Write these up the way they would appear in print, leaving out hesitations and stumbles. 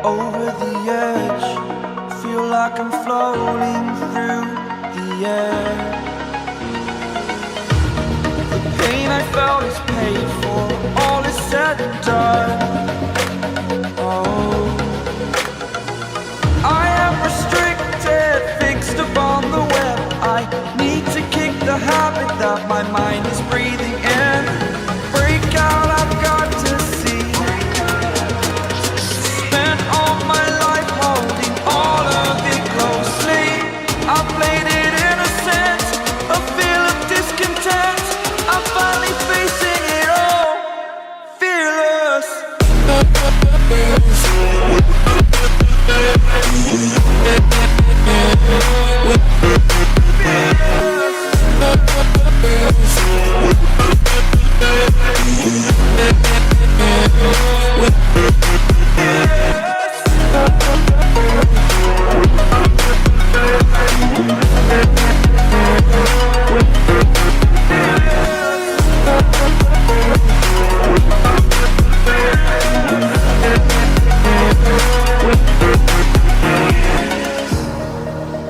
over the edge. Feel like I'm floating through the air. The pain I felt is paid for, all is said and done. Oh, I am restricted, fixed upon the web. I need to kick the habit that my mind is breathing in. Break out, I've got to see. Spent all my life holding all of it closely. I played it innocent, a feel of discontent. I'm finally facing it all, fearless.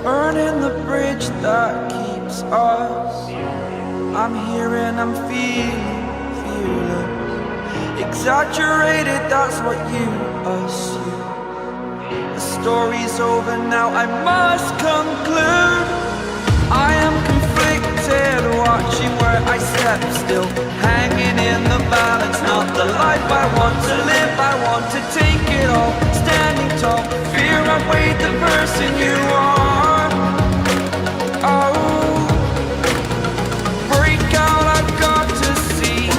Burning the bridge that keeps us. I'm here and I'm feeling fearless. Exaggerated, that's what you assume. The story's over now, I must conclude. I am conflicted, watching where I step still, hanging in the balance. Not the life I want to live, I want to take it all. Standing tall, fear outweighed the person you are. Oh, break out, I've got to see.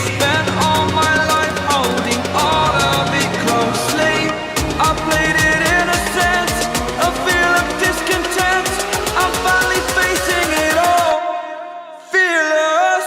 Spent all my life holding all of it closely. I played it innocent, a feel of discontent. I'm finally facing it all, fearless.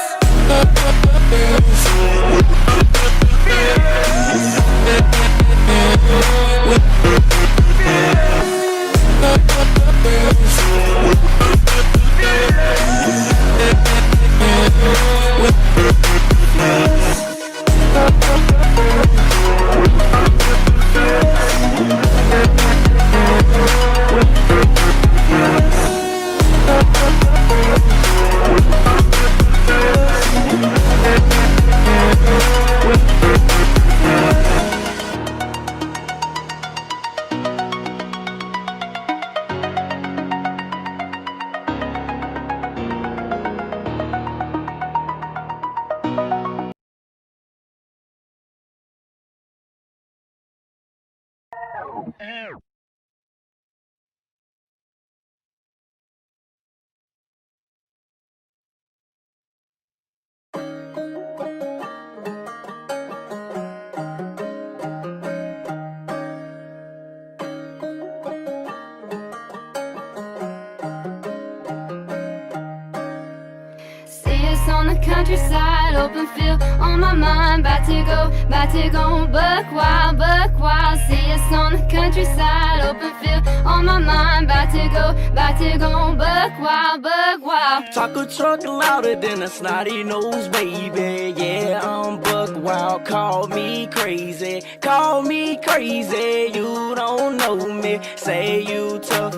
On the countryside, open field on my mind. About to go buck wild. See us on the countryside, open field on my mind. About to go buck wild. Talk a truck louder than a snotty nose, baby. Yeah, I'm buck wild. Call me crazy. You don't know me. Say you tough.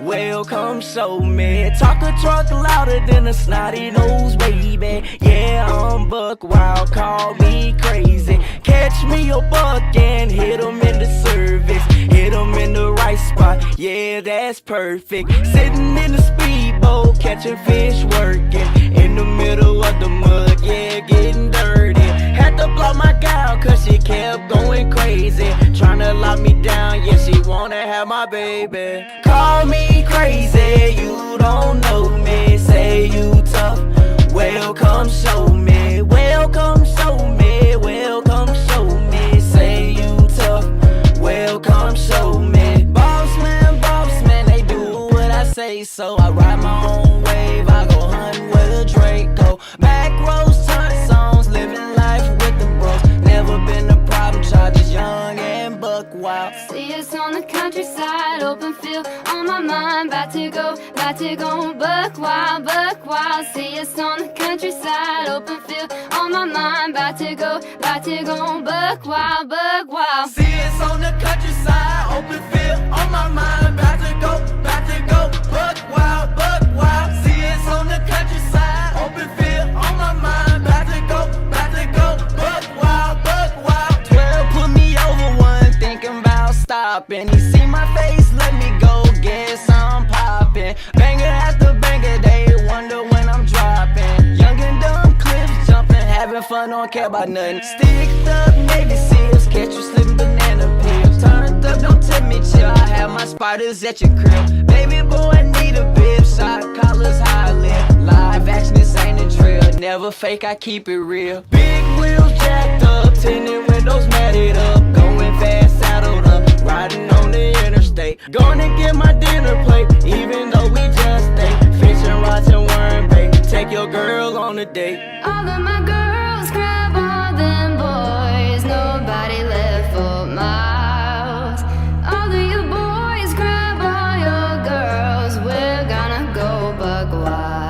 Well, come show me. Talk a truck louder than a snotty nose, baby. Yeah, I'm buck wild. Call me crazy. Catch me a buck and hit him in the service. Hit him in the right spot. Yeah, that's perfect. Sitting in the speedboat, catching fish, working in the middle of the mud. Yeah, getting dirty. Had to block my gal cause she kept going crazy. Tryna lock me down, yeah, she wanna have my baby. Call me crazy, you don't know me. Say you tough, well come show me. Well come show me, well come show me. Say you tough, well come show me. Boss man, they do what I say. So I ride my own wave, I go hunting with a Draco. Back roads, turn songs, living life with the bros. Never been a problem, child, just young and buck wild. See us on the countryside, open field on my mind. About to go buck wild. See us on the countryside, open field on my mind. About to go buck wild. See open field on my mind. About to go, buck wild, buck wild. See it's on the countryside, open field on my mind. About to go, buck wild, buck wild. 12 put me over one, thinking about stopping. He see my face, let me go, guess I'm popping. Banger after banger, they wonder when I'm dropping. Young and dumb clips jumping, having fun, don't care about nothing. Sticked up Navy SEALs, catch you slipping banana peels. Turned up, don't tell me chill, I have my spiders at your crib. Baby boy, I need a bib, shot collars, high lip. Live action, this ain't a drill, never fake, I keep it real. Big wheels jacked up, tinted windows matted up. Going fast, saddled up, riding on the interstate. Gonna get my dinner plate, even though we just ate. Fishing rods and worm bait, take your girl on a date. All of my girls grab all them boys, nobody left for miles. All of you boys grab all your girls, we're gonna go buck wild.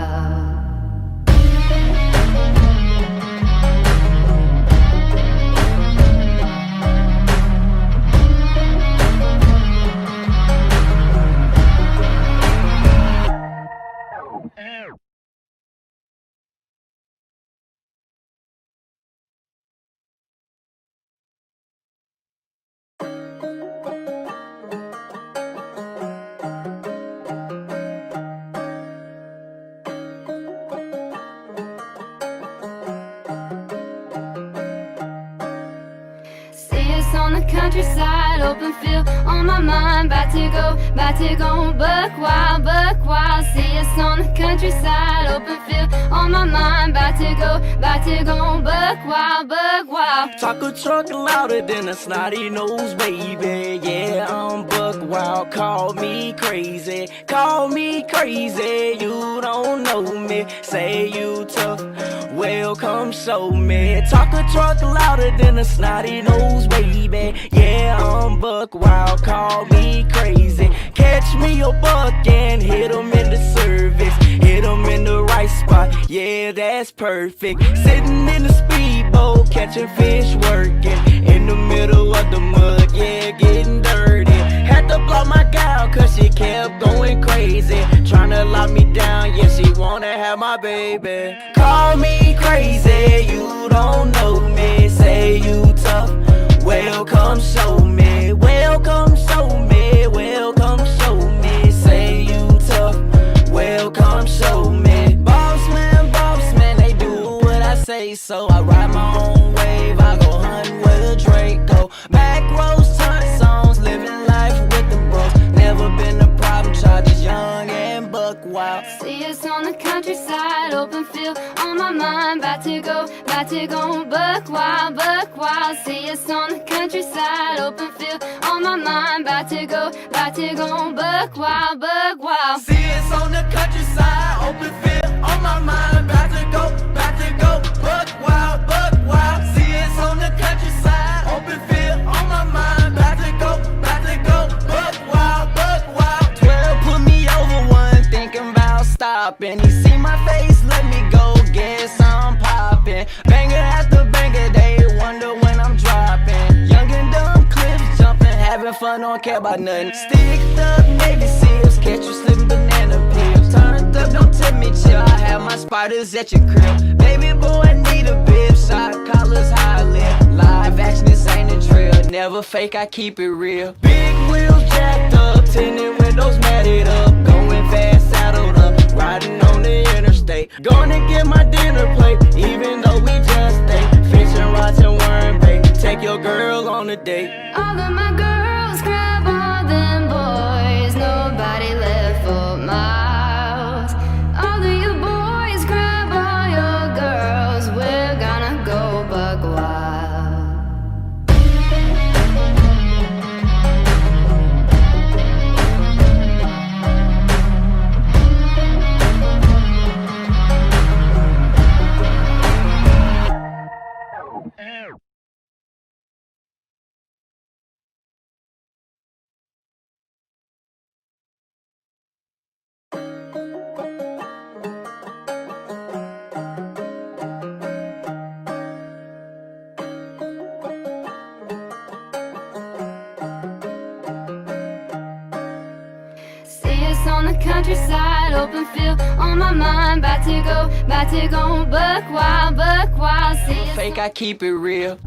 On the countryside, open field on my mind. About to go buck wild. See us on the countryside, open field on my mind. About to go buck wild. Talk a truck louder than a snotty nose, baby. Yeah, I'm buck wild. Call me crazy. You don't know me. Say you tough. Well, come show me. Talk a truck louder than a snotty nose, baby. Yeah, I'm buck wild. Call me crazy. Catch me a buck and hit him in the service. Hit him in the right spot. Yeah, that's perfect. Sitting in the speedboat, catching fish, working in the middle of the mud. Yeah, getting dirty. Had to block my gal cause she kept going crazy. Tryna lock me down, yeah, she wanna have my baby. Call me crazy, you don't know me. Say you tough, well come show me. Say you tough, well come show me. Boss man, they do what I say. So I ride my own wave, I go hunting with a Draco. Back roads, turn songs, living life with the bros. Never been a problem, child, just young and buck wild. See us on the countryside, open field on my mind. About to go buck wild. See us on the countryside, open field on my mind. About to go buck wild. See us on the countryside, open field on my mind. About to go buck wild. See us on the countryside, open field on my mind. About to go buck wild. 12 put me over one, thinking about stopping. He see my face, let me go, guess I'm popping. Banger after banger, they wonder when I'm dropping. Young and dumb clips jumping, having fun, don't care about nothing. Sticked up Navy SEALs, catch you slipping banana peels. Turned up, don't tell me chill, I have my spiders at your crib. Baby boy, I need a bib, shot collars, high lip. Live action, this ain't a drill, never fake, I keep it real. Big wheels jacked up, tinted windows matted up. Going fast, saddled up, riding on the interstate. Gonna get my dinner plate, even though we just ate. Fishing rods and worm bait, take your girl on a date. All of my girls grab all them boys, nobody left for miles. All of you boys grab all your girls, we're gonna go buck wild. countryside, open field on my mind. About to go buck wild, see us. Fake, I keep it real.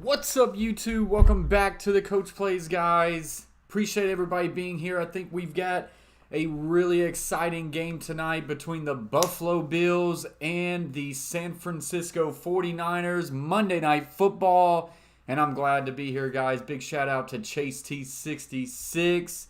What's up, YouTube? Welcome back to the Coach Plays, guys. Appreciate everybody being here. I think we've got a really exciting game tonight between the Buffalo Bills and the San Francisco 49ers. Monday Night Football. And I'm glad to be here, guys. Big shout out to Chase T66,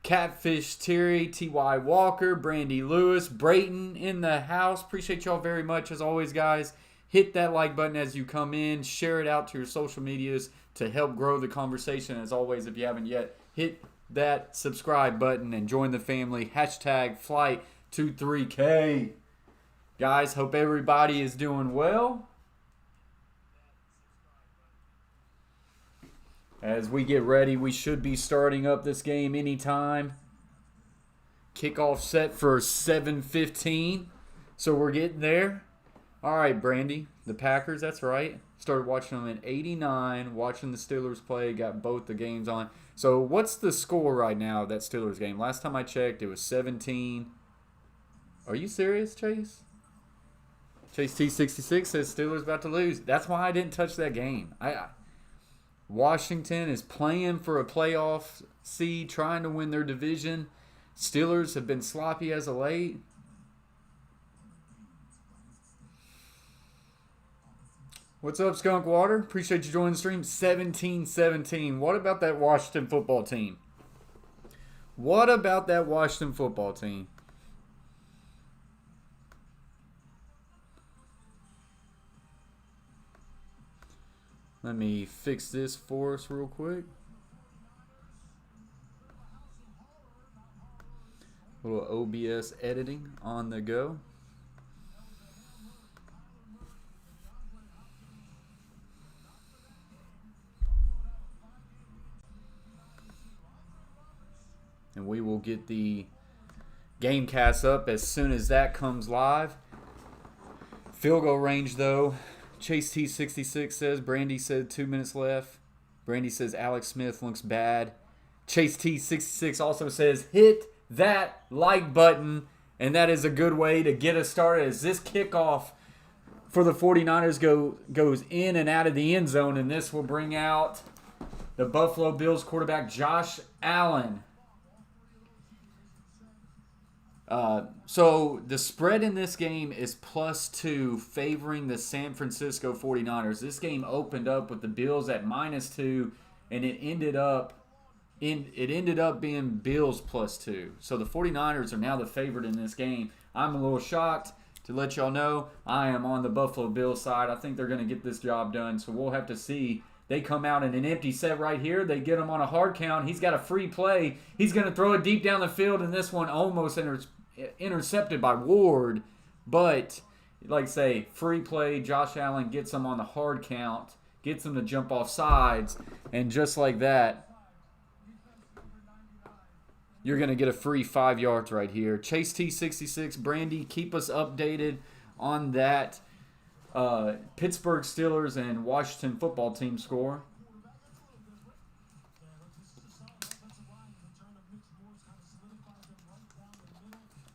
Catfish Terry, T.Y. Walker, Brandy Lewis, Brayton in the house. Appreciate y'all very much, as always, guys. Hit that like button as you come in. Share it out to your social medias to help grow the conversation. As always, if you haven't yet, hit that subscribe button and join the family. Hashtag Flight23K. Guys, hope everybody is doing well. As we get ready, we should be starting up this game anytime. Kickoff set for 7:15. So we're getting there. All right, Brandy, the Packers, that's right. Started watching them in 89, watching the Steelers play, got both the games on. So what's the score right now of that Steelers game? Last time I checked, it was 17. Are you serious, Chase? Chase T66 says Steelers about to lose. That's why I didn't touch that game. Washington is playing for a playoff seed, trying to win their division. Steelers have been sloppy as of late. What's up, Skunk Water? Appreciate you joining the stream. 17-17. What about that Washington football team? What about that Washington football team? Let me fix this for us real quick. A little OBS editing on the go. And we will get the game cast up as soon as that comes live. Field goal range, though. Chase T66 says, Brandy said 2 minutes left. Brandy says Alex Smith looks bad. Chase T66 also says, hit that like button. And that is a good way to get us started as this kickoff for the 49ers goes in and out of the end zone. And this will bring out the Buffalo Bills quarterback, Josh Allen. So the spread in this game is +2 favoring the San Francisco 49ers. This game opened up with the Bills at -2, and it ended up being Bills +2. So the 49ers are now the favorite in this game. I'm a little shocked. To let y'all know, I am on the Buffalo Bills side. I think they're going to get this job done, so we'll have to see. They come out in an empty set right here. They get him on a hard count. He's got a free play. He's going to throw it deep down the field, and this one almost intercepted by Ward. But, like I say, free play. Josh Allen gets him on the hard count, gets him to jump off sides, and just like that, you're going to get a free 5 yards right here. Chase T66, Brandy, keep us updated on that Pittsburgh Steelers and Washington football team score.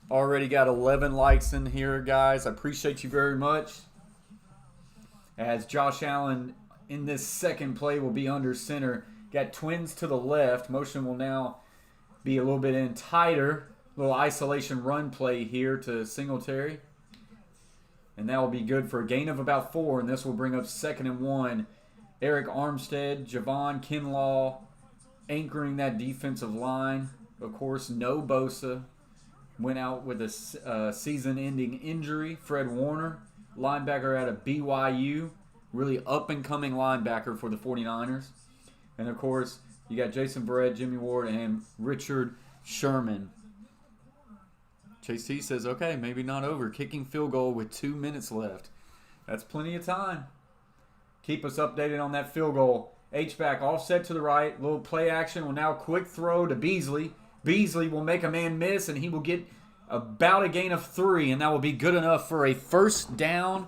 Already got 11 likes in here, guys. I appreciate you very much. As Josh Allen in this second play will be under center. Got twins to the left. Motion will now be a little bit in tighter. Little isolation run play here to Singletary. And that will be good for a gain of about 4. And this will bring up 2nd and 1. Eric Armstead, Javon Kinlaw anchoring that defensive line. Of course, no Bosa. Went out with a season-ending injury. Fred Warner, linebacker out of BYU. Really up-and-coming linebacker for the 49ers. And, of course, you got Jason Verrett, Jimmy Ward, and Richard Sherman. Chase T says, okay, maybe not over. Kicking field goal with 2 minutes left. That's plenty of time. Keep us updated on that field goal. H-back offset to the right. Little play action. Well, now quick throw to Beasley. Beasley will make a man miss, and he will get about a gain of 3, and that will be good enough for a first down.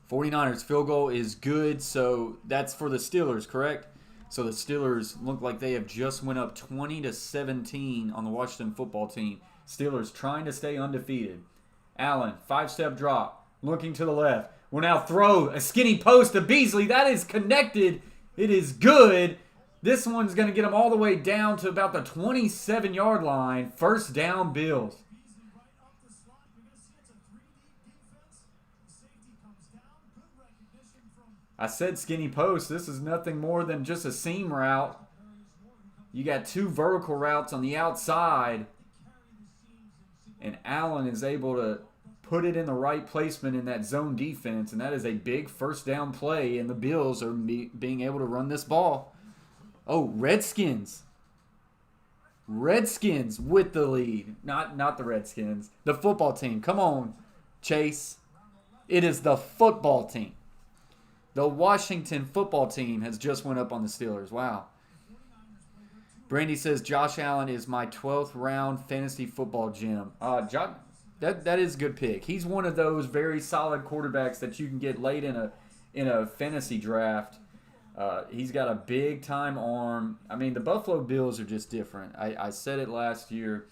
49ers field goal is good, so that's for the Steelers, correct? So the Steelers look like they have just went up 20-17 on the Washington football team. Steelers trying to stay undefeated. Allen, 5-step drop, looking to the left. Will now throw a skinny post to Beasley. That is connected. It is good. This one's going to get him all the way down to about the 27-yard line. First down, Bills. I said skinny post. This is nothing more than just a seam route. You got 2 vertical routes on the outside. And Allen is able to put it in the right placement in that zone defense. And that is a big first down play. And the Bills are being able to run this ball. Oh, Redskins. Redskins with the lead. Not the Redskins. The football team. Come on, Chase. It is the football team. The Washington football team has just went up on the Steelers. Wow. Brandy says, Josh Allen is my 12th round fantasy football gem. That is a good pick. He's one of those very solid quarterbacks that you can get late in a fantasy draft. He's got a big-time arm. I mean, the Buffalo Bills are just different. I said it last year.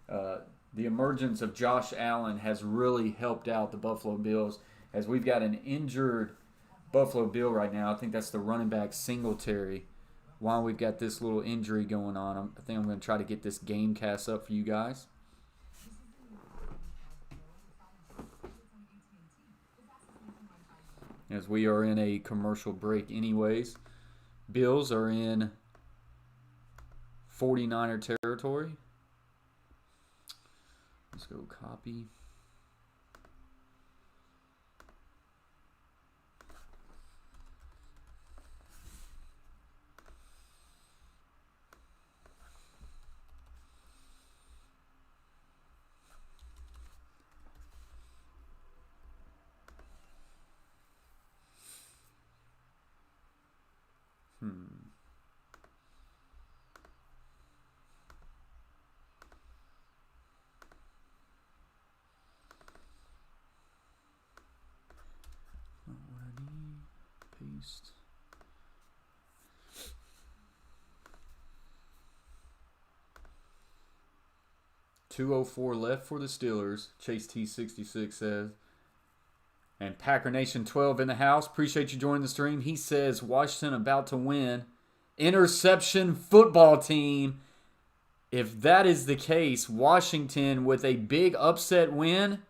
The emergence of Josh Allen has really helped out the Buffalo Bills, as we've got an injured Buffalo Bill right now. I think that's the running back Singletary. While we've got this little injury going on, I think I'm going to try to get this game cast up for you guys. As we are in a commercial break anyways. Bills are in 49er territory. Let's go copy. Not what I need. Paste. $2:04 left for the Steelers. Chase T66 says. And Packer Nation 12 in the house. Appreciate you joining the stream. He says Washington about to win. Interception football team. If that is the case, Washington with a big upset win.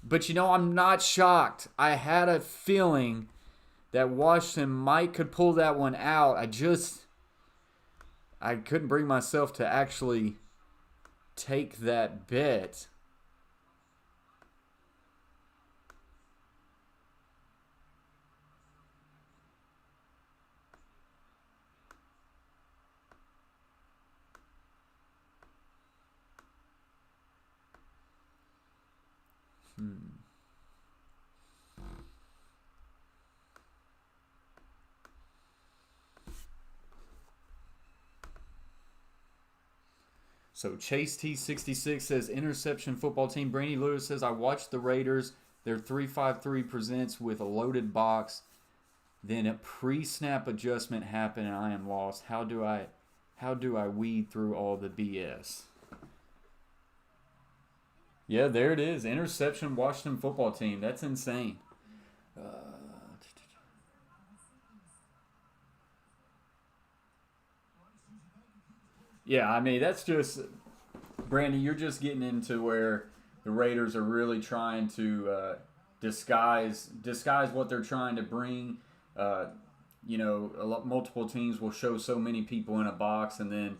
But you know, I'm not shocked. I had a feeling that Washington could pull that one out. I couldn't bring myself to actually take that bet. So Chase T66 says interception football team. Brandy Lewis says I watched the Raiders. Their 3-5-3 presents with a loaded box. Then a pre-snap adjustment happened and I am lost. How do I weed through all the BS? Yeah, there it is. Interception Washington football team. That's insane. Yeah, I mean, that's just, Brandy, you're just getting into where the Raiders are really trying to disguise what they're trying to bring. Multiple teams will show so many people in a box, and then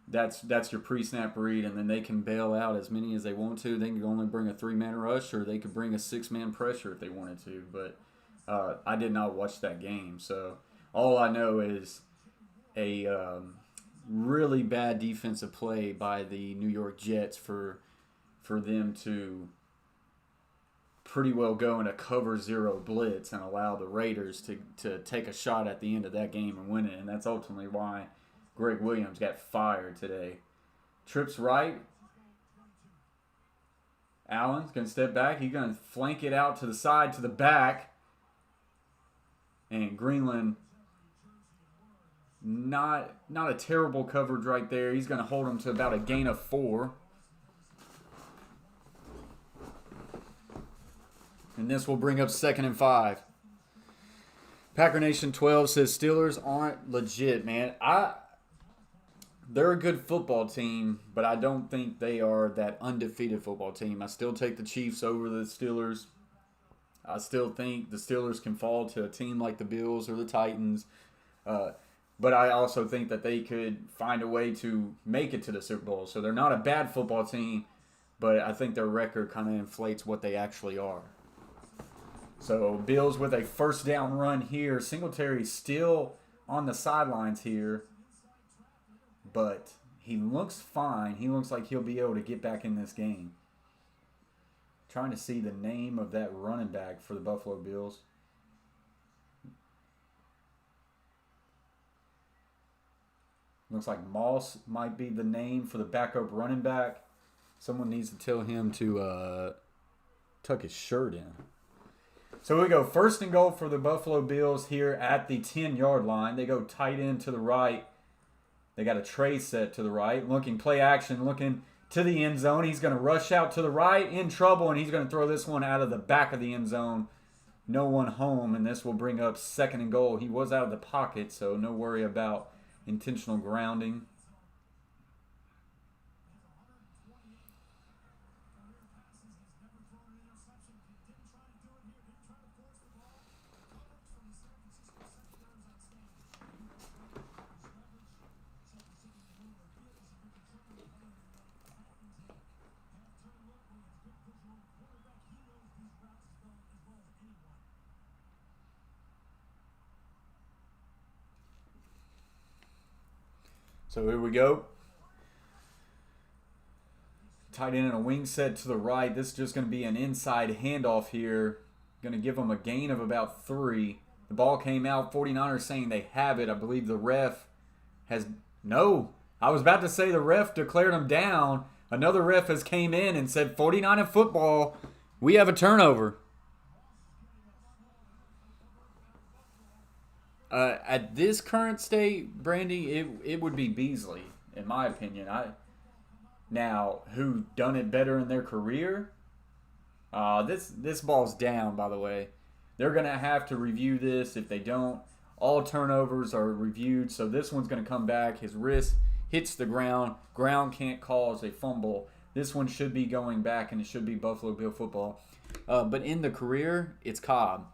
that's your pre-snap read, and then they can bail out as many as they want to. They can only bring a 3-man rush, or they could bring a 6-man pressure if they wanted to. But I did not watch that game, so all I know is a really bad defensive play by the New York Jets for them to pretty well go in a cover 0 blitz and allow the Raiders to take a shot at the end of that game and win it. And that's ultimately why Greg Williams got fired today. Trips right. Allen's going to step back. He's going to flank it out to the side, to the back. And Greenland, not a terrible coverage right there. He's going to hold him to about a gain of 4. And this will bring up 2nd and 5. Packer Nation 12 says Steelers aren't legit, man. They're a good football team, but I don't think they are that undefeated football team. I still take the Chiefs over the Steelers. I still think the Steelers can fall to a team like the Bills or the Titans. But I also think that they could find a way to make it to the Super Bowl. So they're not a bad football team, but I think their record kind of inflates what they actually are. So Bills with a first down run here. Singletary still on the sidelines here. But he looks fine. He looks like he'll be able to get back in this game. Trying to see the name of that running back for the Buffalo Bills. Looks like Moss might be the name for the backup running back. Someone needs to tell him to tuck his shirt in. So we go 1st and goal for the Buffalo Bills here at the 10-yard line. They go tight end to the right. They got a tray set to the right. Looking play action, looking to the end zone. He's going to rush out to the right, in trouble, and he's going to throw this one out of the back of the end zone. No one home, and this will bring up 2nd and goal. He was out of the pocket, so no worry about intentional grounding. So here we go. Tight end and a wing set to the right. This is just going to be an inside handoff here. Going to give them a gain of about 3. The ball came out. 49ers saying they have it. I believe the ref has... No. I was about to say the ref declared them down. Another ref has came in and said 49er football. We have a turnover. At this current state, Brandy, it would be Beasley, in my opinion. Now, who done it better in their career? This ball's down, by the way. They're going to have to review this. If they don't, all turnovers are reviewed. So this one's going to come back. His wrist hits the ground. Ground can't cause a fumble. This one should be going back, and it should be Buffalo Bill football. But in the career, it's Cobb.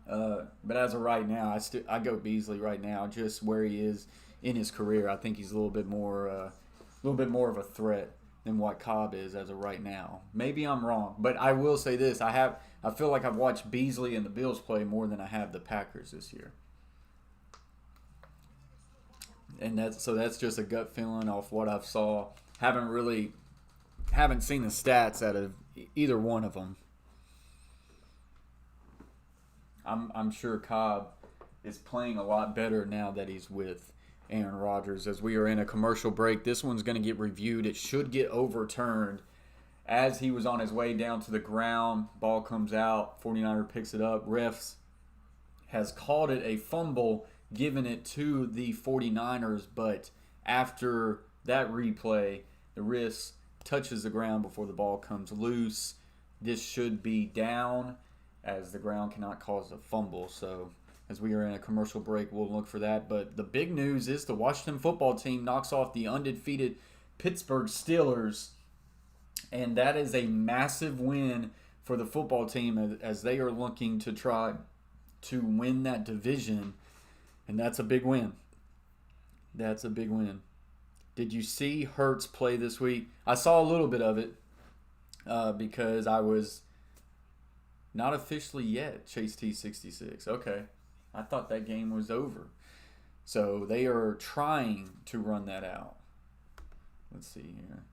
But as of right now, I go Beasley right now, just where he is in his career. I think he's a little bit more of a threat than what Cobb is as of right now. Maybe I'm wrong, but I will say this: I feel like I've watched Beasley and the Bills play more than I have the Packers this year, and that's just a gut feeling off what I've saw. Haven't seen the stats out of either one of them. I'm sure Cobb is playing a lot better now that he's with Aaron Rodgers. As we are in a commercial break, this one's going to get reviewed. It should get overturned. As he was on his way down to the ground, ball comes out, 49er picks it up. Refs has called it a fumble, given it to the 49ers, but after that replay, the wrist touches the ground before the ball comes loose. This should be down, as the ground cannot cause a fumble. So as we are in a commercial break, we'll look for that. But the big news is the Washington football team knocks off the undefeated Pittsburgh Steelers. And that is a massive win for the football team as they are looking to try to win that division. And that's a big win. That's a big win. Did you see Hurts play this week? I saw a little bit of it because I was... Not officially yet, Chase T66. Okay. I thought that game was over. So they are trying to run that out. Let's see here.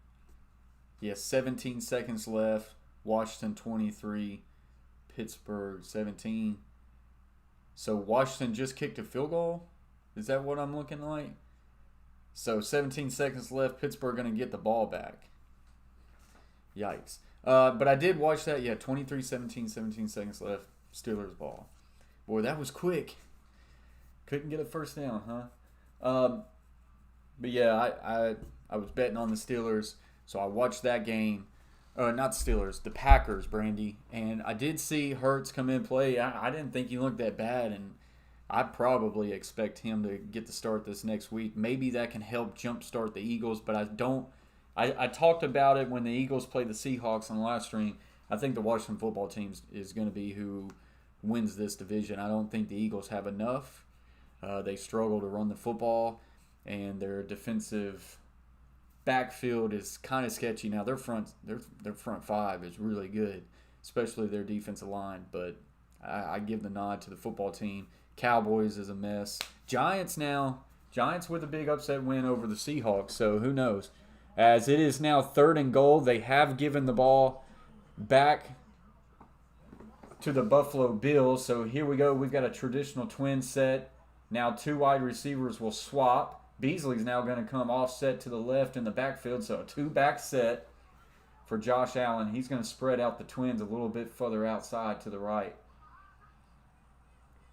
Yeah, 17 seconds left. Washington 23. Pittsburgh 17. So Washington just kicked a field goal? Is that what I'm looking like? So 17 seconds left. Pittsburgh going to get the ball back. Yikes. But I did watch that. Yeah, 23-17, 17 seconds left. Steelers ball. Boy, that was quick. Couldn't get a first down, huh? But yeah, I was betting on the Steelers, so I watched that game. Not the Steelers, the Packers, Brandy. And I did see Hurts come in play. I didn't think he looked that bad, and I probably expect him to get the start this next week. Maybe that can help jumpstart the Eagles, but I don't. I talked about it when the Eagles played the Seahawks on the last stream. I think the Washington football team is going to be who wins this division. I don't think the Eagles have enough. They struggle to run the football, and their defensive backfield is kind of sketchy. Now their front five is really good, especially their defensive line. But I give the nod to the football team. Cowboys is a mess. Giants with a big upset win over the Seahawks. So who knows? As it is now 3rd and goal, they have given the ball back to the Buffalo Bills. So here we go. We've got a traditional twin set. Now 2 wide receivers will swap. Beasley's now going to come offset to the left in the backfield. So a 2-back set for Josh Allen. He's going to spread out the twins a little bit further outside to the right.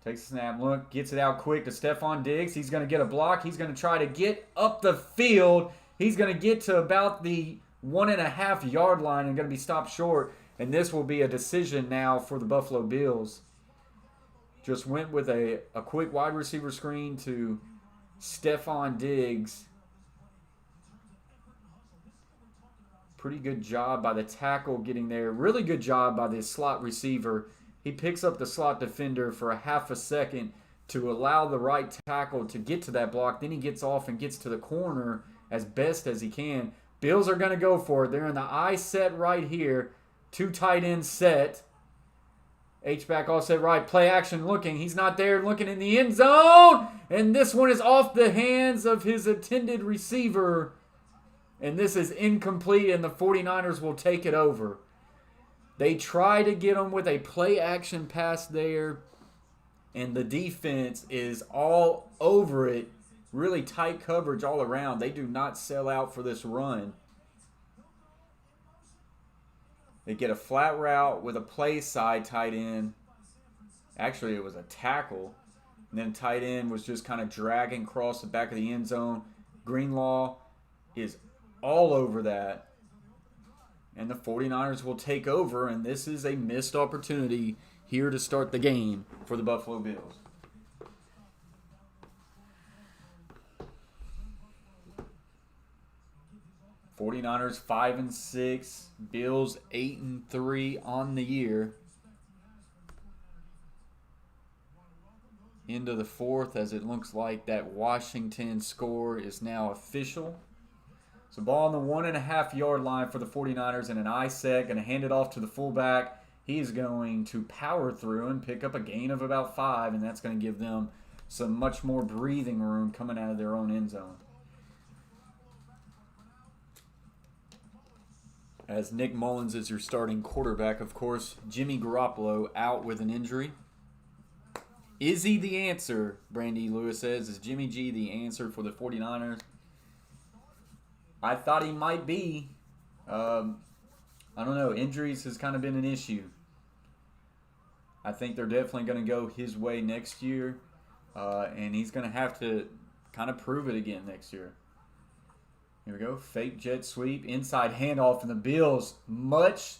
Takes a snap, look, gets it out quick to Stephon Diggs. He's going to get a block. He's going to try to get up the field. He's going to get to about the 1.5-yard line and going to be stopped short. And this will be a decision now for the Buffalo Bills. Just went with a quick wide receiver screen to Stephon Diggs. Pretty good job by the tackle getting there. Really good job by the slot receiver. He picks up the slot defender for a half a second to allow the right tackle to get to that block. Then he gets off and gets to the corner as best as he can. Bills are going to go for it. They're in the I set right here. 2 tight end set. H-back offset right. Play action looking. He's not there looking in the end zone. And this one is off the hands of his intended receiver. And this is incomplete, and the 49ers will take it over. They try to get him with a play action pass there, and the defense is all over it. Really tight coverage all around. They do not sell out for this run. They get a flat route with a play side tight end. Actually, it was a tackle. And then tight end was just kind of dragging across the back of the end zone. Greenlaw is all over that. And the 49ers will take over, and this is a missed opportunity here to start the game for the Buffalo Bills. '49ers 5-6, Bills 8-3 on the year. Into the 4th, as it looks like that Washington score is now official. So ball on the 1.5-yard line for the 49ers and an I set. Going to hand it off to the fullback. He's going to power through and pick up a gain of about 5, and that's going to give them some much more breathing room coming out of their own end zone. As Nick Mullins is your starting quarterback, of course, Jimmy Garoppolo out with an injury. Is he the answer, Brandy Lewis says? Is Jimmy G the answer for the 49ers? I thought he might be. I don't know. Injuries has kind of been an issue. I think they're definitely going to go his way next year. And he's going to have to kind of prove it again next year. Here we go. Fake jet sweep. Inside handoff. And the Bills, much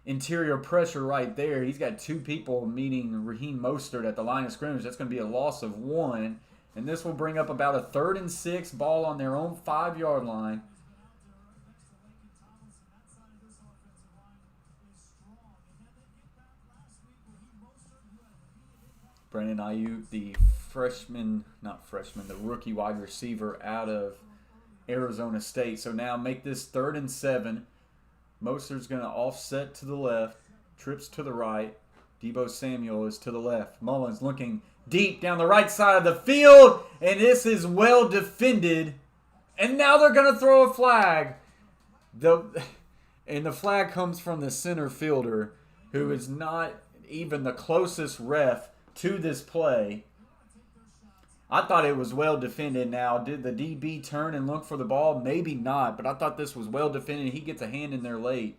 interior pressure right there. He's got 2 people meeting Raheem Mostert at the line of scrimmage. That's going to be a loss of 1. And this will bring up about a 3rd and 6, ball on their own 5-yard line. Brandon Ayuk, the rookie wide receiver out of Arizona State. So now make this 3rd and 7. Mostert's going to offset to the left, trips to the right. Deebo Samuel is to the left. Mullins looking deep down the right side of the field, and this is well defended. And now they're going to throw a flag. And the flag comes from the center fielder, who is not even the closest ref to this play. I thought it was well defended. Now, did the DB turn and look for the ball? Maybe not, but I thought this was well defended. He gets a hand in there late.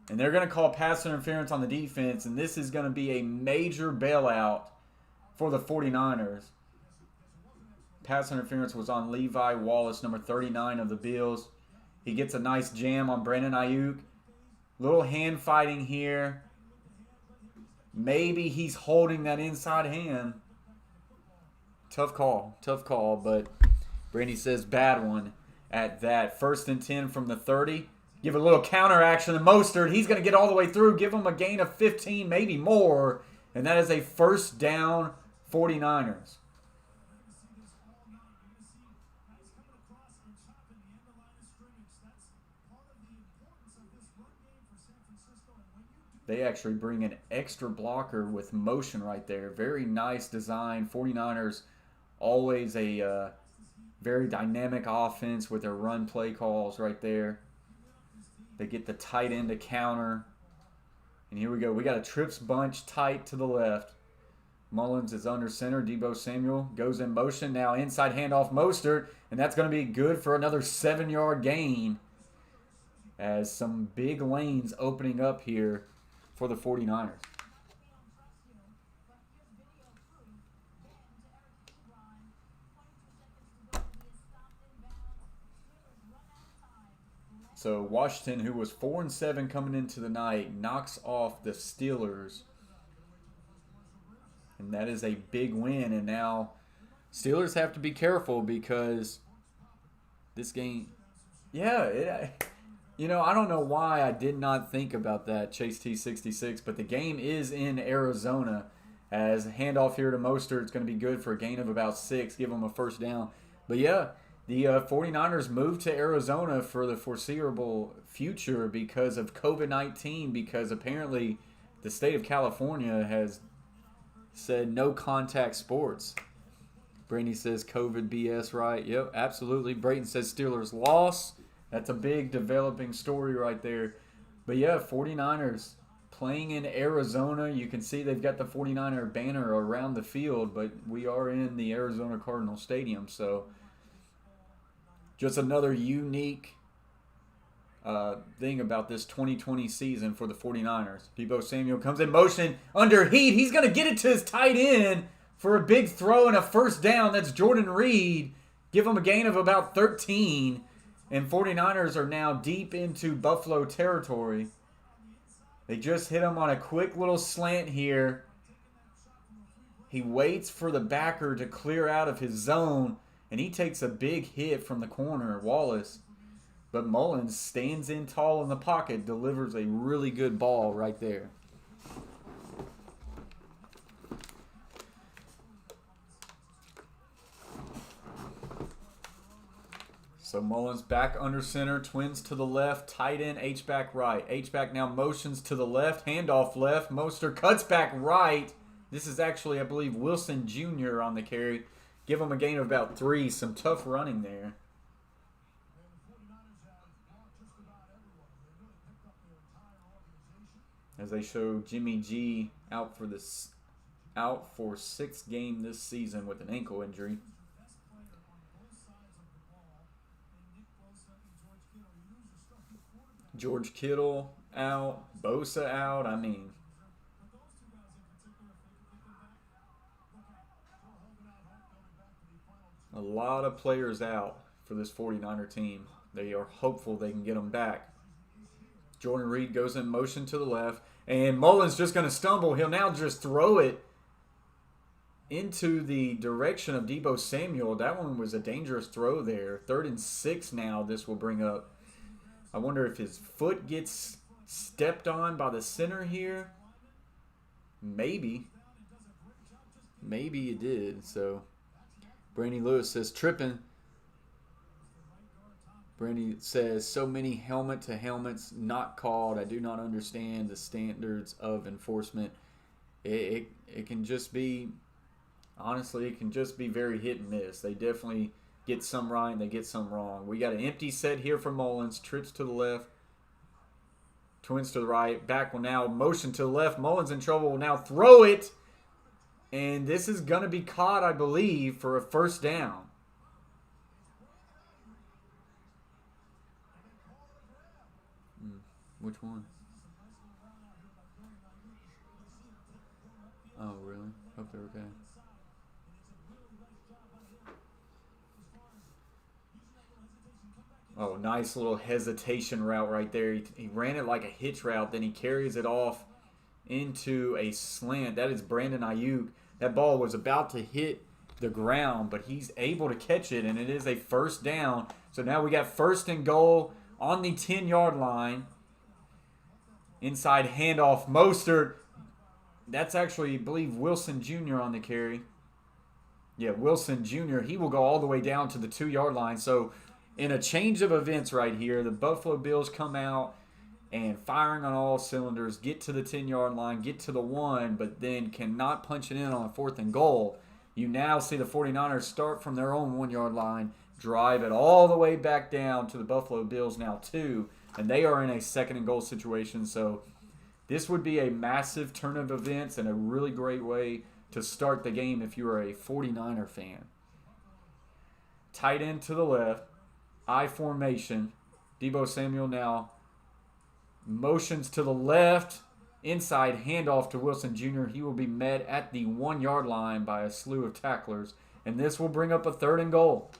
And they're going to call pass interference on the defense, and this is going to be a major bailout for the 49ers. Pass interference was on Levi Wallace, number 39 of the Bills. He gets a nice jam on Brandon Ayuk. Little hand fighting here. Maybe he's holding that inside hand. Tough call, but Brandy says bad one at that. 1st and 10 from the 30. Give a little counter action to Mostert. He's going to get all the way through. Give him a gain of 15, maybe more. And that is a 1st down 49ers. They actually bring an extra blocker with motion right there. Very nice design. 49ers always a very dynamic offense with their run play calls right there. They get the tight end to counter. And here we go. We got a trips bunch tight to the left. Mullins is under center. Deebo Samuel goes in motion. Now inside handoff Mostert. And that's going to be good for another 7-yard gain. As some big lanes opening up here for the 49ers. So Washington, who was 4-7 coming into the night, knocks off the Steelers. And that is a big win. And now Steelers have to be careful because this game, you know, I don't know why I did not think about that, Chase T66, but the game is in Arizona. As a handoff here to Mostert, it's going to be good for a gain of about 6, give them a 1st down. But yeah, the 49ers moved to Arizona for the foreseeable future because of COVID-19, because apparently the state of California has said no contact sports. Brandy says COVID BS, right? Yep, absolutely. Brayton says Steelers loss. That's a big developing story right there. But yeah, 49ers playing in Arizona. You can see they've got the 49er banner around the field, but we are in the Arizona Cardinal Stadium. So just another unique thing about this 2020 season for the 49ers. Deebo Samuel comes in motion under heat. He's going to get it to his tight end for a big throw and a 1st down. That's Jordan Reed. Give him a gain of about 13. And 49ers are now deep into Buffalo territory. They just hit him on a quick little slant here. He waits for the backer to clear out of his zone, and he takes a big hit from the corner, Wallace. But Mullins stands in tall in the pocket, delivers a really good ball right there. So Mullins back under center, twins to the left, tight end, H-back right. H-back now motions to the left, handoff left. Mostert cuts back right. This is actually, I believe, Wilson Jr. on the carry. Give him a gain of about 3. Some tough running there. As they show Jimmy G out for 6th game this season with an ankle injury. George Kittle out, Bosa out. I mean, a lot of players out for this 49er team. They are hopeful they can get them back. Jordan Reed goes in motion to the left, and Mullins just going to stumble. He'll now just throw it into the direction of Deebo Samuel. That one was a dangerous throw there. 3rd and 6 now this will bring up. I wonder if his foot gets stepped on by the center here. Maybe. Maybe it did. So, Brandy Lewis says tripping. Brandy says so many helmet to helmets not called. I do not understand the standards of enforcement. It can just be, honestly, it can just be very hit and miss. They definitely get some right and they get some wrong. We got an empty set here for Mullins. Trips to the left. Twins to the right. Back will now motion to the left. Mullins in trouble. Will now throw it. And this is going to be caught, I believe, for a first down. Which one? Oh, really? Hope they're okay. Oh, nice little hesitation route right there. He ran it like a hitch route, then he carries it off into a slant. That is Brandon Ayuk. That ball was about to hit the ground, but he's able to catch it, and it is a first down. So now we got first and goal on the 10-yard line. Inside handoff, Mostert. That's actually, I believe, Wilson Jr. on the carry. Yeah, Wilson Jr. He will go all the way down to the 2-yard line. So in a change of events right here, the Buffalo Bills come out and firing on all cylinders, get to the 10-yard line, get to the 1, but then cannot punch it in on a 4th and goal. You now see the 49ers start from their own 1-yard line, drive it all the way back down to the Buffalo Bills now 2, and they are in a 2nd and goal situation. So this would be a massive turn of events and a really great way to start the game if you are a 49er fan. Tight end to the left, I formation. Deebo Samuel now motions to the left, inside handoff to Wilson Jr. He will be met at the 1-yard line by a slew of tacklers, and this will bring up a 3rd and goal.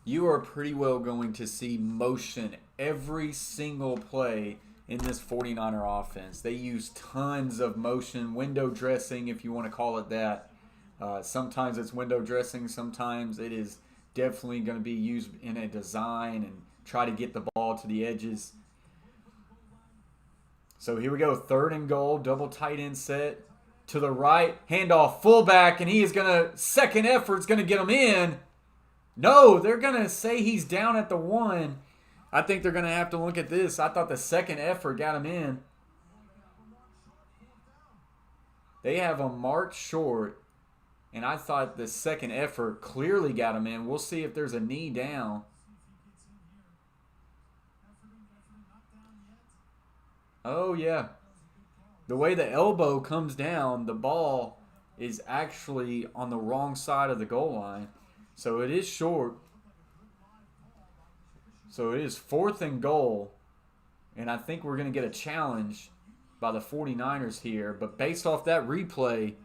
You are pretty well going to see motion every single play in this 49er offense. They use tons of motion, window dressing if you want to call it that. Sometimes it's window dressing, sometimes it is definitely going to be used in a design and try to get the ball to the edges. So here we go, 3rd and goal, double tight end set. To the right, handoff, fullback, and he is going to, second effort's going to get him in. No, they're going to say he's down at the 1. I think they're going to have to look at this. I thought the second effort got him in. They have a mark short, and I thought the second effort clearly got him in. We'll see if there's a knee down. Oh, yeah. The way the elbow comes down, the ball is actually on the wrong side of the goal line. So it is short. So it is 4th and goal. And I think we're going to get a challenge by the 49ers here. But based off that replay,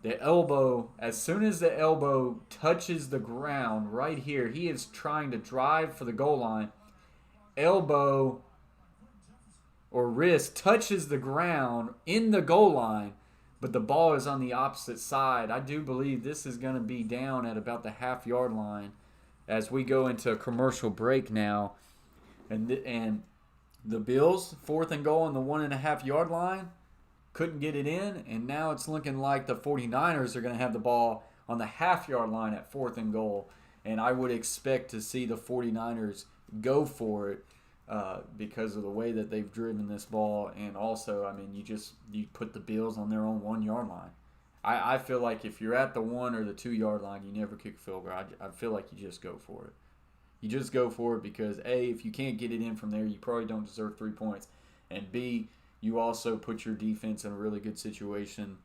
the elbow, as soon as the elbow touches the ground right here, he is trying to drive for the goal line. Elbow or wrist touches the ground in the goal line, but the ball is on the opposite side. I do believe this is going to be down at about the half-yard line as we go into a commercial break now. And the Bills, 4th and goal on the 1.5-yard line, couldn't get it in, and now it's looking like the 49ers are going to have the ball on the half-yard line at 4th and goal. And I would expect to see the 49ers go for it. Because of the way that they've driven this ball, and also, I mean, you put the Bills on their own 1-yard line. I feel like if you're at the 1 or the 2-yard line, you never kick a field goal. I feel like you just go for it. You just go for it because A, if you can't get it in from there, you probably don't deserve 3 points, and B, you also put your defense in a really good situation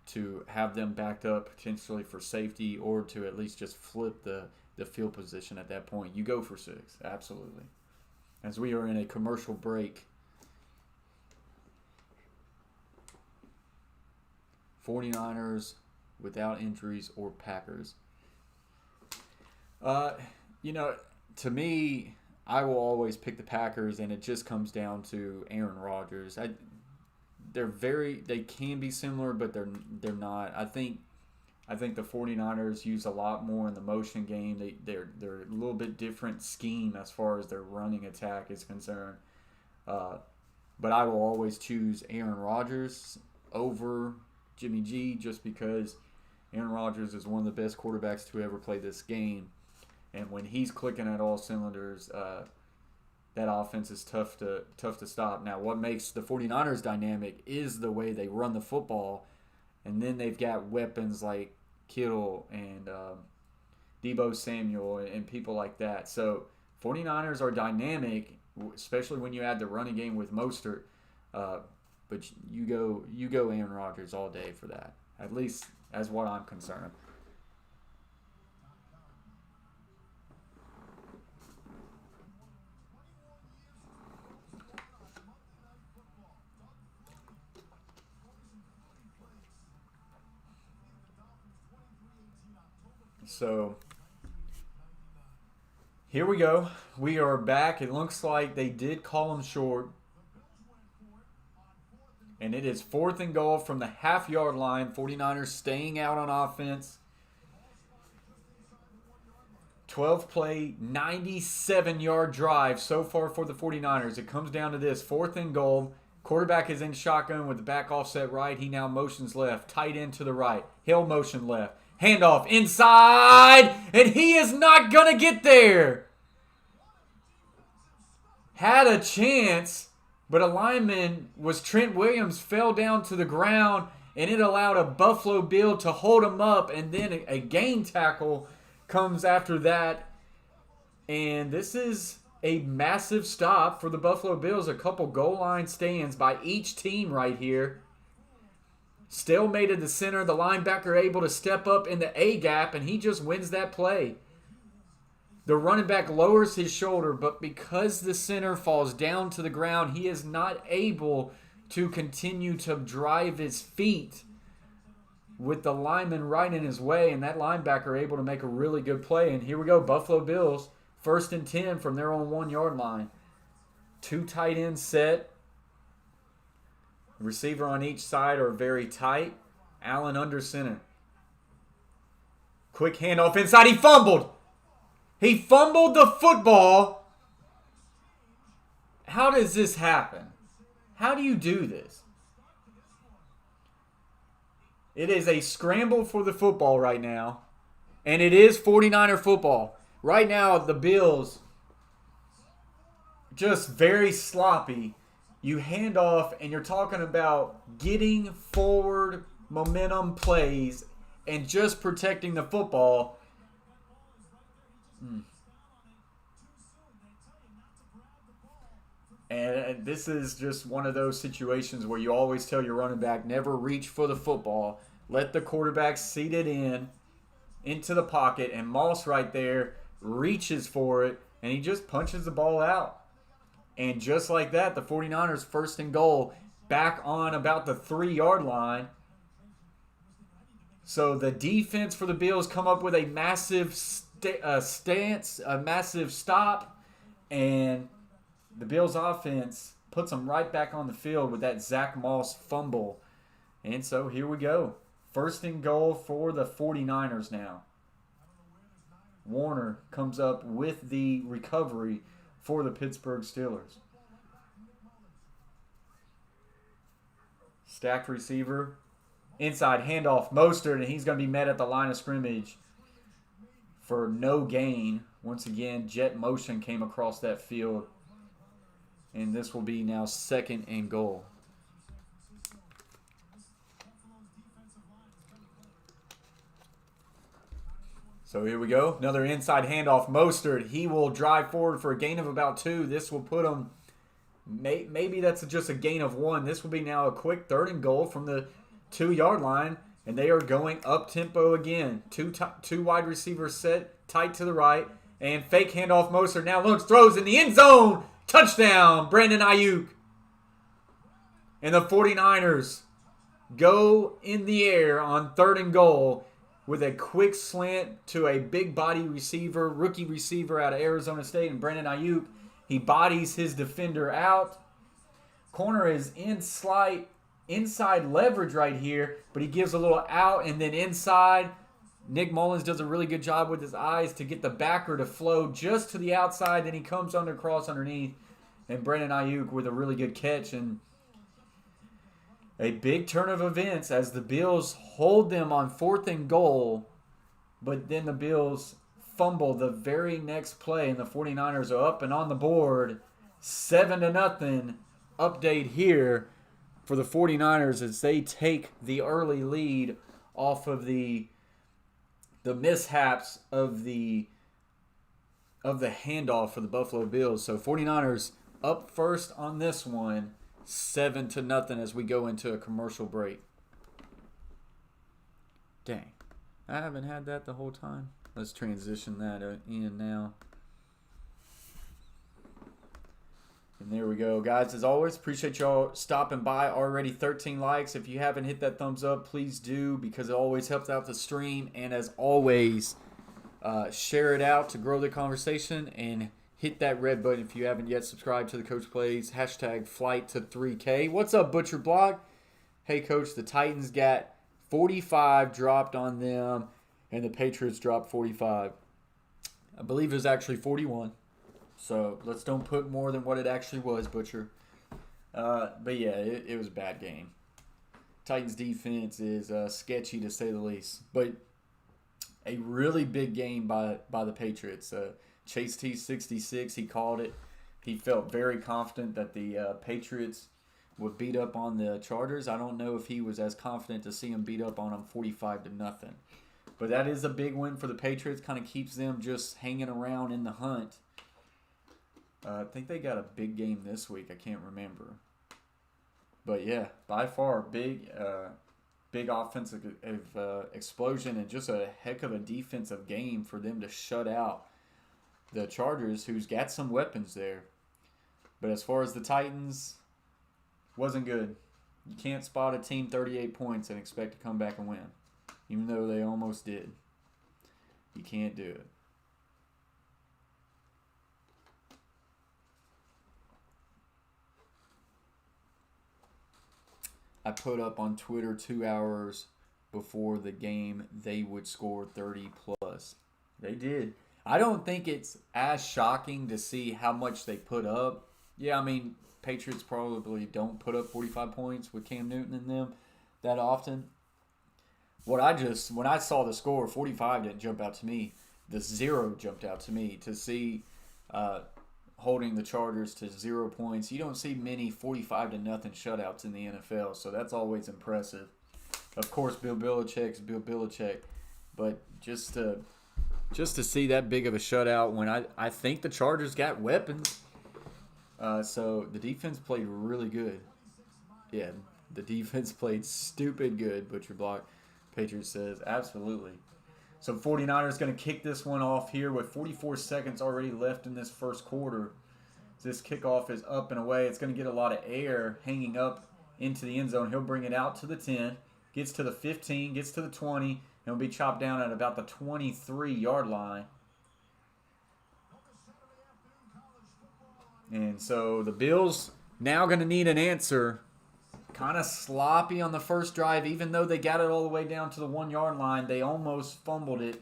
to have them backed up potentially for safety or to at least just flip the field position at that point. You go for 6, absolutely. As we are in a commercial break. 49ers without injuries or Packers. To me, I will always pick the Packers, and it just comes down to Aaron Rodgers. They can be similar, but they're not. I think the 49ers use a lot more in the motion game. They're a little bit different scheme as far as their running attack is concerned. But I will always choose Aaron Rodgers over Jimmy G just because Aaron Rodgers is one of the best quarterbacks to ever play this game. And when he's clicking at all cylinders, that offense is tough to stop. Now, what makes the 49ers dynamic is the way they run the football. And then they've got weapons like Kittle and Deebo Samuel and people like that. So 49ers are dynamic, especially when you add the running game with Mostert. But you go Aaron Rodgers all day for that. At least as what I'm concerned. So here we go. We are back. It looks like they did call him short. And it is 4th and goal from the half-yard line. 49ers staying out on offense. 12-play, 97-yard drive so far for the 49ers. It comes down to this. 4th and goal. Quarterback is in shotgun with the back offset right. He now motions left. Tight end to the right. He'll motion left. Handoff inside. And he is not going to get there. Had a chance. But a lineman was Trent Williams, fell down to the ground, and it allowed a Buffalo Bill to hold him up, and then a game tackle comes after that. And this is a massive stop for the Buffalo Bills. A couple goal line stands by each team right here. Stalemate at the center. The linebacker able to step up in the A gap, and he just wins that play. The running back lowers his shoulder, but because the center falls down to the ground, he is not able to continue to drive his feet with the lineman right in his way, and that linebacker able to make a really good play. And here we go, Buffalo Bills, 1st and 10 from their own 1-yard line. 2 tight ends set. Receiver on each side are very tight. Allen under center. Quick handoff inside. He fumbled. He fumbled the football. How does this happen? How do you do this? It is a scramble for the football right now. And it is 49er football. Right now, the Bills just very sloppy. You hand off and you're talking about getting forward momentum plays and just protecting the football. And this is just one of those situations where you always tell your running back, never reach for the football. Let the quarterback seat it into the pocket. And Moss right there reaches for it, and he just punches the ball out. And just like that, the 49ers 1st and goal back on about the 3-yard line. So the defense for the Bills come up with a massive stance, a massive stop, and the Bills offense puts them right back on the field with that Zach Moss fumble. And so here we go. 1st and goal for the 49ers now. Warner comes up with the recovery for the Pittsburgh Steelers. Stacked receiver. Inside handoff, Mostert, and he's going to be met at the line of scrimmage for no gain. Once again, jet motion came across that field. And this will be now 2nd and goal. So here we go. Another inside handoff. Mostert, he will drive forward for a gain of about 2. This will put him, maybe that's just a gain of 1. This will be now a quick 3rd and goal from the 2-yard line. And they are going up-tempo again. Two wide receivers set tight to the right. And fake handoff Mostert now looks, throws in the end zone. Touchdown, Brandon Ayuk. And the 49ers go in the air on 3rd and goal with a quick slant to a big body receiver, rookie receiver out of Arizona State, and Brandon Ayuk. He bodies his defender out. Corner is in slight inside leverage right here, but he gives a little out and then inside. Nick Mullins does a really good job with his eyes to get the backer to flow just to the outside. Then he comes under cross underneath, and Brandon Ayuk with a really good catch. And a big turn of events as the Bills hold them on 4th and goal, but then the Bills fumble the very next play, and the 49ers are up and on the board. 7-0 update here for the 49ers as they take the early lead off of the mishaps of the handoff for the Buffalo Bills. So 49ers up first on this one, 7-0 as we go into a commercial break. Dang. I haven't had that the whole time. Let's transition that in now. And there we go. Guys, as always, appreciate y'all stopping by. Already 13 likes. If you haven't hit that thumbs up, please do, because it always helps out the stream. And as always, share it out to grow the conversation, and hit that red button if you haven't yet subscribed to the Coach Plays. # flight to 3K. What's up, Butcher Blog? Hey, Coach, the Titans got 45 dropped on them, and the Patriots dropped 45. I believe it was actually 41. So let's don't put more than what it actually was, Butcher. But yeah, it was a bad game. Titans defense is sketchy to say the least. But a really big game by the Patriots. Chase T 66, he called it. He felt very confident that the Patriots would beat up on the Chargers. I don't know if he was as confident to see them beat up on them 45-0. But that is a big win for the Patriots. Kind of keeps them just hanging around in the hunt. I think they got a big game this week. I can't remember. But yeah, by far, big offensive explosion, and just a heck of a defensive game for them to shut out the Chargers, who's got some weapons there. But as far as the Titans, wasn't good. You can't spot a team 38 points and expect to come back and win, even though they almost did. You can't do it. I put up on Twitter 2 hours before the game they would score 30 plus. They did. I don't think it's as shocking to see how much they put up. Yeah, I mean, Patriots probably don't put up 45 points with Cam Newton in them that often. When I saw the score, 45 didn't jump out to me. The 0 jumped out to me. To see holding the Chargers to 0 points. You don't see many 45-0 shutouts in the NFL, so that's always impressive. Of course, Bill Belichick's Bill Belichick, but just to see that big of a shutout when I think the Chargers got weapons. So the defense played really good. Yeah, the defense played stupid good, Butcher Block. Patriots says, absolutely. So 49ers going to kick this one off here with 44 seconds already left in this first quarter. This kickoff is up and away. It's going to get a lot of air hanging up into the end zone. He'll bring it out to the 10, gets to the 15, gets to the 20, and he'll be chopped down at about the 23-yard line. And so the Bills now going to need an answer. Kind of sloppy on the first drive, even though they got it all the way down to the 1-yard line. They almost fumbled it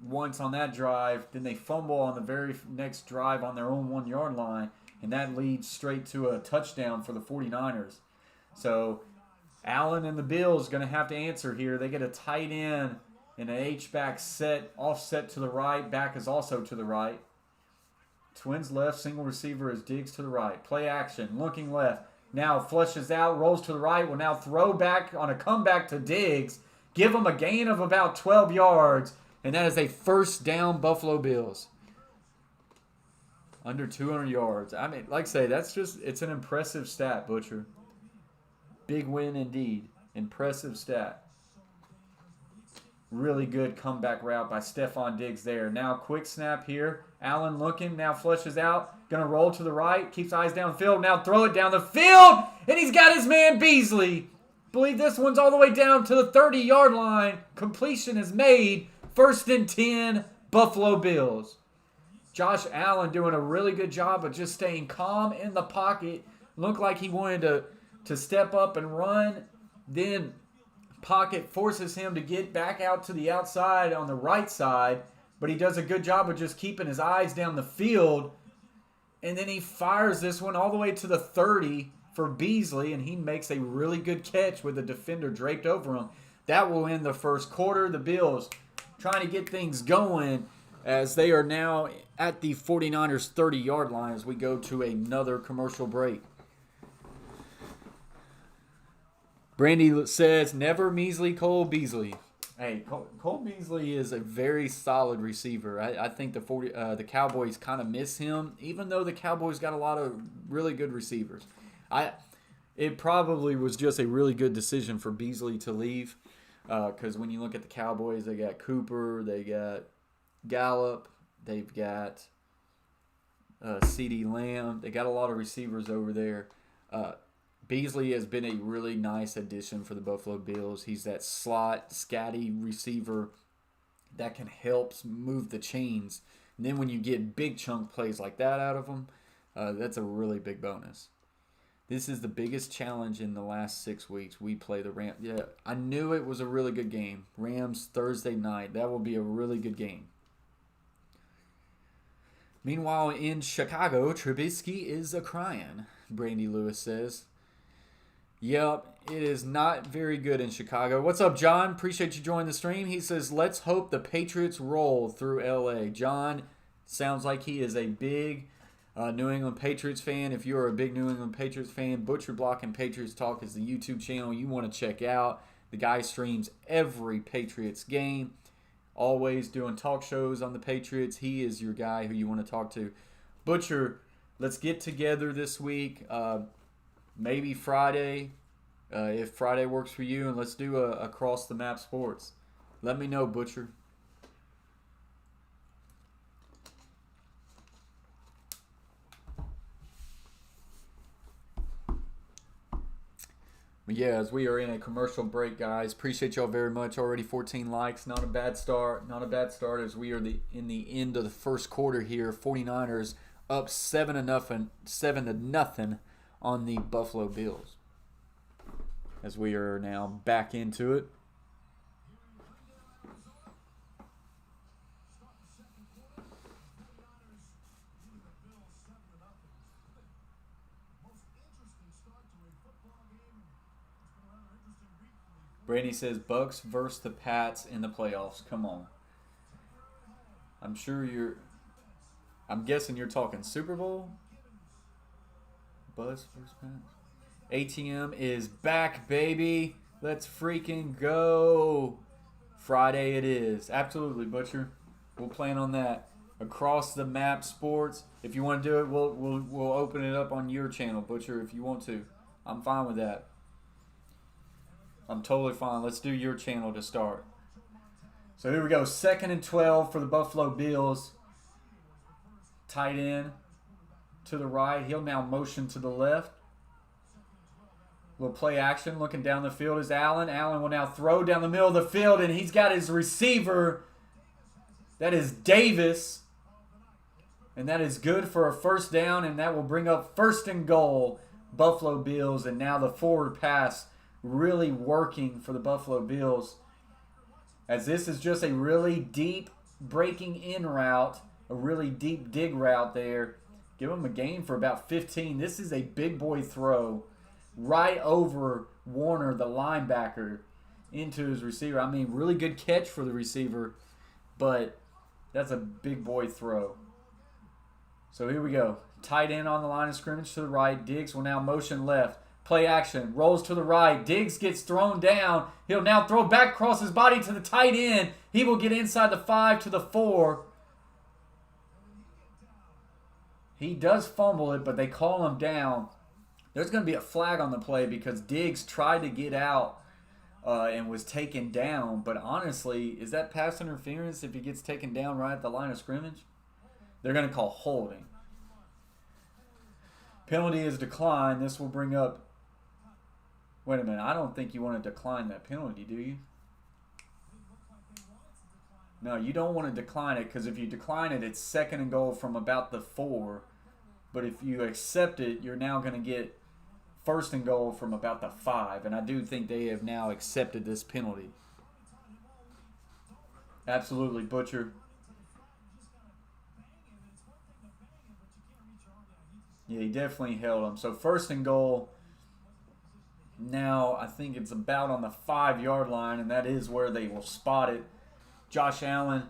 once on that drive. Then they fumble on the very next drive on their own 1-yard line, and that leads straight to a touchdown for the 49ers. So Allen and the Bills going to have to answer here. They get a tight end and an H-back set, offset to the right. Back is also to the right. Twins left, single receiver is Diggs to the right. Play action, looking left. Now flushes out, rolls to the right. Will now throw back on a comeback to Diggs. Give him a gain of about 12 yards. And that is a first down, Buffalo Bills. Under 200 yards. I mean, like I say, it's an impressive stat, Butcher. Big win indeed. Impressive stat. Really good comeback route by Stephon Diggs there. Now quick snap here. Allen looking, now flushes out. Going to roll to the right. Keeps eyes downfield. Now throw it down the field. And he's got his man Beasley. Believe this one's all the way down to the 30-yard line. Completion is made. 1st and 10, Buffalo Bills. Josh Allen doing a really good job of just staying calm in the pocket. Looked like he wanted to step up and run. Then pocket forces him to get back out to the outside on the right side, but he does a good job of just keeping his eyes down the field, and then he fires this one all the way to the 30 for Beasley, and he makes a really good catch with the defender draped over him. That will end the first quarter. The Bills trying to get things going as they are now at the 49ers 30-yard line as we go to another commercial break. Brandy says, never measly Cole Beasley. Hey, Cole Beasley is a very solid receiver. I think the Cowboys kind of miss him, even though the Cowboys got a lot of really good receivers. It probably was just a really good decision for Beasley to leave, because when you look at the Cowboys, they got Cooper, they got Gallup, they've got CeeDee Lamb. They got a lot of receivers over there. Beasley has been a really nice addition for the Buffalo Bills. He's that slot, scatty receiver that can help move the chains. And then when you get big chunk plays like that out of him, that's a really big bonus. This is the biggest challenge in the last 6 weeks. We play the Rams. Yeah, I knew it was a really good game. Rams Thursday night. That will be a really good game. Meanwhile, in Chicago, Trubisky is a-crying, Brandy Lewis says. Yep, it is not very good in Chicago. What's up, John? Appreciate you joining the stream. He says, let's hope the Patriots roll through L.A. John sounds like he is a big New England Patriots fan. If you're a big New England Patriots fan, Butcher Block and Patriots Talk is the YouTube channel you want to check out. The guy streams every Patriots game, always doing talk shows on the Patriots. He is your guy who you want to talk to. Butcher, let's get together this week. Maybe Friday, if Friday works for you, and let's do a across the map sports. Let me know, Butcher. But yeah, as we are in a commercial break, guys, appreciate y'all very much. Already 14 likes, not a bad start. Not a bad start as we are in the end of the first quarter here. 49ers up 7-0 on the Buffalo Bills. As we are now back into it. Brady says Bucks versus the Pats in the playoffs. Come on. I'm guessing you're talking Super Bowl? Bucks versus Pats. ATM is back, baby. Let's freaking go. Friday it is. Absolutely, Butcher. We'll plan on that. Across the map sports. If you want to do it, we'll open it up on your channel, Butcher, if you want to. I'm fine with that. I'm totally fine. Let's do your channel to start. So here we go. 2nd and 12 for the Buffalo Bills. Tight end to the right. He'll now motion to the left. Little play action. Looking down the field is Allen. Allen will now throw down the middle of the field, and he's got his receiver. That is Davis. And that is good for a first down, and that will bring up 1st and goal, Buffalo Bills. And now the forward pass really working for the Buffalo Bills, as this is just a really deep breaking in route, a really deep dig route there. Give him a gain for about 15. This is a big boy throw right over Warner, the linebacker, into his receiver. I mean, really good catch for the receiver, but that's a big boy throw. So here we go. Tight end on the line of scrimmage to the right. Diggs will now motion left. Play action. Rolls to the right. Diggs gets thrown down. He'll now throw back across his body to the tight end. He will get inside the 5 to the 4. He does fumble it, but they call him down. There's going to be a flag on the play because Diggs tried to get out and was taken down. But honestly, is that pass interference if he gets taken down right at the line of scrimmage? They're going to call holding. Penalty is declined. This will bring up... Wait a minute. I don't think you want to decline that penalty, do you? No, you don't want to decline it because if you decline it, it's 2nd and goal from about the 4. But if you accept it, you're now going to get 1st and goal from about the 5. And I do think they have now accepted this penalty. Absolutely, Butcher. Yeah, he definitely held him. So 1st and goal. Now I think it's about on the 5-yard line, and that is where they will spot it. Josh Allen,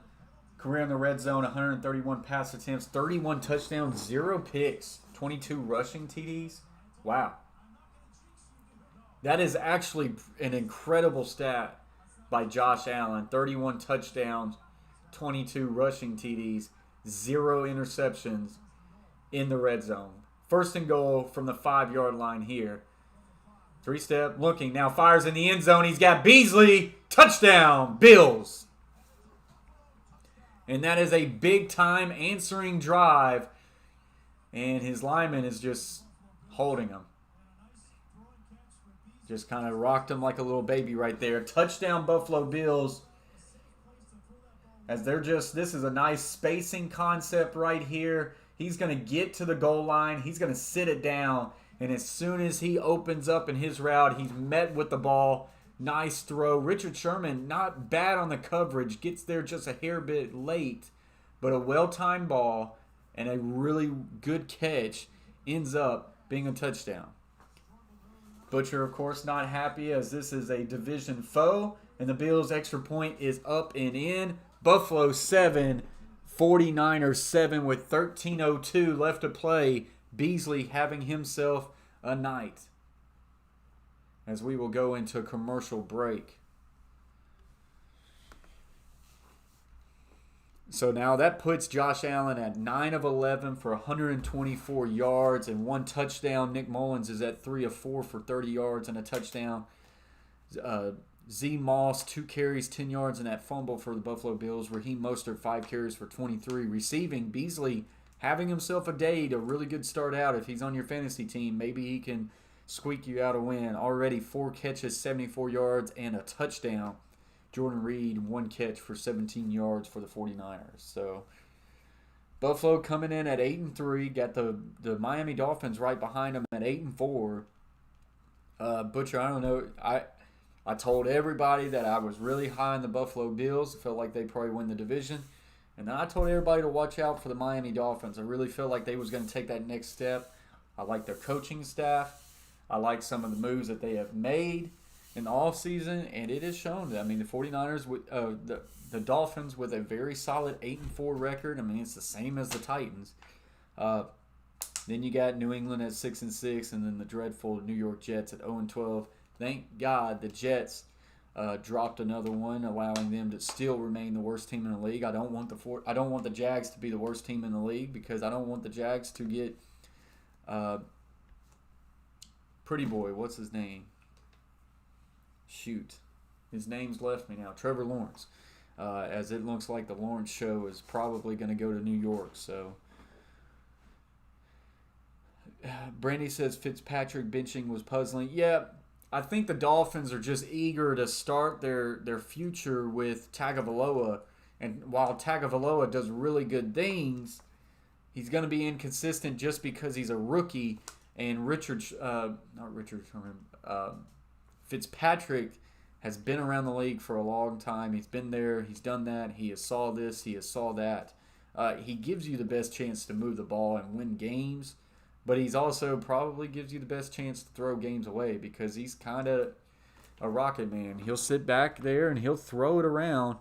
career in the red zone, 131 pass attempts, 31 touchdowns, 0 picks, 22 rushing TDs. Wow. That is actually an incredible stat by Josh Allen. 31 touchdowns, 22 rushing TDs, 0 interceptions in the red zone. First and goal from the 5-yard line here. 3-step, looking, now fires in the end zone. He's got Beasley. Touchdown, Bills. And that is a big-time answering drive. And his lineman is just holding him. Just kind of rocked him like a little baby right there. Touchdown, Buffalo Bills. As they're just, this is a nice spacing concept right here. He's going to get to the goal line. He's going to sit it down. And as soon as he opens up in his route, he's met with the ball. Nice throw. Richard Sherman, not bad on the coverage. Gets there just a hair bit late. But a well-timed ball and a really good catch ends up being a touchdown. Butcher, of course, not happy as this is a division foe. And the Bills' extra point is up and in. Buffalo 7, 49ers 7 with 13:02 left to play. Beasley having himself a night. As we will go into a commercial break. So now that puts Josh Allen at 9 of 11 for 124 yards and 1 touchdown. Nick Mullins is at 3 of 4 for 30 yards and a touchdown. Z Moss, 2 carries, 10 yards, and that fumble for the Buffalo Bills. Raheem Mostert, 5 carries for 23. Receiving, Beasley having himself a day to really good start out. If he's on your fantasy team, maybe he can squeak you out a win. Already 4 catches, 74 yards, and a touchdown. Jordan Reed, 1 catch for 17 yards for the 49ers. So Buffalo coming in at 8-3. Got the Miami Dolphins right behind them at 8-4. Butcher, I don't know. I told everybody that I was really high on the Buffalo Bills. Felt like they probably win the division. And then I told everybody to watch out for the Miami Dolphins. I really felt like they was going to take that next step. I like their coaching staff. I like some of the moves that they have made in the offseason, and it has shown that. I mean, the 49ers, the Dolphins with a very solid 8-4 record. I mean, it's the same as the Titans. Then you got New England at 6-6, and then the dreadful New York Jets at 0-12. Thank God the Jets dropped another one, allowing them to still remain the worst team in the league. I don't want the Jags to be the worst team in the league because I don't want the Jags to get pretty boy. What's his name? Shoot, his name's left me now. Trevor Lawrence. As it looks like the Lawrence show is probably going to go to New York. So, Brandy says Fitzpatrick benching was puzzling. Yeah. I think the Dolphins are just eager to start their future with Tagovailoa. And while Tagovailoa does really good things, he's going to be inconsistent just because he's a rookie. And Fitzpatrick has been around the league for a long time. He's been there. He's done that. He has saw this. He has saw that. He gives you the best chance to move the ball and win games. But he's also probably gives you the best chance to throw games away because he's kind of a rocket man. He'll sit back there and he'll throw it around,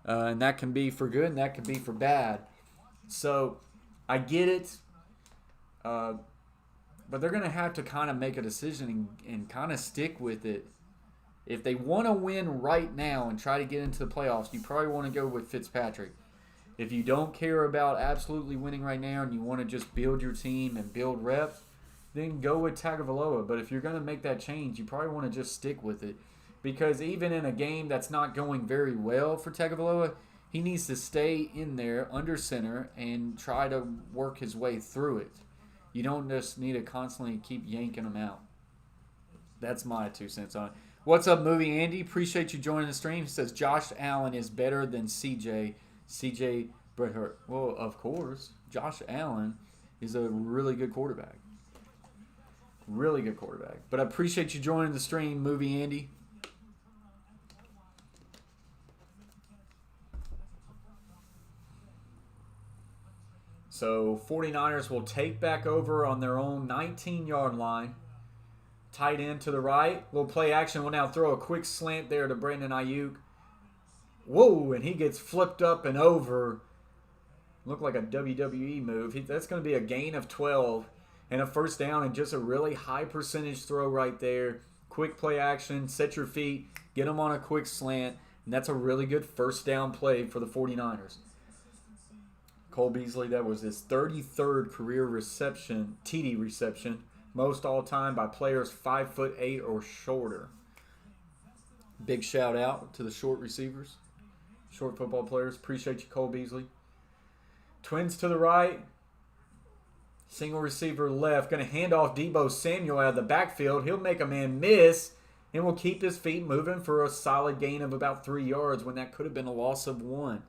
and that can be for good and that can be for bad. So I get it, but they're going to have to kind of make a decision and kind of stick with it. If they want to win right now and try to get into the playoffs, you probably want to go with Fitzpatrick. If you don't care about absolutely winning right now and you want to just build your team and build reps, then go with Tagovailoa. But if you're going to make that change, you probably want to just stick with it. Because even in a game that's not going very well for Tagovailoa, he needs to stay in there under center and try to work his way through it. You don't just need to constantly keep yanking him out. That's my 2 cents on it. What's up, Movie Andy? Appreciate you joining the stream. He says Josh Allen is better than CJ Brett Hurt. Well, of course, Josh Allen is a really good quarterback. Really good quarterback. But I appreciate you joining the stream, Movie Andy. So 49ers will take back over on their own 19-yard line. Tight end to the right. Little play action. Will now throw a quick slant there to Brandon Ayuk. Whoa, and he gets flipped up and over. Looked like a WWE move. That's going to be a gain of 12 and a first down and just a really high percentage throw right there. quick play action, set your feet, get them on a quick slant, and that's a really good first down play for the 49ers. Cole Beasley, that was his 33rd career reception, TD reception, most all-time by players 5'8" or shorter. Big shout out to the short receivers, short football players. Appreciate you, Cole Beasley. Twins to the right. Single receiver left. Going to hand off Deebo Samuel out of the backfield. He'll make a man miss and will keep his feet moving for a solid gain of about 3 yards when that could have been a loss of 1.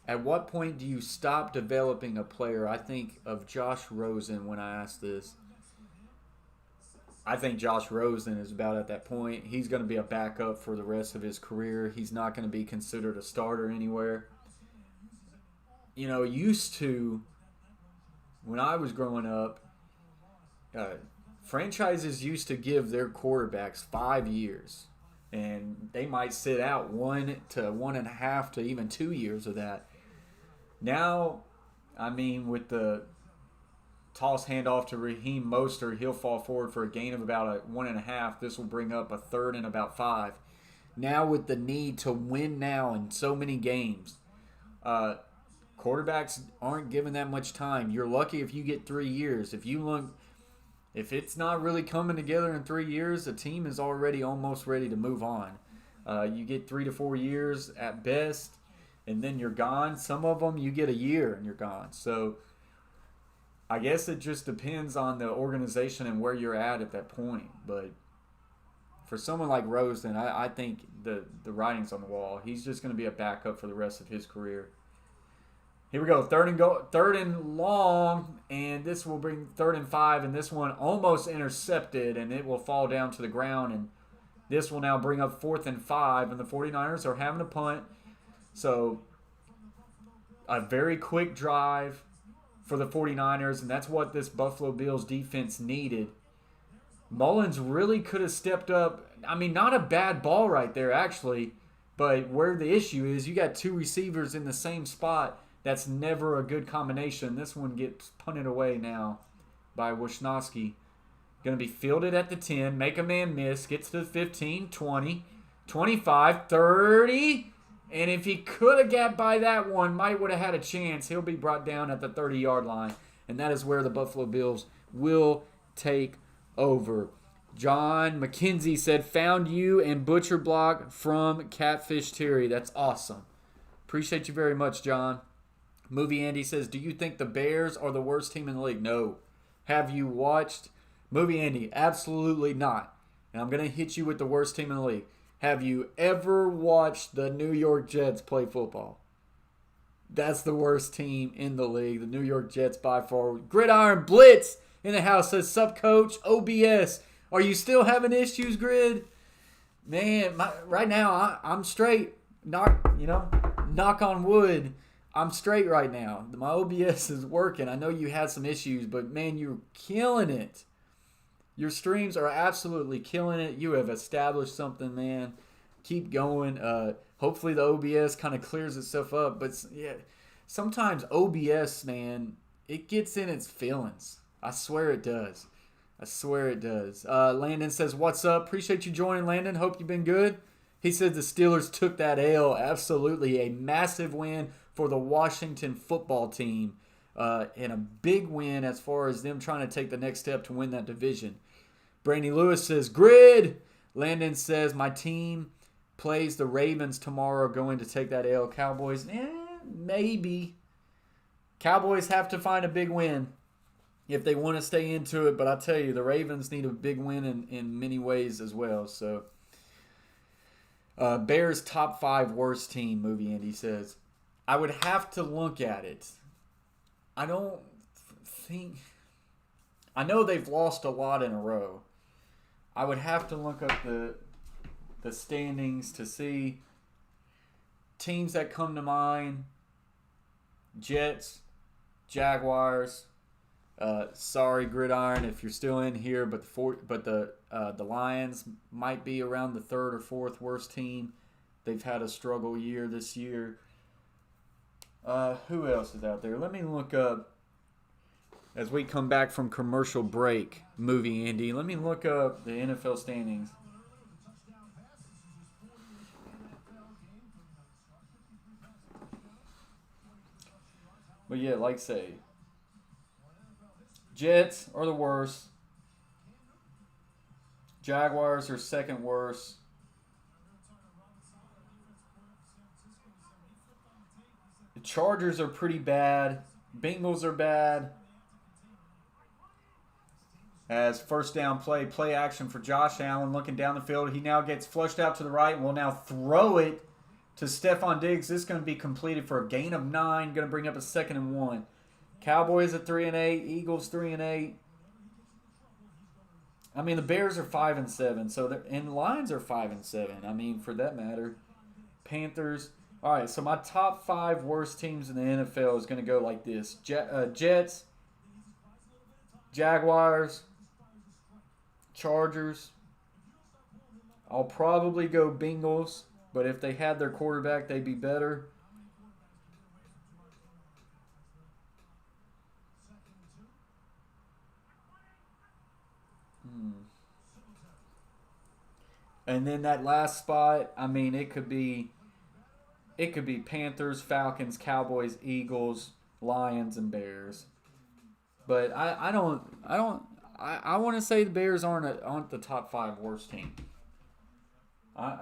At what point do you stop developing a player? I think of Josh Rosen when I ask this. I think Josh Rosen is about at that point. He's going to be a backup for the rest of his career. He's not going to be considered a starter anywhere. You know, used to, when I was growing up, franchises used to give their quarterbacks 5 years. And they might sit out 1 to 1.5 to even 2 years of that. Now, I mean, with the toss handoff to Raheem Mostert, he'll fall forward for a gain of about 1.5. This will bring up a third and about 5. Now with the need to win now in so many games, quarterbacks aren't given that much time. You're lucky if you get 3 years. If it's not really coming together in 3 years, the team is already almost ready to move on. You get 3 to 4 years at best, and then you're gone. Some of them you get a year and you're gone. So I guess it just depends on the organization and where you're at that point. But for someone like Rosen, I think the writing's on the wall. He's just going to be a backup for the rest of his career. Here we go. Third and long, and this will bring 3rd and 5, and this one almost intercepted, and it will fall down to the ground. And this will now bring up 4th and 5, and the 49ers are having a punt. So a very quick drive for the 49ers, and that's what this Buffalo Bills defense needed. Mullins really could have stepped up. I mean, not a bad ball right there, actually, but where the issue is, you got 2 receivers in the same spot. That's never a good combination. This one gets punted away now by Wisnowski. Going to be fielded at the 10, make a man miss, gets to the 15, 20, 25, 30. And if he could have got by that one, might would have had a chance. He'll be brought down at the 30-yard line. And that is where the Buffalo Bills will take over. John McKenzie said, found you and Butcher Block from Catfish Terry. That's awesome. Appreciate you very much, John. Movie Andy says, do you think the Bears are the worst team in the league? No. Have you watched? Movie Andy, absolutely not. And I'm going to hit you with the worst team in the league. Have you ever watched the New York Jets play football? That's the worst team in the league. The New York Jets by far. Gridiron Blitz in the house says, sup, coach? OBS. Are you still having issues, Grid? Man, right now I'm straight. Knock on wood. I'm straight right now. My OBS is working. I know you had some issues, but man, you're killing it. Your streams are absolutely killing it. You have established something, man. Keep going. Hopefully the OBS kind of clears itself up. But yeah, sometimes OBS, man, it gets in its feelings. I swear it does. Landon says, what's up? Appreciate you joining, Landon. Hope you've been good. He said the Steelers took that L. Absolutely a massive win for the Washington football team. And a big win as far as them trying to take the next step to win that division. Brandy Lewis says, grid. Landon says, my team plays the Ravens tomorrow, going to take that L. Cowboys, maybe. Cowboys have to find a big win if they want to stay into it. But I tell you, the Ravens need a big win in many ways as well. So, Bears top 5 worst team, Movie Andy says. I would have to look at it. I don't think... I know they've lost a lot in a row. I would have to look up the standings to see teams that come to mind. Jets, Jaguars. Sorry, Gridiron, if you're still in here, but the Lions might be around the 3rd or 4th worst team. They've had a struggle year this year. Who else is out there? Let me look up. as we come back from commercial break, movie Andy. Let me look up the NFL standings. But yeah, like I say, Jets are the worst. Jaguars are second worst. The Chargers are pretty bad. Bengals are bad. As first down play action for Josh Allen looking down the field. He now gets flushed out to the right and will now throw it to Stephon Diggs. This is going to be completed for a gain of 9. Going to bring up a 2nd and 1. Cowboys at 3-8. Eagles 3-8. I mean, the Bears are 5-7. So and Lions are 5-7. I mean, for that matter, Panthers. All right, so my top 5 worst teams in the NFL is going to go like this: Jets, Jaguars, Chargers. I'll probably go Bengals, but if they had their quarterback, they'd be better. And then that last spot, I mean, it could be Panthers, Falcons, Cowboys, Eagles, Lions, and Bears. But I want to say the Bears aren't the top 5 worst team. I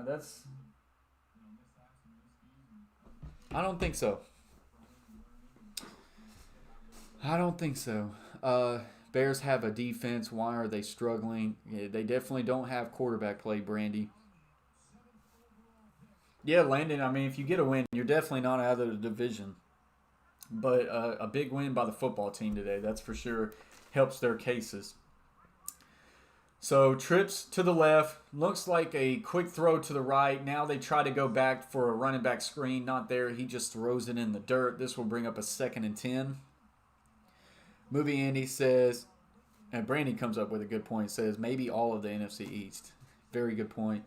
don't think so. I don't think so. Bears have a defense. Why are they struggling? Yeah, they definitely don't have quarterback play, Brandy. Yeah, Landon, I mean, if you get a win, you're definitely not out of the division. But a big win by the football team today, that's for sure, helps their cases. So trips to the left. Looks like a quick throw to the right. Now they try to go back for a running back screen. Not there. He just throws it in the dirt. This will bring up a 2nd and 10. Movie Andy says, and Brandy comes up with a good point, says maybe all of the NFC East. Very good point.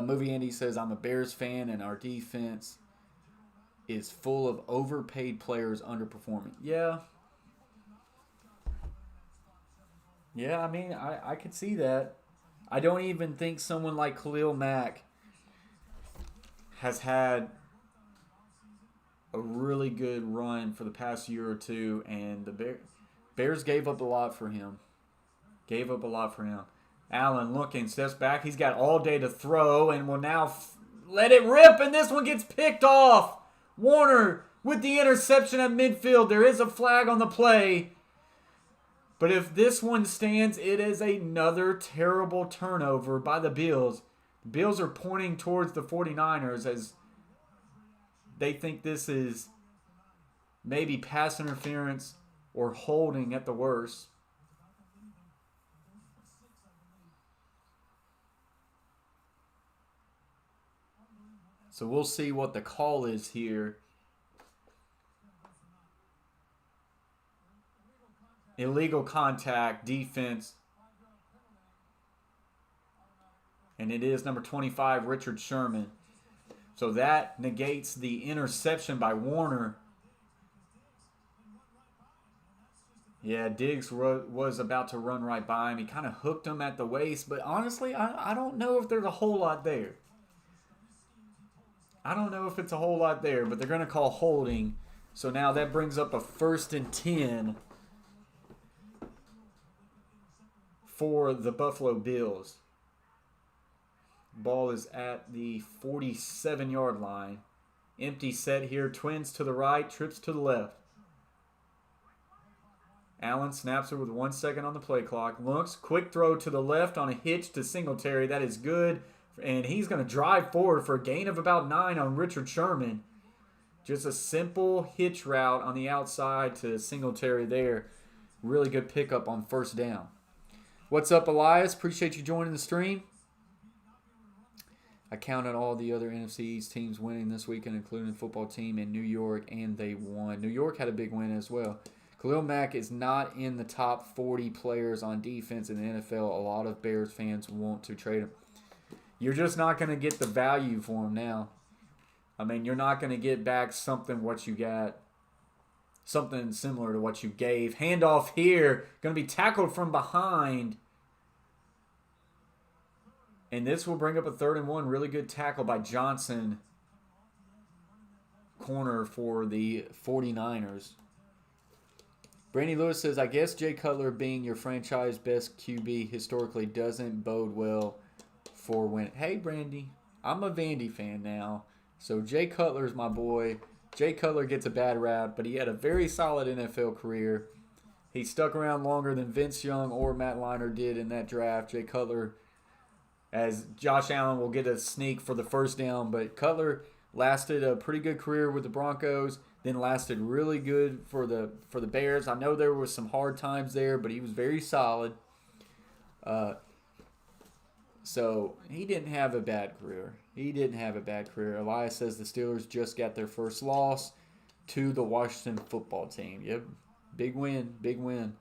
Movie Andy says, I'm a Bears fan and our defense is full of overpaid players underperforming. Yeah. Yeah, I mean, I could see that. I don't even think someone like Khalil Mack has had a really good run for the past year or two, and the Bears gave up a lot for him. Allen looking, steps back. He's got all day to throw and will now let it rip, and this one gets picked off. Warner with the interception at midfield. There is a flag on the play. But if this one stands, it is another terrible turnover by the Bills. The Bills are pointing towards the 49ers as they think this is maybe pass interference or holding at the worst. So we'll see what the call is here. Illegal contact, defense. And it is number 25, Richard Sherman. So that negates the interception by Warner. Yeah, Diggs was about to run right by him. He kind of hooked him at the waist. But honestly, I don't know if there's a whole lot there. I don't know if it's a whole lot there, but they're going to call holding. So now that brings up a 1st and 10 for the Buffalo Bills. Ball is at the 47-yard line. Empty set here. Twins to the right, trips to the left. Allen snaps it with 1 second on the play clock. Looks, quick throw to the left on a hitch to Singletary. That is good. And he's going to drive forward for a gain of about 9 on Richard Sherman. Just a simple hitch route on the outside to Singletary there. Really good pickup on 1st down. What's up, Elias? Appreciate you joining the stream. I counted all the other NFC East teams winning this weekend, including the football team in New York, and they won. New York had a big win as well. Khalil Mack is not in the top 40 players on defense in the NFL. A lot of Bears fans want to trade him. You're just not going to get the value for him now. I mean, you're not going to get back something what you got something similar to what you gave. Handoff here. Going to be tackled from behind. And this will bring up a 3rd and 1. Really good tackle by Johnson. Corner for the 49ers. Brandy Lewis says, I guess Jay Cutler being your franchise best QB historically doesn't bode well for when. Hey, Brandy, I'm a Vandy fan now. So Jay Cutler's my boy. Jay Cutler gets a bad rap, but he had a very solid NFL career. He stuck around longer than Vince Young or Matt Leinart did in that draft. Jay Cutler, as Josh Allen will get a sneak for the first down, but Cutler lasted a pretty good career with the Broncos, then lasted really good for the Bears. I know there were some hard times there, but he was very solid. So he didn't have a bad career. Elias says the Steelers just got their first loss to the Washington football team. Yep, big win.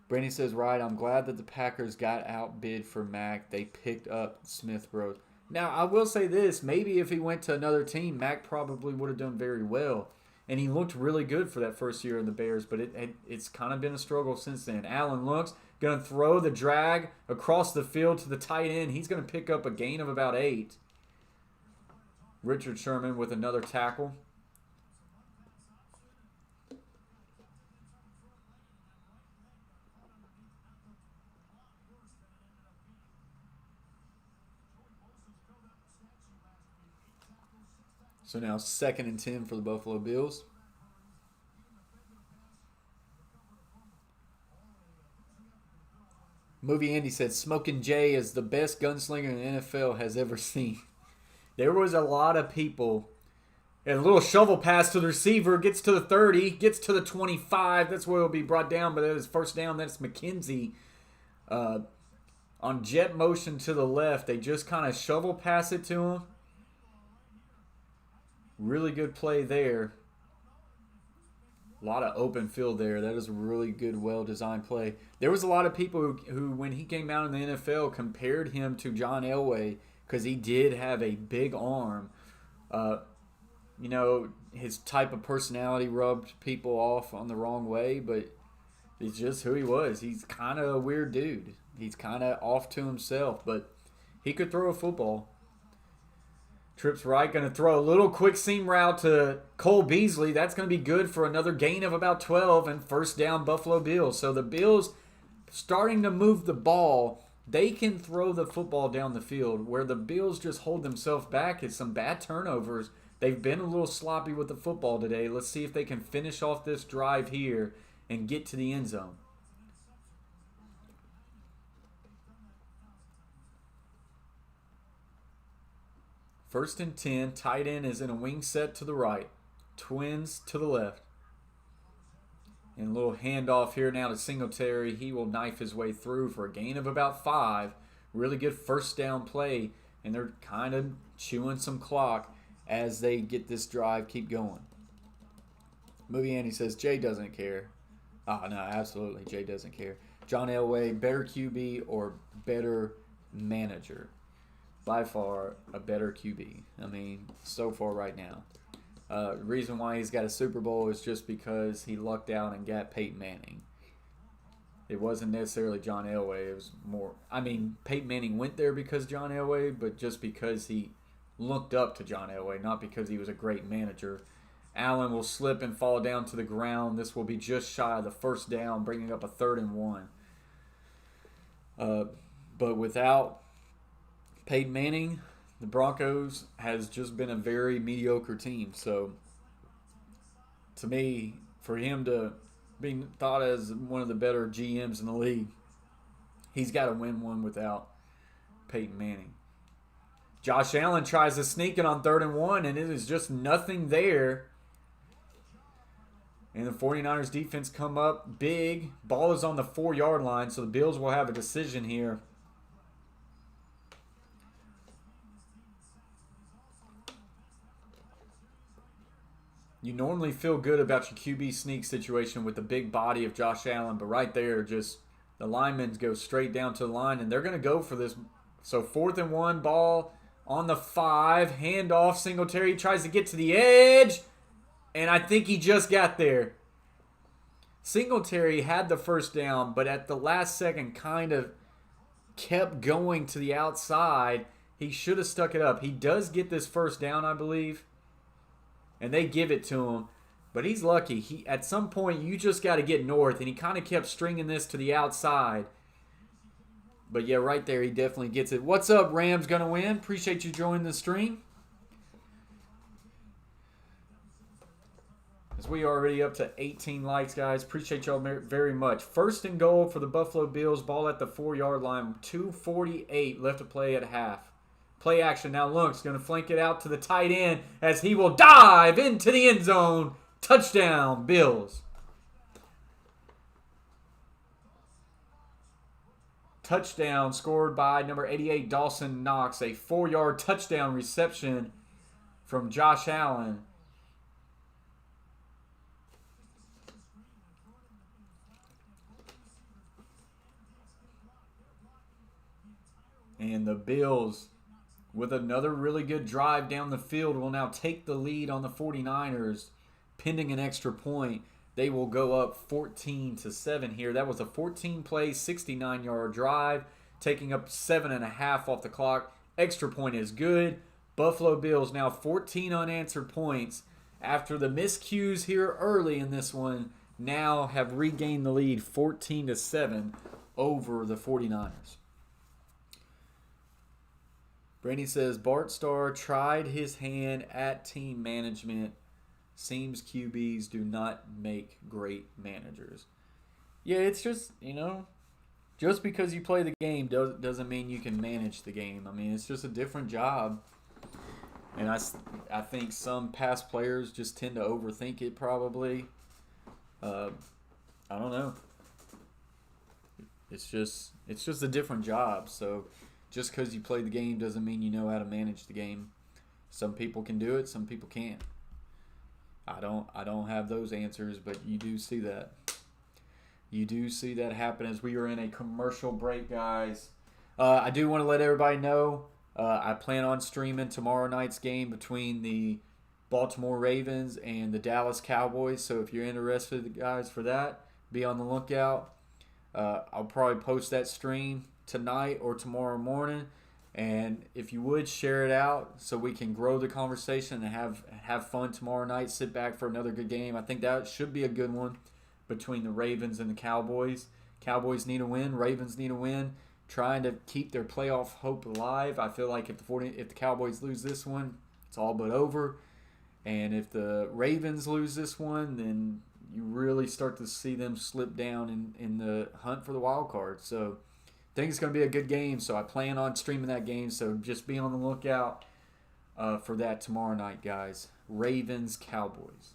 Brandy says, right, I'm glad that the Packers got outbid for Mac. They picked up Smith Bros. Now, I will say this. Maybe if he went to another team, Mac probably would have done very well. And he looked really good for that first year in the Bears, but it's kind of been a struggle since then. Allen looks, going to throw the drag across the field to the tight end. He's going to pick up a gain of about 8. Richard Sherman with another tackle. So now 2nd and 10 for the Buffalo Bills. Movie Andy said, Smokin' Jay is the best gunslinger the NFL has ever seen. There was a lot of people. And a little shovel pass to the receiver. Gets to the 30. Gets to the 25. That's where it will be brought down. But that is first down. That's McKenzie. On jet motion to the left. They just kind of shovel pass it to him. Really good play there. A lot of open field there. That is a really good, well-designed play. There was a lot of people who, when he came out in the NFL, compared him to John Elway because he did have a big arm. His type of personality rubbed people off on the wrong way, but it's just who he was. He's kind of a weird dude. He's kind of off to himself, but he could throw a football. Trips right, going to throw a little quick seam route to Cole Beasley. That's going to be good for another gain of about 12 and first down Buffalo Bills. So the Bills starting to move the ball. They can throw the football down the field. Where the Bills just hold themselves back is some bad turnovers. They've been a little sloppy with the football today. Let's see if they can finish off this drive here and get to the end zone. First and 10. Tight end is in a wing set to the right. Twins to the left. And a little handoff here now to Singletary. He will knife his way through for a gain of about 5. Really good first down play. And they're kind of chewing some clock as they get this drive keep going. Movie Andy says Jay doesn't care. Oh, no, absolutely. Jay doesn't care. John Elway, better QB or better manager? By far a better QB. I mean, so far right now. The reason why he's got a Super Bowl is just because he lucked out and got Peyton Manning. It wasn't necessarily John Elway. It was more, Peyton Manning went there because John Elway, but just because he looked up to John Elway, not because he was a great manager. Allen will slip and fall down to the ground. This will be just shy of the first down, bringing up a 3rd and 1. But without Peyton Manning, the Broncos has just been a very mediocre team. So, to me, for him to be thought as one of the better GMs in the league, he's got to win one without Peyton Manning. Josh Allen tries to sneak it on 3rd and 1, and it is just nothing there. And the 49ers defense come up big. Ball is on the 4-yard line, so the Bills will have a decision here. You normally feel good about your QB sneak situation with the big body of Josh Allen, but right there, just the linemen go straight down to the line, and they're going to go for this. So 4th and 1, ball on the 5, handoff. Singletary tries to get to the edge. And I think he just got there. Singletary had the first down, but at the last second kind of kept going to the outside. He should have stuck it up. He does get this first down, I believe. And they give it to him. But he's lucky. He at some point, you just got to get north. And he kind of kept stringing this to the outside. But yeah, right there, he definitely gets it. What's up, Rams gonna win? Appreciate you joining the stream. As we are already up to 18 likes, guys. Appreciate y'all very much. First and goal for the Buffalo Bills. Ball at the 4-yard line. 2:48 left to play at half. Play action. Now Lunk's going to flank it out to the tight end as he will dive into the end zone. Touchdown, Bills. Touchdown scored by number 88, Dawson Knox. A 4-yard touchdown reception from Josh Allen. And the Bills, with another really good drive down the field, will now take the lead on the 49ers, pending an extra point. They will go up 14-7 here. That was a 14-play, 69-yard drive, taking up 7.5 off the clock. Extra point is good. Buffalo Bills now 14 unanswered points after the miscues here early in this one. Now have regained the lead 14-7 over the 49ers. Brandy says, Bart Starr tried his hand at team management. Seems QBs do not make great managers. Yeah, it's just, just because you play the game doesn't mean you can manage the game. I mean, it's just a different job. And I think some past players just tend to overthink it probably. I don't know. It's just a different job, so... Just because you play the game doesn't mean you know how to manage the game. Some people can do it, some people can't. I don't have those answers, but you do see that. You do see that happen as we are in a commercial break, guys. I do want to let everybody know I plan on streaming tomorrow night's game between the Baltimore Ravens and the Dallas Cowboys. So if you're interested, guys, for that, be on the lookout. I'll probably post that stream tonight or tomorrow morning, and if you would share it out so we can grow the conversation and have fun tomorrow night, sit back for another good game. I think that should be a good one between the Ravens and the Cowboys. Cowboys need a win, Ravens need a win, trying to keep their playoff hope alive. I feel like if the Cowboys lose this one, it's all but over, and if the Ravens lose this one, then you really start to see them slip down in the hunt for the wild card. So I think it's going to be a good game, so I plan on streaming that game. So just be on the lookout for that tomorrow night, guys. Ravens, Cowboys.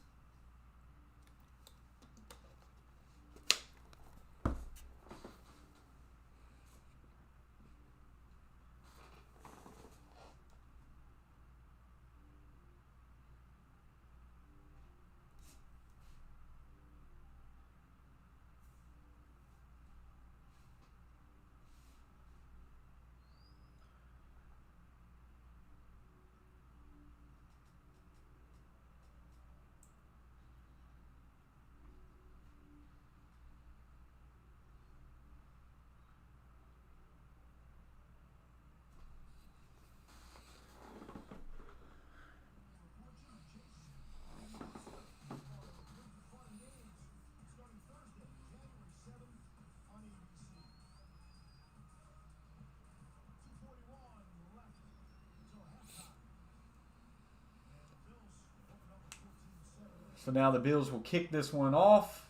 So now the Bills will kick this one off.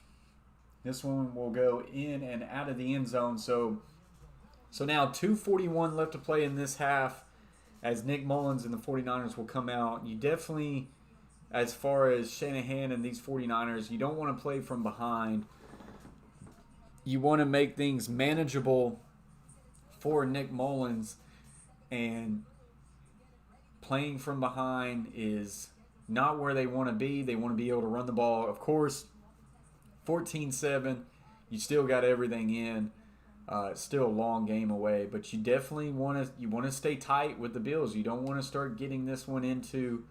This one will go in and out of the end zone. So now 2:41 left to play in this half as Nick Mullins and the 49ers will come out. You definitely, as far as Shanahan and these 49ers, you don't want to play from behind. You want to make things manageable for Nick Mullins, and playing from behind is not where they want to be. They want to be able to run the ball. Of course, 14-7, you still got everything in. It's still a long game away, but you definitely want to stay tight with the Bills. You don't want to start getting this one into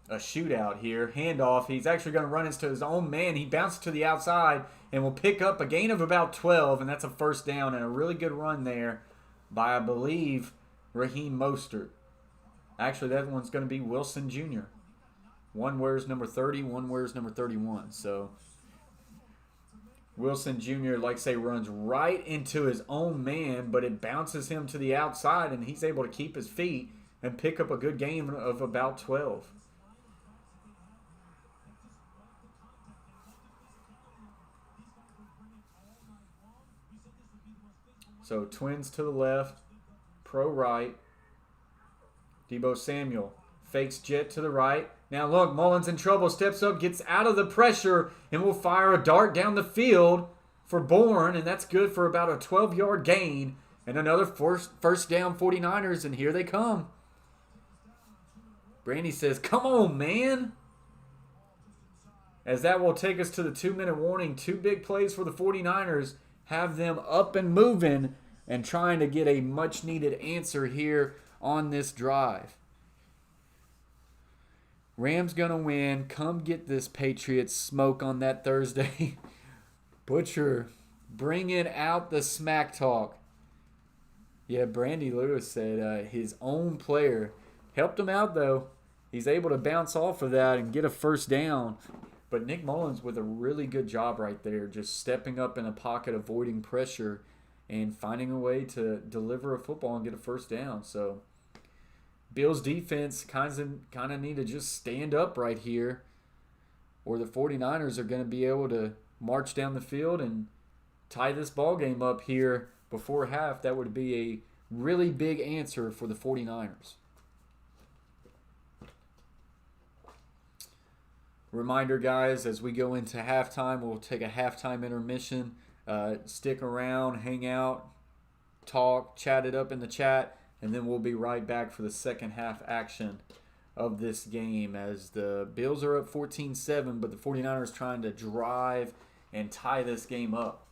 a shootout here. Handoff. He's actually going to run into his own man. He bounces to the outside and will pick up a gain of about 12, and that's a first down and a really good run there by, I believe, Raheem Mostert. Actually, that one's going to be Wilson Jr. One wears number 30, one wears number 31. So Wilson Jr., like I say, runs right into his own man, but it bounces him to the outside, and he's able to keep his feet and pick up a good gain of about 12. So Twins to the left, pro right. Deebo Samuel fakes jet to the right. Now look, Mullins in trouble, steps up, gets out of the pressure, and will fire a dart down the field for Bourne, and that's good for about a 12-yard gain. And another first down 49ers, and here they come. Brandy says, come on, man. As that will take us to the 2-minute warning. 2 big plays for the 49ers. Have them up and moving and trying to get a much-needed answer here on this drive. Rams going to win. Come get this Patriots smoke on that Thursday. Butcher, bringing out the smack talk. Yeah, Brandy Lewis said his own player helped him out, though. He's able to bounce off of that and get a first down. But Nick Mullins with a really good job right there, just stepping up in a pocket, avoiding pressure, and finding a way to deliver a football and get a first down. So Bills defense kind of need to just stand up right here, or the 49ers are going to be able to march down the field and tie this ball game up here before half. That would be a really big answer for the 49ers. Reminder, guys, as we go into halftime, we'll take a halftime intermission. Stick around, hang out, talk, chat it up in the chat, and then we'll be right back for the second half action of this game as the Bills are up 14-7, but the 49ers trying to drive and tie this game up.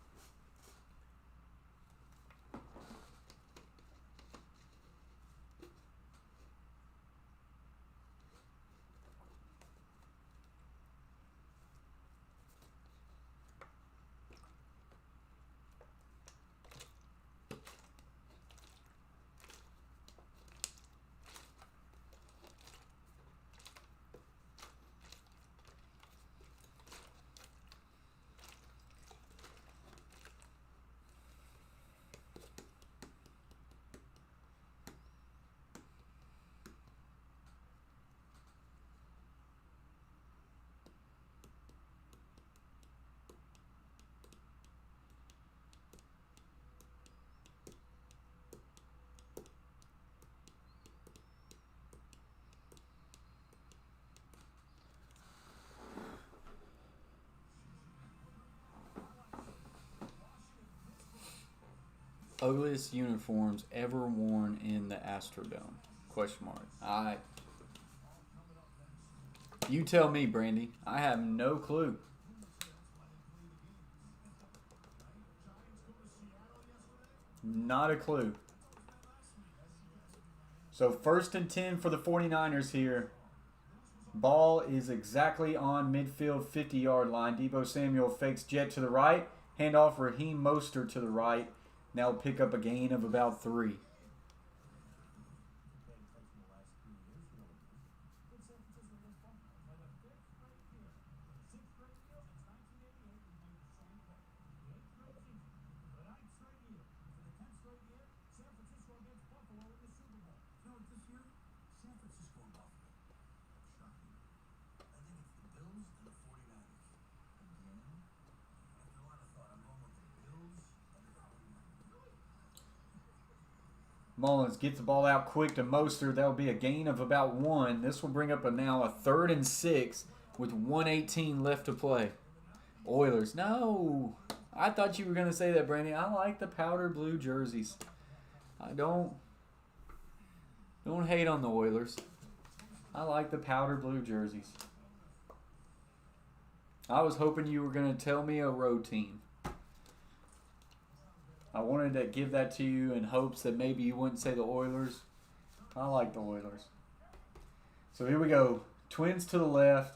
Ugliest uniforms ever worn in the Astrodome? Question mark. You tell me, Brandy. I have no clue. Not a clue. So 1st and 10 for the 49ers here. Ball is exactly on midfield 50-yard line. Deebo Samuel fakes jet to the right. Handoff Raheem Mostert to the right. Now pick up a gain of about 3. Mullins gets the ball out quick to Mostert. That will be a gain of about 1. This will bring up now a 3rd and 6 with 1:18 left to play. Oilers. No. I thought you were going to say that, Brandy. I like the powder blue jerseys. I don't hate on the Oilers. I like the powder blue jerseys. I was hoping you were going to tell me a road team. I wanted to give that to you in hopes that maybe you wouldn't say the Oilers. I like the Oilers. So here we go. Twins to the left.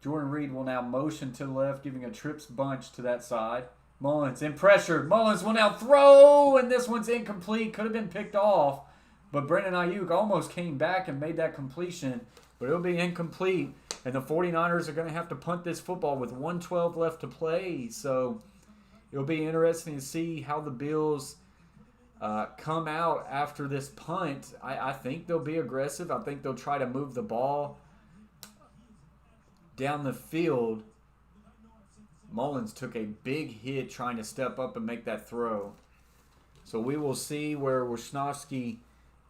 Jordan Reed will now motion to the left, giving a trips bunch to that side. Mullins in pressure. Mullins will now throw, and this one's incomplete. Could have been picked off, but Brandon Ayuk almost came back and made that completion, but it'll be incomplete. And the 49ers are going to have to punt this football with 1:12 left to play. So it'll be interesting to see how the Bills come out after this punt. I think they'll be aggressive. I think they'll try to move the ball down the field. Mullins took a big hit trying to step up and make that throw. So we will see where Wisnowski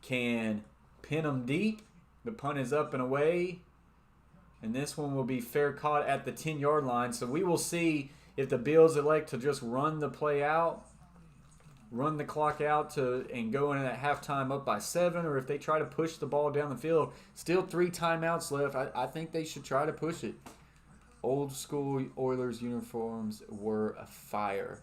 can pin him deep. The punt is up and away. And this one will be fair caught at the 10-yard line. So we will see if the Bills elect to just run the play out, run the clock out and go in at halftime up by 7, or if they try to push the ball down the field. Still 3 timeouts left. I think they should try to push it. Old school Oilers uniforms were a fire.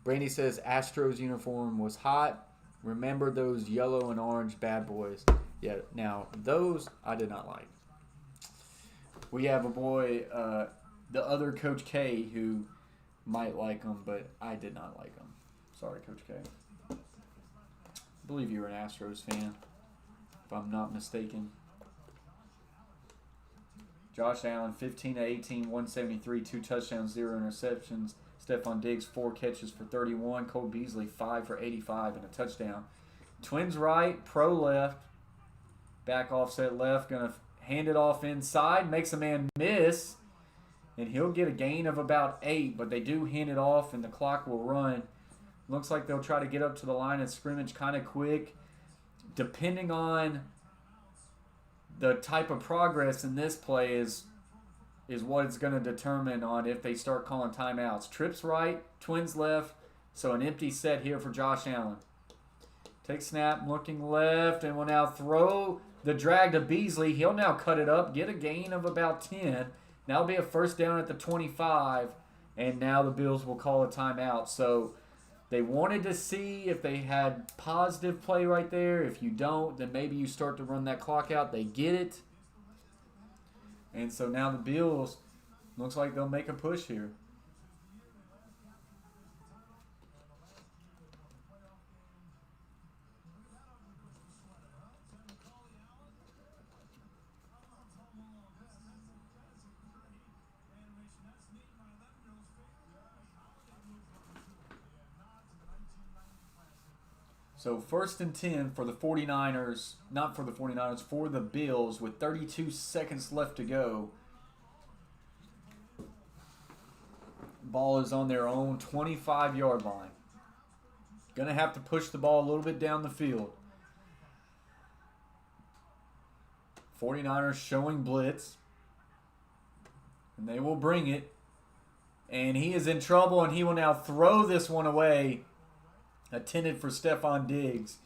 Brandy says Astros uniform was hot. Remember those yellow and orange bad boys. Yeah, now those I did not like. We have a boy, the other Coach K, who might like him, but I did not like him. Sorry, Coach K. I believe you're an Astros fan, if I'm not mistaken. Josh Allen, 15-18, 173, 2 touchdowns, 0 interceptions. Stephon Diggs, 4 catches for 31. Cole Beasley, 5 for 85 and a touchdown. Twins right, pro left. Back offset left, going to hand it off inside. Makes a man miss, and he'll get a gain of about 8, but they do hand it off, and the clock will run. Looks like they'll try to get up to the line of scrimmage kind of quick. Depending on the type of progress in this play is what it's going to determine on if they start calling timeouts. Trips right, Twins left, so an empty set here for Josh Allen. Take snap, looking left, and will now throw the drag to Beasley. He'll now cut it up, get a gain of about 10. Now it'll be a first down at the 25, and now the Bills will call a timeout. So they wanted to see if they had positive play right there. If you don't, then maybe you start to run that clock out. They get it. And so now the Bills, looks like they'll make a push here. So 1st and 10 for the 49ers, not for the 49ers, for the Bills with 32 seconds left to go. Ball is on their own 25-yard line. Going to have to push the ball a little bit down the field. 49ers showing blitz. And they will bring it. And he is in trouble, and he will now throw this one away. Intended for Stephon Diggs.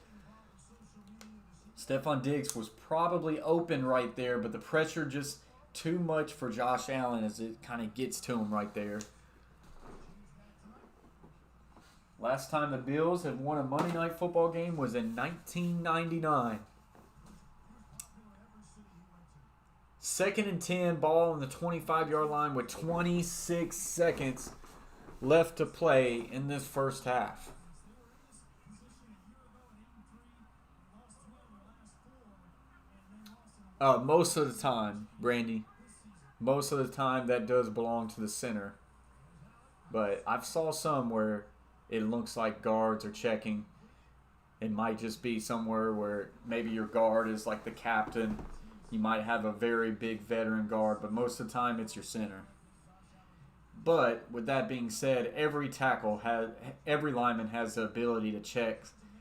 Stephon Diggs was probably open right there, but the pressure just too much for Josh Allen as it kind of gets to him right there. Last time the Bills had won a Monday Night Football game was in 1999. 2nd and 10, ball on the 25-yard line with 26 seconds left to play in this first half. Most of the time, Brandy, most of the time that does belong to the center. But I've saw some where it looks like guards are checking. It might just be somewhere where maybe your guard is like the captain. You might have a very big veteran guard, but most of the time it's your center. But with that being said, every lineman has the ability to check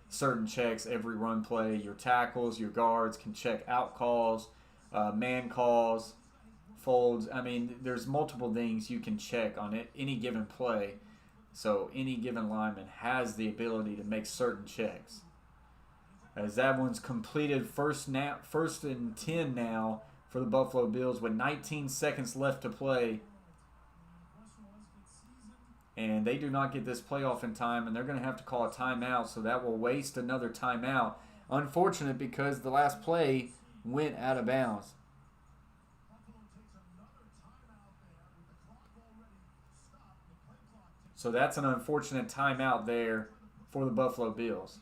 certain checks every run play. Your tackles, your guards can check out calls, man calls, folds. I mean, there's multiple things you can check on any given play. So any given lineman has the ability to make certain checks. As that one's completed, first and 10 now for the Buffalo Bills with 19 seconds left to play. And they do not get this playoff in time, and they're going to have to call a timeout, so that will waste another timeout. Unfortunate because the last play went out of bounds. So that's an unfortunate timeout there for the Buffalo Bills.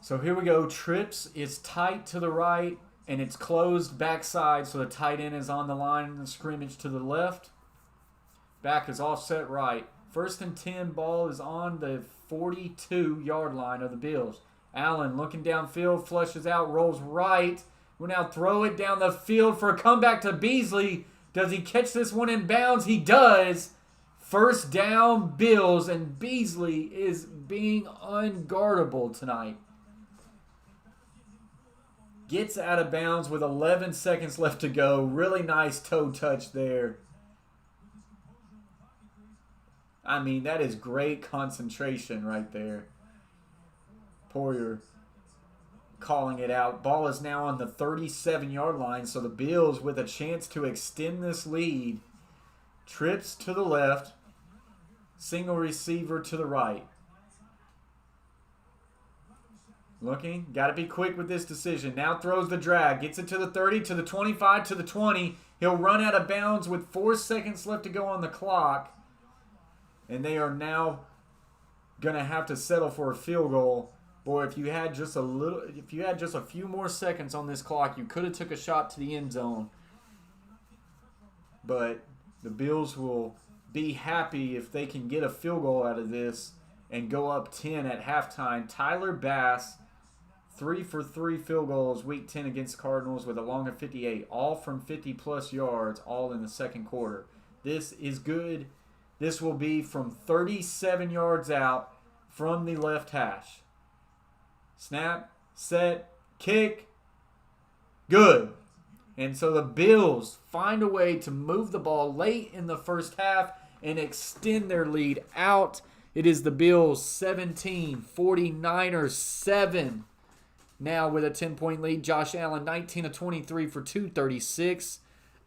So here we go. Trips is tight to the right, and it's closed backside, so the tight end is on the line of scrimmage to the left. Back is offset right. 1st and 10, ball is on the 42-yard line of the Bills. Allen looking downfield, flushes out, rolls right. Will now throw it down the field for a comeback to Beasley. Does he catch this one in bounds? He does. 1st down, Bills, and Beasley is being unguardable tonight. Gets out of bounds with 11 seconds left to go. Really nice toe touch there. I mean, that is great concentration right there. Poyer calling it out. Ball is now on the 37-yard line, so the Bills with a chance to extend this lead. Trips to the left. Single receiver to the right. Looking, got to be quick with this decision. Now throws the drag. Gets it to the 30, to the 25, to the 20. He'll run out of bounds with 4 seconds left to go on the clock. And they are now going to have to settle for a field goal. Boy, if you had just a few more seconds on this clock, you could have took a shot to the end zone. But the Bills will be happy if they can get a field goal out of this and go up 10 at halftime. Tyler Bass, 3 for 3 field goals week 10 against the Cardinals with a long of 58, all from 50-plus yards, all in the second quarter. This is good. This will be from 37 yards out from the left hash. Snap, set, kick. Good. And so the Bills find a way to move the ball late in the first half and extend their lead out. It is the Bills 17, 49ers 7. Now with a 10-point lead, Josh Allen 19 of 23 for 236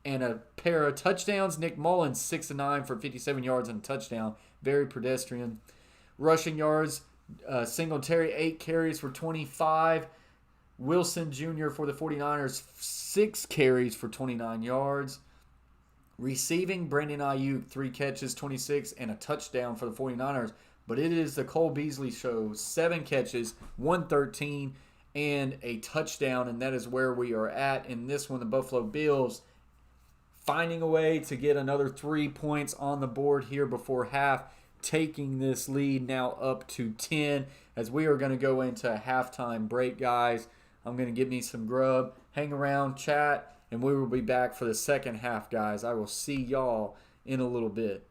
and a pair of touchdowns. Nick Mullins 6 of 9 for 57 yards and a touchdown. Very pedestrian. Rushing yards, Singletary 8 carries for 25. Wilson Jr. for the 49ers 6 carries for 29 yards. Receiving, Brandon Ayuk 3 catches, 26, and a touchdown for the 49ers. But it is the Cole Beasley show. 7 catches, 113, and a touchdown. And that is where we are at in this one. The Buffalo Bills finding a way to get another 3 points on the board here before half, taking this lead now up to 10 as we are going to go into a halftime break, guys. I'm going to get me some grub, hang around, chat, and we will be back for the second half, guys. I will see y'all in a little bit.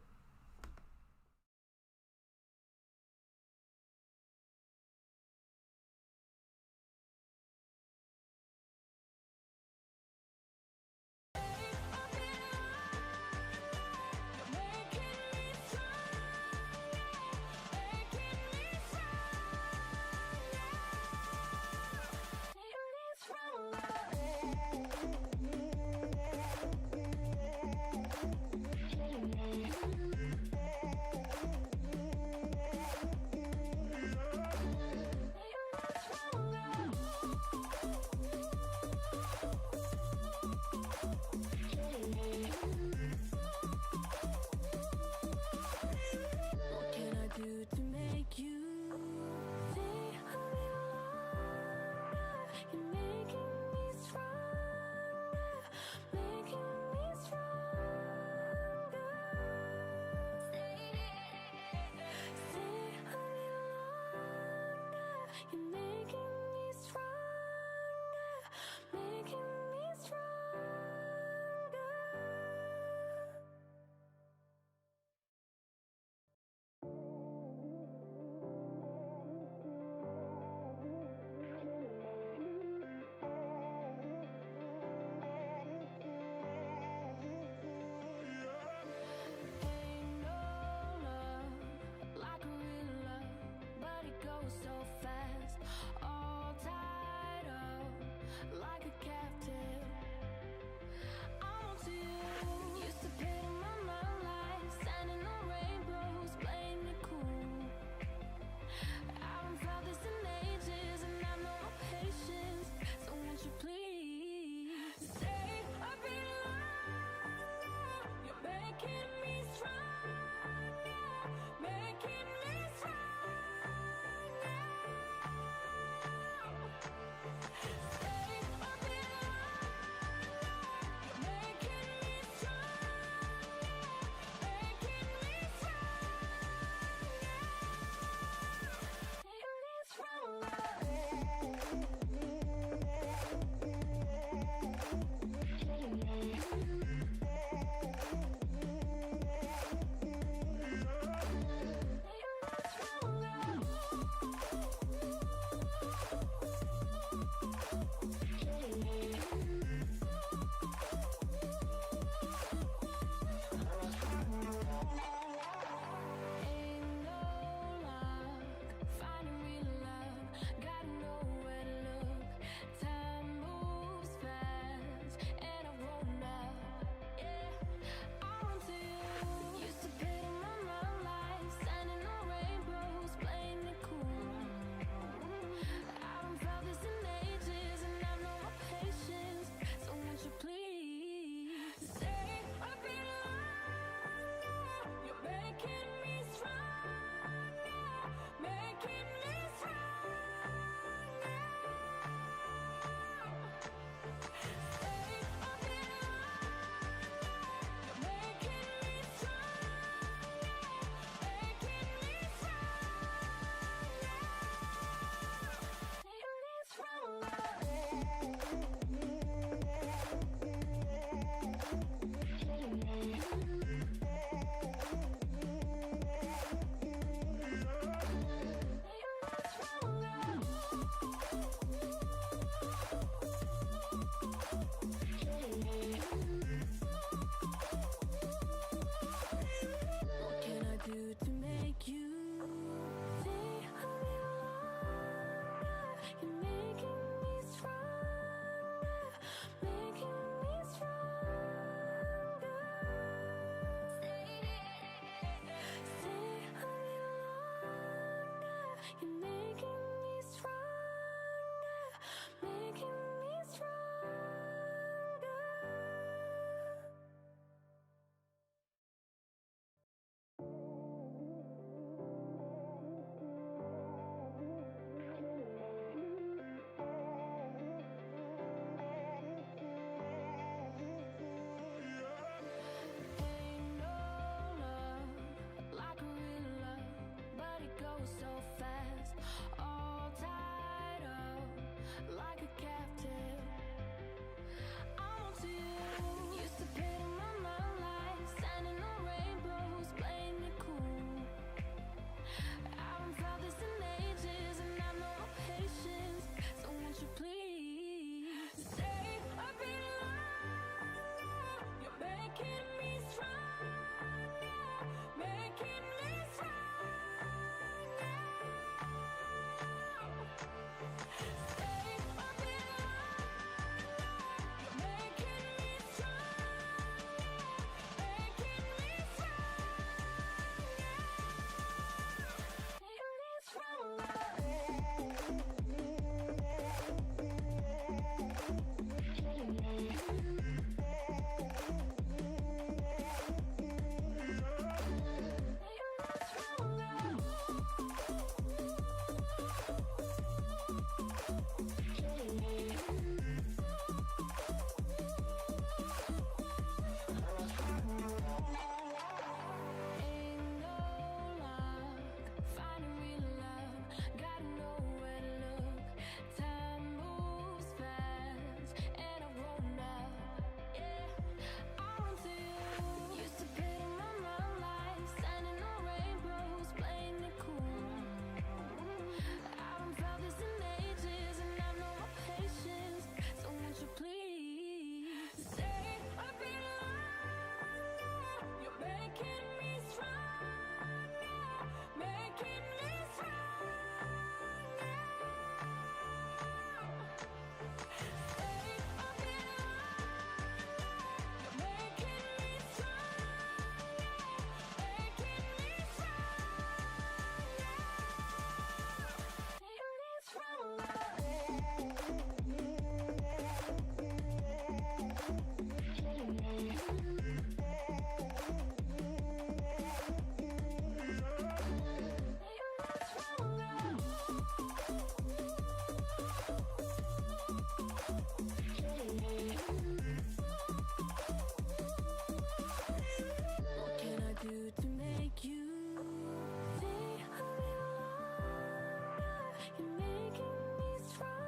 You're making me strong.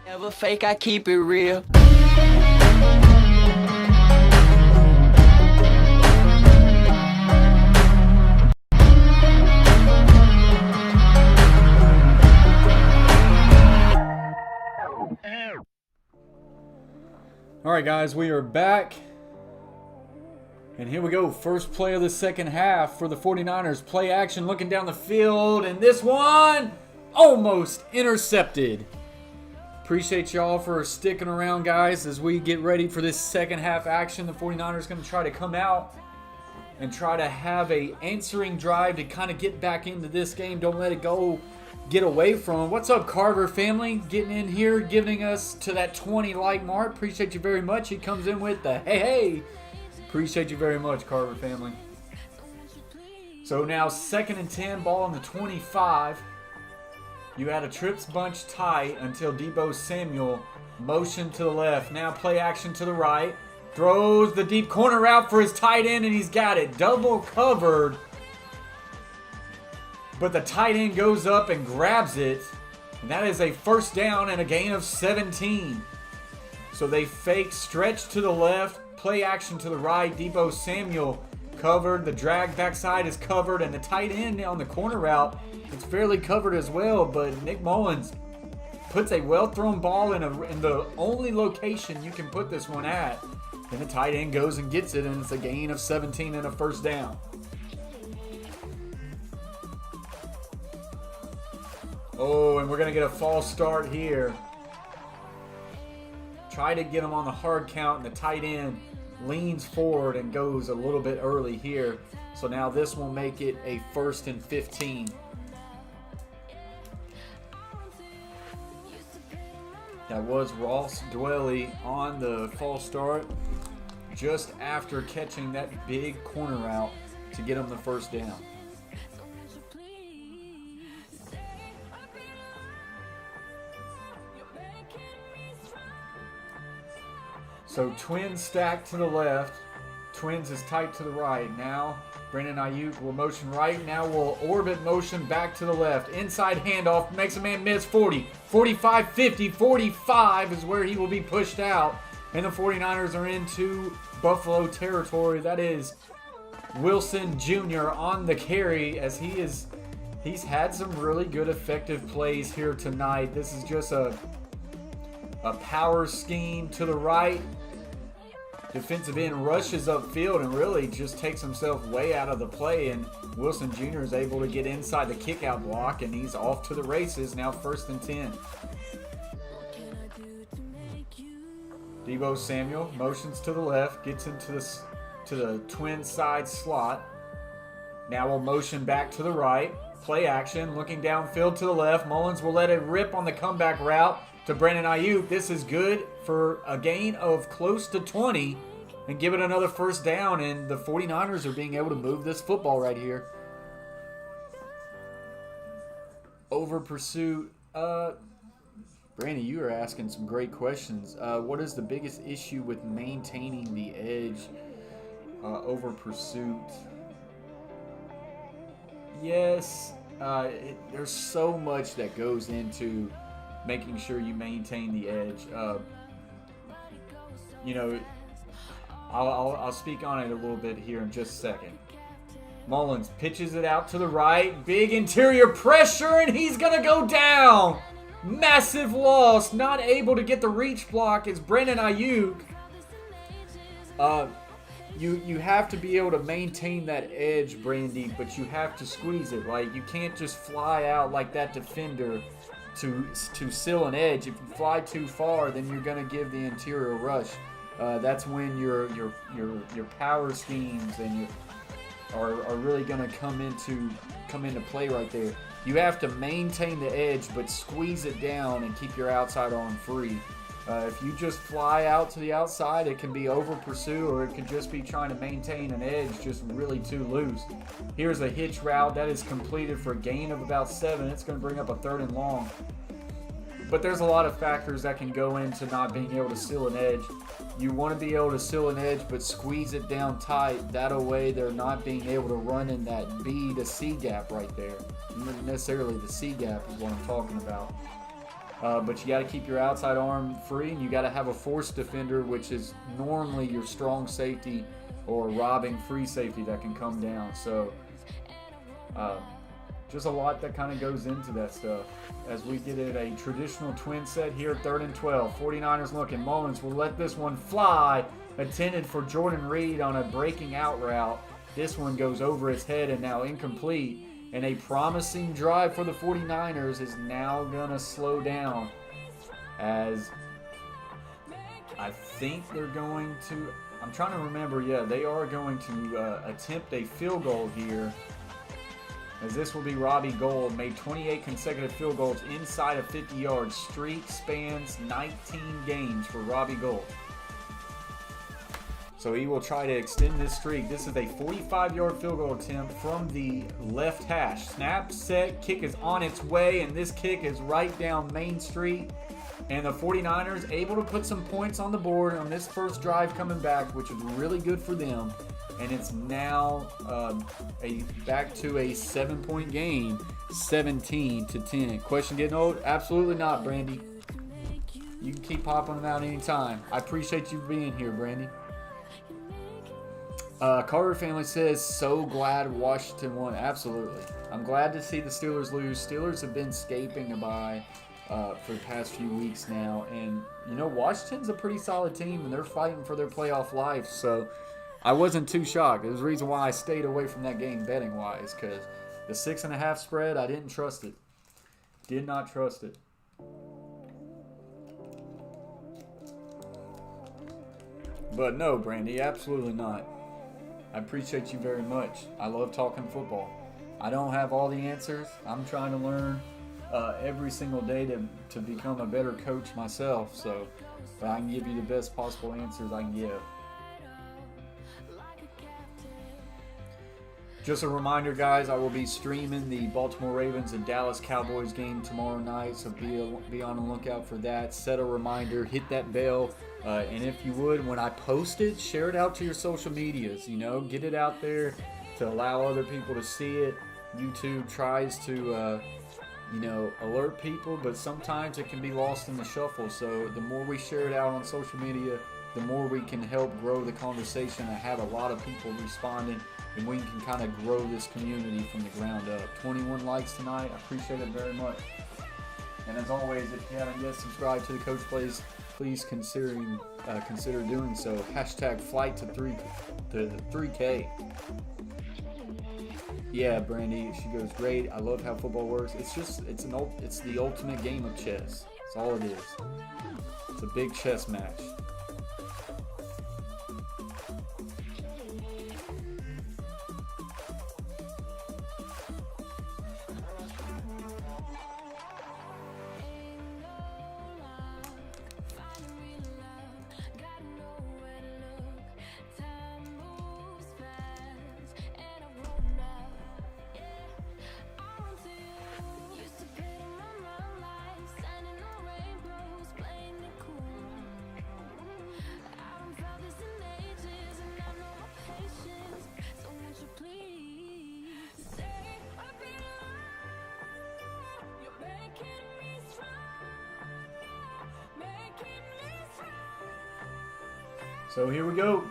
Never fake, I keep it real. All right, guys, we are back. And here we go. First play of the second half for the 49ers. Play action, looking down the field. And this one almost intercepted. Appreciate y'all for sticking around, guys, as we get ready for this second half action. The 49ers going to try to come out and try to have a answering drive to kind of get back into this game. Don't let it go get away from. What's up, Carver family? Getting in here, giving us to that 20 like mark. Appreciate you very much. He comes in with the hey. Appreciate you very much, Carver family. So now 2nd and 10, ball on the 25. You had a trips bunch tight until Deebo Samuel motioned to the left. Now play action to the right. Throws the deep corner route for his tight end, and he's got it. Double covered. But the tight end goes up and grabs it. And that is a first down and a gain of 17. So they fake stretch to the left. Play action to the right. Deebo Samuel covered. The drag backside is covered. And the tight end on the corner route, it's fairly covered as well. But Nick Mullins puts a well-thrown ball in the only location you can put this one at. And the tight end goes and gets it, and it's a gain of 17 and a first down. Oh, and we're going to get a false start here. Try to get him on the hard count, and the tight end leans forward and goes a little bit early here. So now this will make it a 1st and 15. That was Ross Dwelly on the false start just after catching that big corner route to get him the first down. So Twins stack to the left. Twins is tight to the right. Now Brandon Ayuk will motion right. Now will orbit motion back to the left. Inside handoff. Makes a man miss. 40, 45, 50, 45 is where he will be pushed out. And the 49ers are into Buffalo territory. That is Wilson Jr. on the carry as he's had some really good effective plays here tonight. This is just a power scheme to the right. Defensive end rushes upfield and really just takes himself way out of the play, and Wilson Jr. is able to get inside the kickout block, and he's off to the races. Now 1st and 10. Deebo Samuel motions to the left, gets into the twin side slot. Now will motion back to the right. Play action, looking downfield to the left. Mullins will let it rip on the comeback route to Brandon Ayuk. This is good for a gain of close to 20 and give it another first down, and the 49ers are being able to move this football right here. Over pursuit. Brandon, you are asking some great questions. What is the biggest issue with maintaining the edge over pursuit? Yes, there's so much that goes into making sure you maintain the edge. I'll speak on it a little bit here in just a second. Mullins pitches it out to the right. Big interior pressure, and he's going to go down. Massive loss. Not able to get the reach block is Brandon Ayuk. You have to be able to maintain that edge, Brandy, but you have to squeeze it. Like, you can't just fly out like that defender to seal an edge. If you fly too far, then you're going to give the interior rush. That's when your power schemes and are really going to come into play right there. You have to maintain the edge, but squeeze it down and keep your outside arm free. If you just fly out to the outside, it can be over pursuit, or it could just be trying to maintain an edge just really too loose. Here's a hitch route that is completed for a gain of about 7. It's going to bring up a 3rd and long. But there's a lot of factors that can go into not being able to seal an edge. You want to be able to seal an edge, but squeeze it down tight. That way they're not being able to run in that B to C gap right there. Not necessarily the C gap is what I'm talking about. But you got to keep your outside arm free, and you got to have a force defender, which is normally your strong safety or robbing free safety that can come down. So just a lot that kind of goes into that stuff. As we get it a traditional twin set here, 3rd and 12. 49ers looking. Mullins will let this one fly. Intended for Jordan Reed on a breaking out route. This one goes over his head and now incomplete. And a promising drive for the 49ers is now going to slow down, as I think they're going to, I'm trying to remember, yeah, they are going to attempt a field goal here. as this will be Robbie Gold. Made 28 consecutive field goals inside of 50 yards. Streak spans 19 games for Robbie Gold. So he will try to extend this streak. This is a 45-yard field goal attempt from the left hash. Snap, set, kick is on its way, and this kick is right down Main Street. And the 49ers able to put some points on the board on this first drive coming back, which is really good for them. And it's now back to a 7-point game, 17-10. Question getting old? Absolutely not, Brandy. You can keep popping them out anytime. I appreciate you being here, Brandy. Carter family says, so glad Washington won. Absolutely. I'm glad to see the Steelers lose. Steelers have been scaping by for the past few weeks now. And, you know, Washington's a pretty solid team, and they're fighting for their playoff life. So I wasn't too shocked. There's a reason why I stayed away from that game betting-wise, because the 6.5 spread, I didn't trust it. Did not trust it. But no, Brandy, absolutely not. I appreciate you very much. I love talking football. I don't have all the answers. I'm trying to learn every single day to become a better coach myself. So I can give you the best possible answers I can give. Just a reminder, guys, I will be streaming the Baltimore Ravens and Dallas Cowboys game tomorrow night, so be on the lookout for that. Set a reminder, hit that bell, and if you would, when I post it, share it out to your social medias. You know, get it out there to allow other people to see it. YouTube tries to, you know, alert people, but sometimes it can be lost in the shuffle. So the more we share it out on social media, the more we can help grow the conversation and have a lot of people responding, and we can kind of grow this community from the ground up. 21 likes tonight. I appreciate it very much. And as always, if you haven't yet subscribed to the Coach Plays, please consider doing so. Hashtag flight to 3K. Yeah, Brandy, she goes, great. I love how football works. It's the ultimate game of chess. That's all it is. It's a big chess match. So here we go.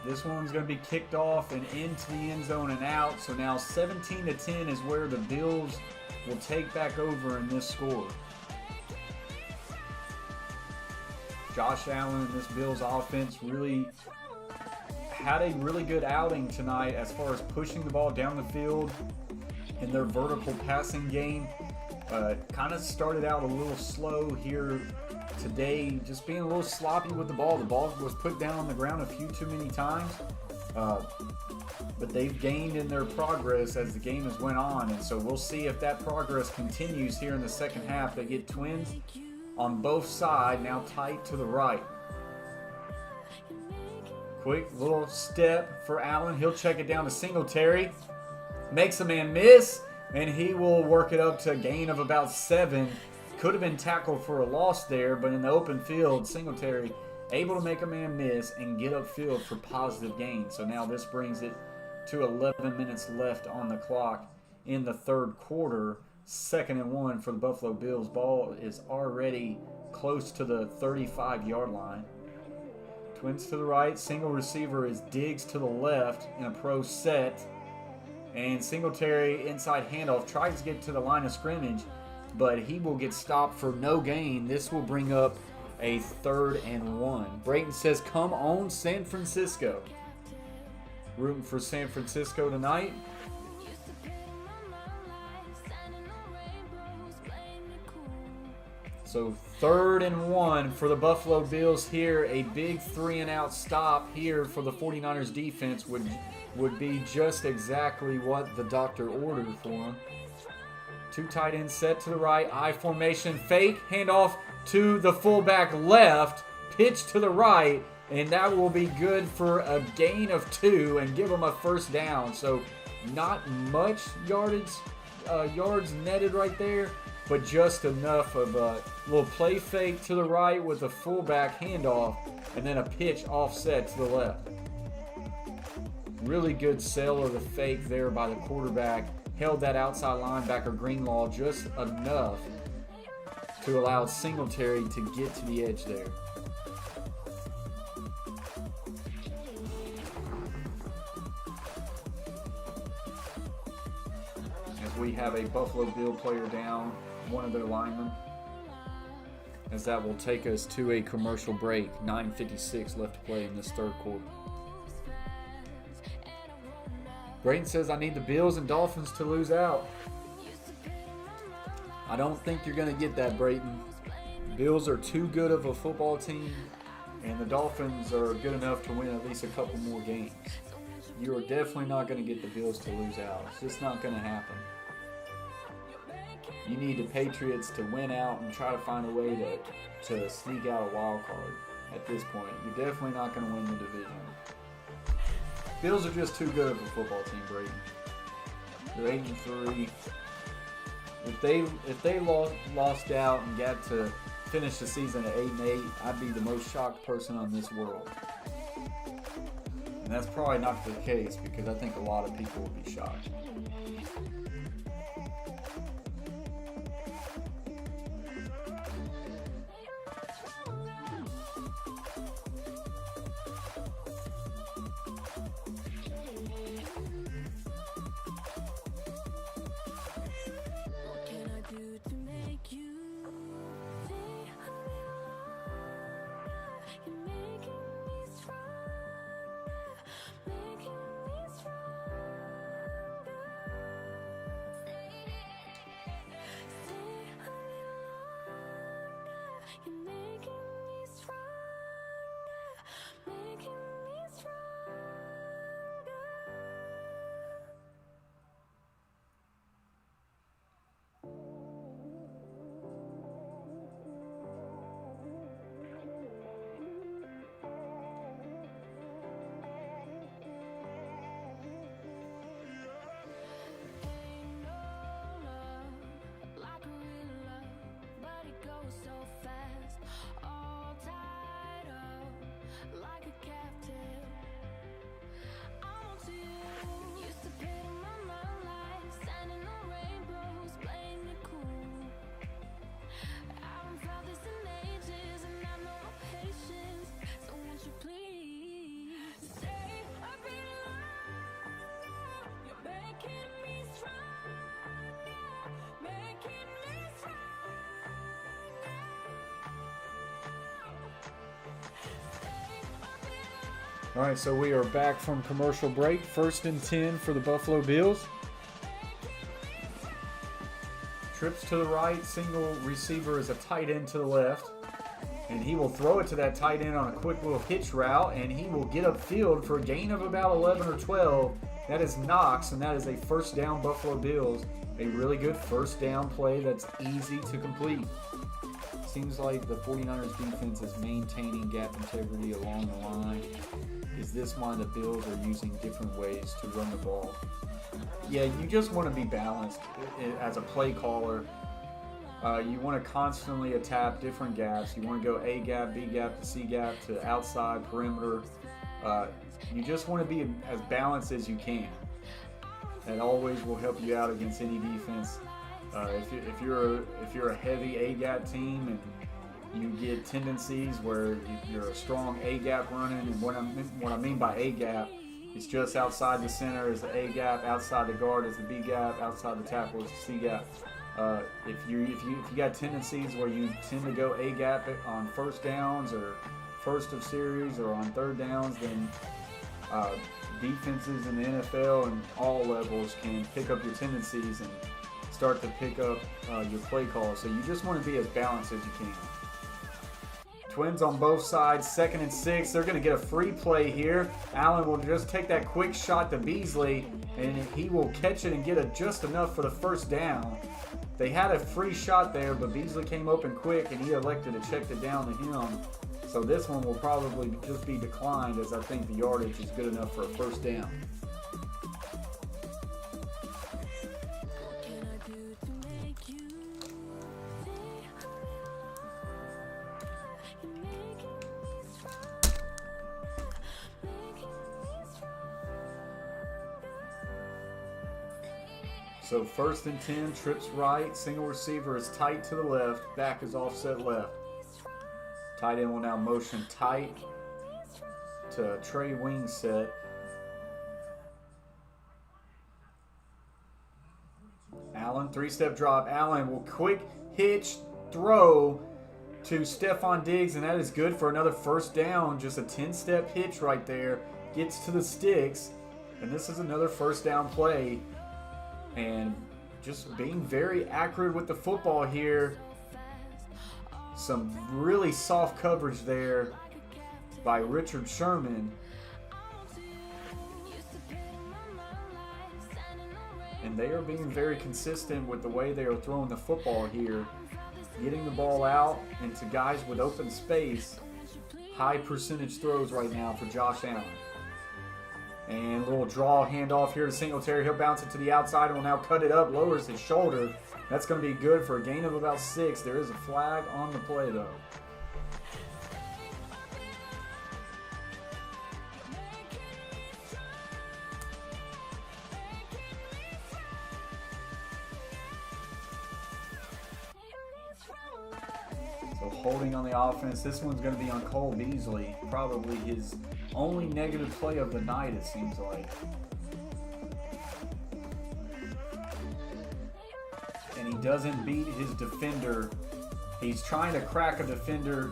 This one's going to be kicked off and into the end zone and out. So now 17-10 is where the Bills will take back over in this score. Josh Allen and this Bills offense really had a really good outing tonight as far as pushing the ball down the field in their vertical passing game. Kind of started out a little slow here today, just being a little sloppy with the ball. The ball was put down on the ground a few too many times, but they've gained in their progress as the game has went on, and so we'll see if that progress continues here in the second half. They get twins on both sides, now tight to the right. Quick little step for Allen. He'll check it down to Singletary. Makes a man miss, and he will work it up to a gain of about 7. Could have been tackled for a loss there, but in the open field, Singletary able to make a man miss and get upfield for positive gain. So now this brings it to 11 minutes left on the clock in the third quarter. 2nd and 1 for the Buffalo Bills. Ball is already close to the 35-yard line. Twins to the right. Single receiver is Diggs to the left in a pro set. And Singletary inside handoff tries to get to the line of scrimmage, but he will get stopped for no gain. This will bring up a 3rd and 1. Brayton says, come on, San Francisco. Rooting for San Francisco tonight. So 3rd and 1 for the Buffalo Bills here. A big 3-and-out stop here for the 49ers defense would be just exactly what the doctor ordered for them. 2 tight ends set to the right. I formation, fake, handoff to the fullback left. Pitch to the right. And that will be good for a gain of 2 and give them a first down. So not much yards netted right there, but just enough of a little play fake to the right with a fullback handoff and then a pitch offset to the left. Really good sell of the fake there by the quarterback. Held that outside linebacker Greenlaw just enough to allow Singletary to get to the edge there. As we have a Buffalo Bill player down, one of their linemen, as that will take us to a commercial break. 9:56 left to play in this 3rd quarter. Brayton says, I need the Bills and Dolphins to lose out. I don't think you're going to get that, Brayton. Bills are too good of a football team, and the Dolphins are good enough to win at least a couple more games. You are definitely not going to get the Bills to lose out. It's just not going to happen. You need the Patriots to win out and try to find a way to sneak out a wild card at this point. You're definitely not going to win the division. Bills are just too good of a football team, Brayton. They're 8-3. If they lost out and got to finish the season at 8-8, I'd be the most shocked person on this world. And that's probably not the case because I think a lot of people will be shocked. All right, so we are back from commercial break. 1st and 10 for the Buffalo Bills. Trips to the right, single receiver is a tight end to the left. And he will throw it to that tight end on a quick little hitch route, and he will get upfield for a gain of about 11 or 12. That is Knox, and that is a first down Buffalo Bills. A really good first down play that's easy to complete. Seems like the 49ers defense is maintaining gap integrity along the line. Is this why the Bills are using different ways to run the ball? Yeah, you just want to be balanced as a play caller. You want to constantly attack different gaps. You want to go A gap, B gap, to C gap, to outside, perimeter. You just want to be as balanced as you can. That always will help you out against any defense. If you're a heavy A gap team and you get tendencies where you're a strong A gap running, and what I mean by A gap is just outside the center is the A gap, outside the guard is the B gap, outside the tackle is the C gap. If you got tendencies where you tend to go A gap on first downs or first of series or on third downs, then defenses in the NFL and all levels can pick up your tendencies and start to pick up your play call. So you just want to be as balanced as you can. Twins on both sides, 2nd and 6. They're going to get a free play here. Allen will just take that quick shot to Beasley, and he will catch it and get it just enough for the first down. They had a free shot there, but Beasley came open quick, and he elected to check it down to him. So this one will probably just be declined, as I think the yardage is good enough for a first down. So 1st and 10, trips right, single receiver is tight to the left, back is offset left. Tight end will now motion tight to Trey wing set. Allen, 3-step drop. Allen will quick hitch throw to Stephon Diggs, and that is good for another first down. Just a 10-step hitch right there. Gets to the sticks, and this is another first down play. And just being very accurate with the football here. Some really soft coverage there by Richard Sherman. And they are being very consistent with the way they are throwing the football here. Getting the ball out into guys with open space. High percentage throws right now for Josh Allen. And a little draw handoff here to Singletary. He'll bounce it to the outside and will now cut it up, lowers his shoulder. That's going to be good for a gain of about 6. There is a flag on the play, though. So holding on the offense. This one's going to be on Cole Beasley. Probably his only negative play of the night, it seems like. And he doesn't beat his defender. He's trying to crack a defender.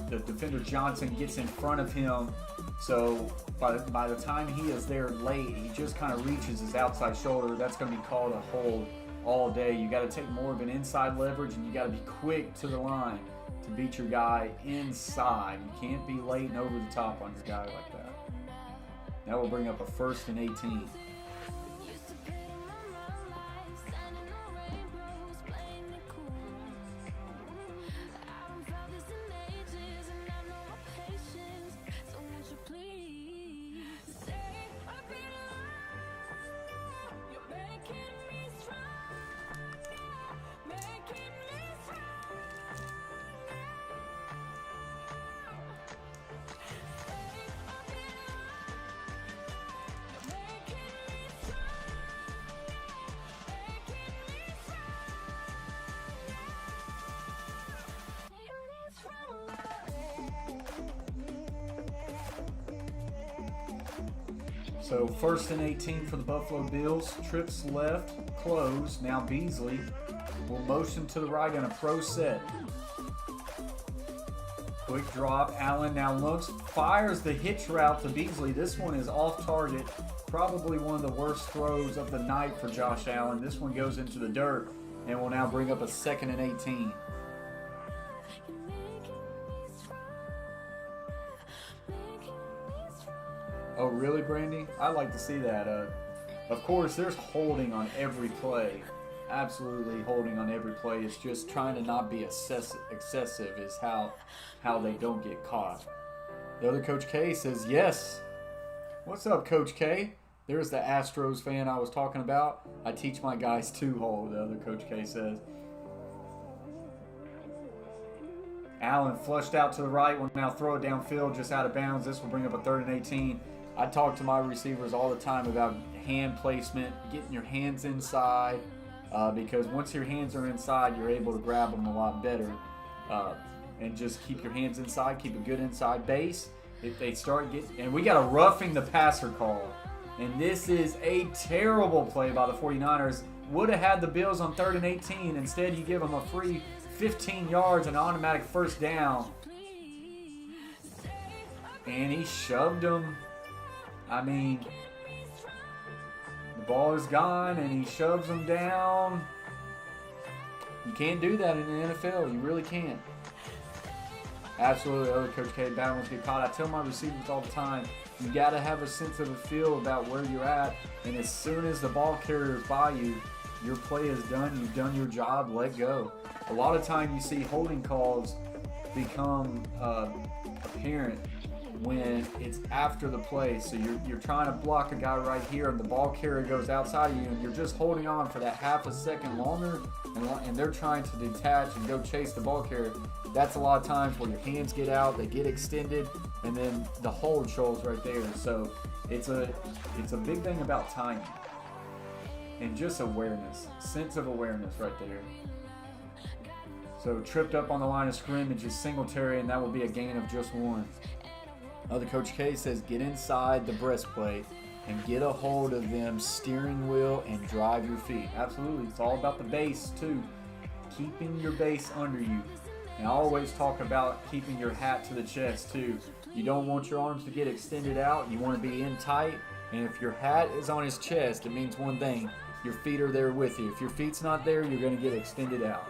The defender Johnson gets in front of him. So by the time he is there late, he just kind of reaches his outside shoulder. That's going to be called a hold all day. You got to take more of an inside leverage, and you got to be quick to the line to beat your guy inside. You can't be late and over the top on your guy like that. That will bring up a 1st and 18. So 1st and 18 for the Buffalo Bills. Trips left, close. Now Beasley will motion to the right in a pro set. Quick drop. Allen now looks, fires the hitch route to Beasley. This one is off target. Probably one of the worst throws of the night for Josh Allen. This one goes into the dirt and will now bring up a 2nd and 18. Oh, really, Brandy? I'd like to see that. Of course, there's holding on every play. Absolutely holding on every play. It's just trying to not be excessive is how they don't get caught. The other Coach K says, yes. What's up, Coach K? There's the Astros fan I was talking about. I teach my guys to hold, the other Coach K says. Allen flushed out to the right. Will now throw it downfield just out of bounds. This will bring up a 3rd and 18. I talk to my receivers all the time about hand placement, getting your hands inside, because once your hands are inside, you're able to grab them a lot better. And just keep your hands inside, keep a good inside base. If they start getting, and we got a roughing the passer call. And this is a terrible play by the 49ers. Would have had the Bills on 3rd and 18. Instead, you give them a free 15 yards, an automatic first down. And he shoved him. I mean, the ball is gone, and he shoves him down. You can't do that in the NFL. You really can't. Absolutely, other Coach K, bad ones get caught. I tell my receivers all the time, you got to have a sense of a feel about where you're at, and as soon as the ball carrier is by you, your play is done. You've done your job. Let go. A lot of time you see holding calls become apparent when it's after the play. So you're trying to block a guy right here, and the ball carrier goes outside of you, and you're just holding on for that half a second longer, and they're trying to detach and go chase the ball carrier. That's a lot of times where your hands get out, they get extended, and then the hold shows right there. So it's a big thing about timing and just awareness, sense of awareness right there. So tripped up on the line of scrimmage is Singletary, and that will be a gain of just 1. Other Coach K says get inside the breastplate and get a hold of them steering wheel and drive your feet. Absolutely, it's all about the base too. Keeping your base under you. And I always talk about keeping your hat to the chest too. You don't want your arms to get extended out. You want to be in tight. And if your hat is on his chest, it means one thing. Your feet are there with you. If your feet's not there, you're going to get extended out.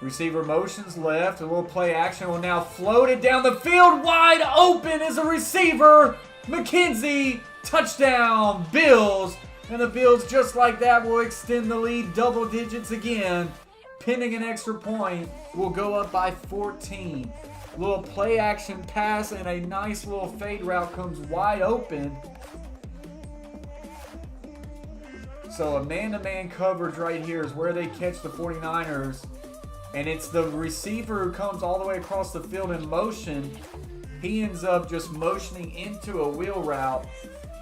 Receiver motions left. A little play action will now float it down the field. Wide open is a receiver. McKenzie. Touchdown. Bills. And the Bills, just like that, will extend the lead double digits again. Pending an extra point, will go up by 14. Little play action pass and a nice little fade route comes wide open. So a man-to-man coverage right here is where they catch the 49ers. And it's the receiver who comes all the way across the field in motion. He ends up just motioning into a wheel route.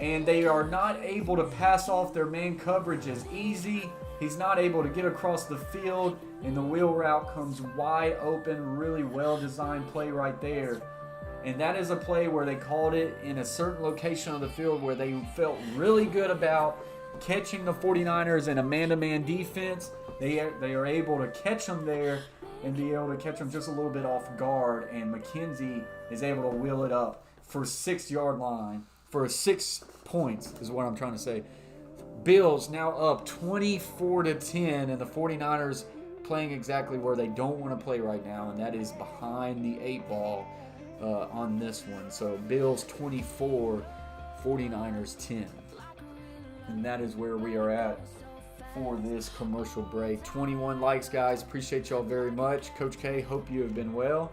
And they are not able to pass off their man coverage as easy. He's not able to get across the field. And the wheel route comes wide open. Really well-designed play right there. And that is a play where they called it in a certain location on the field where they felt really good about catching the 49ers in a man-to-man defense. They are able to catch them there and be able to catch them just a little bit off guard. And McKenzie is able to wheel it up for 6-yard line. For 6 points is what I'm trying to say. Bills now up 24-10, and the 49ers playing exactly where they don't want to play right now, and that is behind the 8 ball on this one. So Bills 24, 49ers 10. And that is where we are at for this commercial break. 21 likes, guys. Appreciate y'all very much. Coach K, hope you have been well.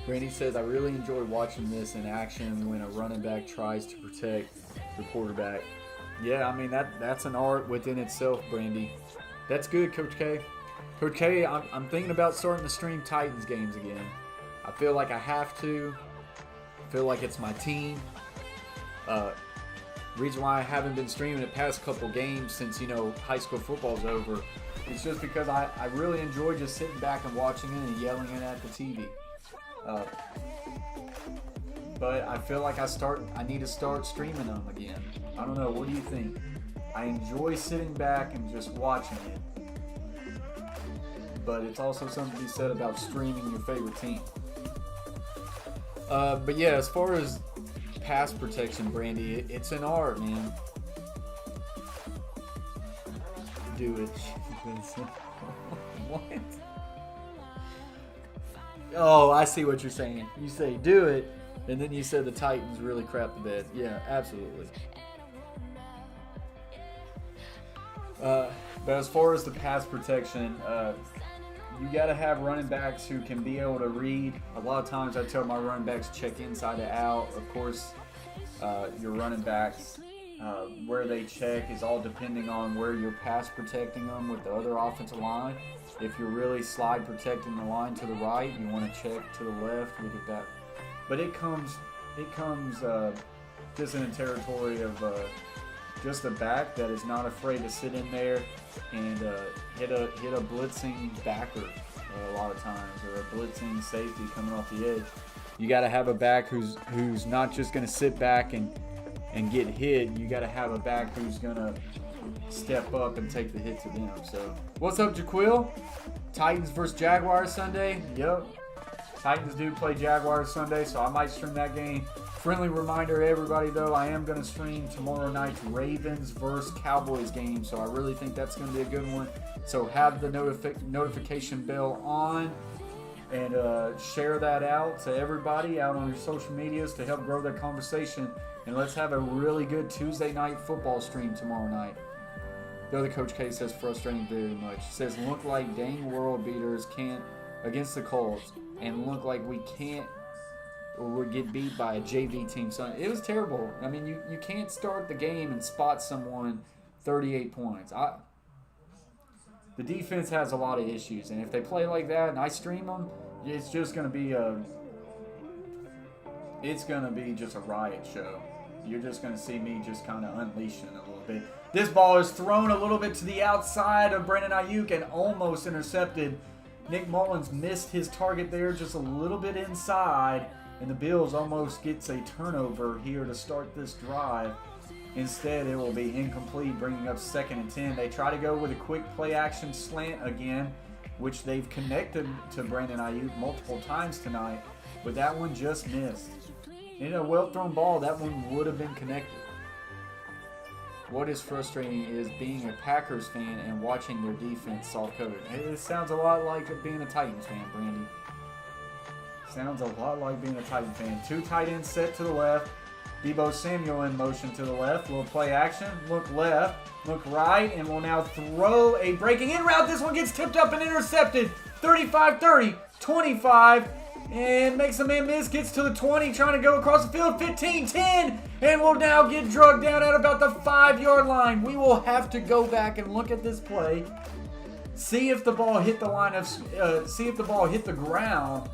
Randy says, I really enjoy watching this in action when a running back tries to protect the quarterback. Yeah, I mean, that's an art within itself, Brandy. That's good, Coach K. Coach K, I'm thinking about starting to stream Titans games again. I feel like I have to. I feel like it's my team. Reason why I haven't been streaming the past couple games since, high school football's over, it's just because I really enjoy just sitting back and watching it and yelling it at the TV. But I feel like I need to start streaming them again. I don't know, what do you think? I enjoy sitting back and just watching it. But it's also something to be said about streaming your favorite team. But yeah, as far as pass protection, Brandy, it's an art, man. Do it. What? Oh, I see what you're saying. You say do it, and then you said the Titans really crap the bed. Yeah, absolutely. But as far as the pass protection, you got to have running backs who can be able to read. A lot of times I tell my running backs check inside to out. Of course, your running backs, where they check is all depending on where you're pass protecting them with the other offensive line. If you're really slide protecting the line to the right, you want to check to the left. Look at that. But it comes just in the territory of just a back that is not afraid to sit in there and hit a blitzing backer a lot of times, or a blitzing safety coming off the edge. You got to have a back who's not just going to sit back and get hit. You got to have a back who's going to step up and take the hit to them. So, what's up, Jaquil? Titans versus Jaguars Sunday? Yep. Titans do play Jaguars Sunday, so I might stream that game. Friendly reminder to everybody, though, I am going to stream tomorrow night's Ravens versus Cowboys game, so I really think that's going to be a good one. So have the notification bell on and share that out to everybody out on your social medias to help grow the conversation. And let's have a really good Tuesday night football stream tomorrow night. The other Coach K says frustrating very much. He says, look like dang world beaters can't against the Colts and look like we can't or would get beat by a JV team. So it was terrible. I mean, you can't start the game and spot someone 38 points. The defense has a lot of issues, and if they play like that and I stream them, it's just going to be just a riot show. You're just going to see me just kind of unleashing a little bit. This ball is thrown a little bit to the outside of Brandon Ayuk and almost intercepted. Nick Mullins missed his target there just a little bit inside, and the Bills almost gets a turnover here to start this drive. Instead, it will be incomplete, bringing up 2nd and 10. They try to go with a quick play action slant again, which they've connected to Brandon Ayuk multiple times tonight, but that one just missed. In a well-thrown ball, that one would have been connected. What is frustrating is being a Packers fan and watching their defense soft-coded. It sounds a lot like being a Titans fan, Brandy. Sounds a lot like being a Titan fan. 2 tight ends set to the left. Deebo Samuel in motion to the left. Little play action. Look left. Look right. And will now throw a breaking in route. This one gets tipped up and intercepted. 35-30. 25. And makes a man miss. Gets to the 20. Trying to go across the field. 15-10. And will now get drugged down at about the 5-yard line. We will have to go back and look at this play. See if the ball hit the line of. See if the ball hit the ground.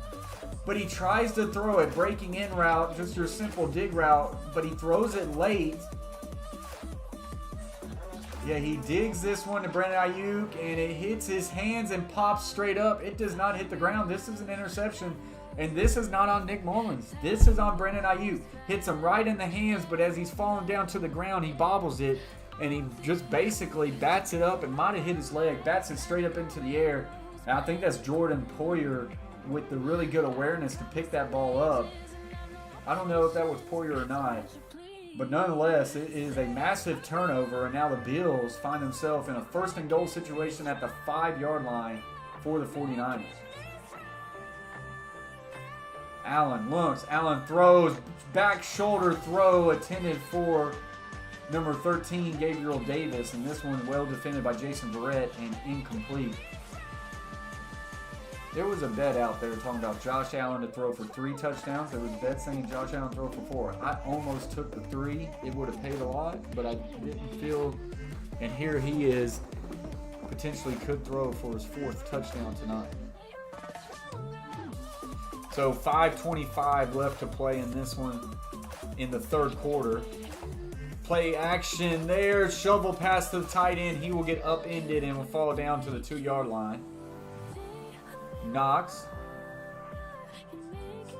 But he tries to throw a breaking in route, just your simple dig route, but he throws it late. Yeah, he digs this one to Brandon Ayuk, and it hits his hands and pops straight up. It does not hit the ground. This is an interception, and this is not on Nick Mullins. This is on Brandon Ayuk. Hits him right in the hands, but as he's falling down to the ground, he bobbles it, and he just basically bats it up. It might have hit his leg, bats it straight up into the air. And I think that's Jordan Poyer with the really good awareness to pick that ball up. I don't know if that was Poyer or not, but nonetheless, it is a massive turnover, and now the Bills find themselves in a 1st and goal situation at the 5-yard line for the 49ers. Allen looks, Allen throws, back shoulder throw intended for number 13, Gabriel Davis, and this one well defended by Jason Verrett and incomplete. There was a bet out there talking about Josh Allen to throw for 3 touchdowns. There was a bet saying Josh Allen throw for 4. I almost took the 3. It would have paid a lot, but I didn't feel. And here he is, potentially could throw for his 4th touchdown tonight. So 5:25 left to play in this one in the 3rd quarter. Play action there. Shovel pass to the tight end. He will get upended and will fall down to the 2-yard line. Knox.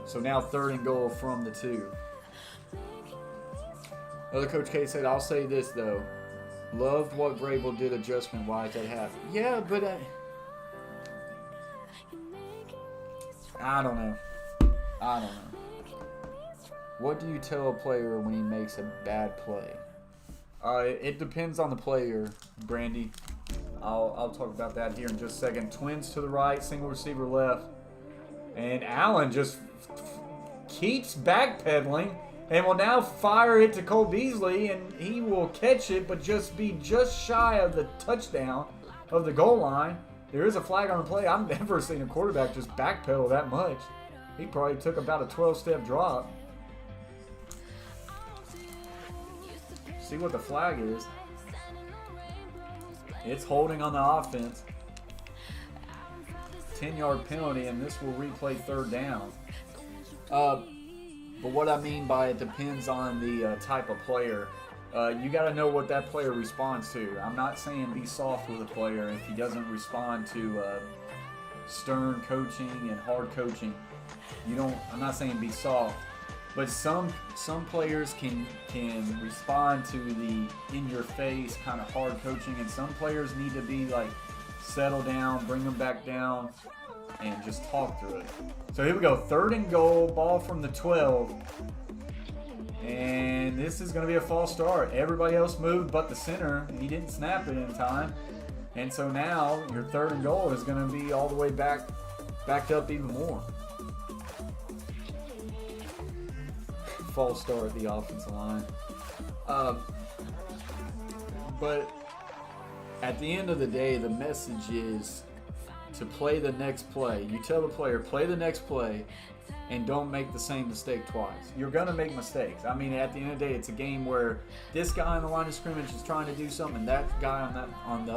So now 3rd and goal from the 2. Other Coach K said, I'll say this though. Loved what Vrabel did adjustment-wise at half. Yeah, but I don't know. What do you tell a player when he makes a bad play? It depends on the player, Brandy. I'll talk about that here in just a second. Twins to the right, single receiver left. And Allen just keeps backpedaling and will now fire it to Cole Beasley, and he will catch it but just be just shy of the touchdown of the goal line. There is a flag on the play. I've never seen a quarterback just backpedal that much. He probably took about a 12-step drop. See what the flag is. It's holding on the offense. 10-yard penalty, and this will replay 3rd down. But what I mean by it depends on the type of player. You got to know what that player responds to. I'm not saying be soft with a player if he doesn't respond to stern coaching and hard coaching. I'm not saying be soft, but some players can respond to the in-your-face kind of hard coaching, and some players need to be like settle down, bring them back down. and just talk through it. So here we go, 3rd and goal, ball from the 12. And this is going to be a false start. Everybody else moved but the center. He didn't snap it in time. And so now your 3rd and goal is going to be all the way backed up even more. False start at the offensive line. But at the end of the day, the message is to play the next play. You tell the player, play the next play, and don't make the same mistake twice. You're going to make mistakes. I mean, at the end of the day, it's a game where this guy on the line of scrimmage is trying to do something, and that guy on the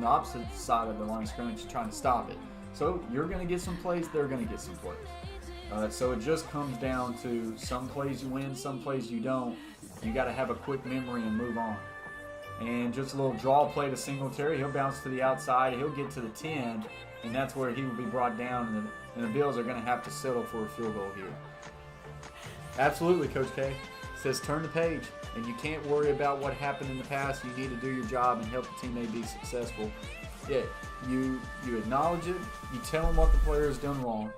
opposite side of the line of scrimmage is trying to stop it. So you're going to get some plays, they're going to get some plays. So it just comes down to some plays you win, some plays you don't. You got to have a quick memory and move on. And just a little draw play to Singletary. He'll bounce to the outside. He'll get to the 10, and that's where he will be brought down, and the Bills are going to have to settle for a field goal here. Absolutely, Coach K. Says turn the page, and you can't worry about what happened in the past. You need to do your job and help the teammate be successful. Yeah, you acknowledge it. You tell them what the player has done wrong.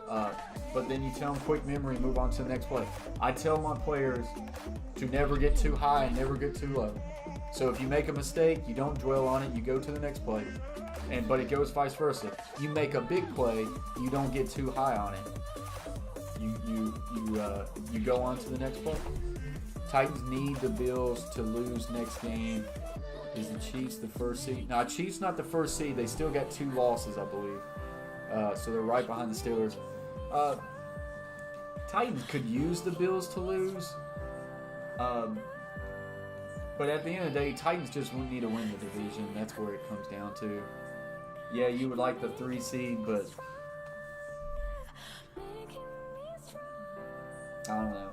But then you tell them quick memory and move on to the next play. I tell my players to never get too high and never get too low. So if you make a mistake, you don't dwell on it, you go to the next play. But it goes vice versa. You make a big play, you don't get too high on it. You go on to the next play. Titans need the Bills to lose next game. Is the Chiefs the first seed? No, Chiefs not the first seed. They still got 2 losses, I believe. So they're right behind the Steelers. Titans could use the Bills to lose. But at the end of the day, Titans just need to win the division. That's where it comes down to. Yeah, you would like the 3 seed, but I don't know.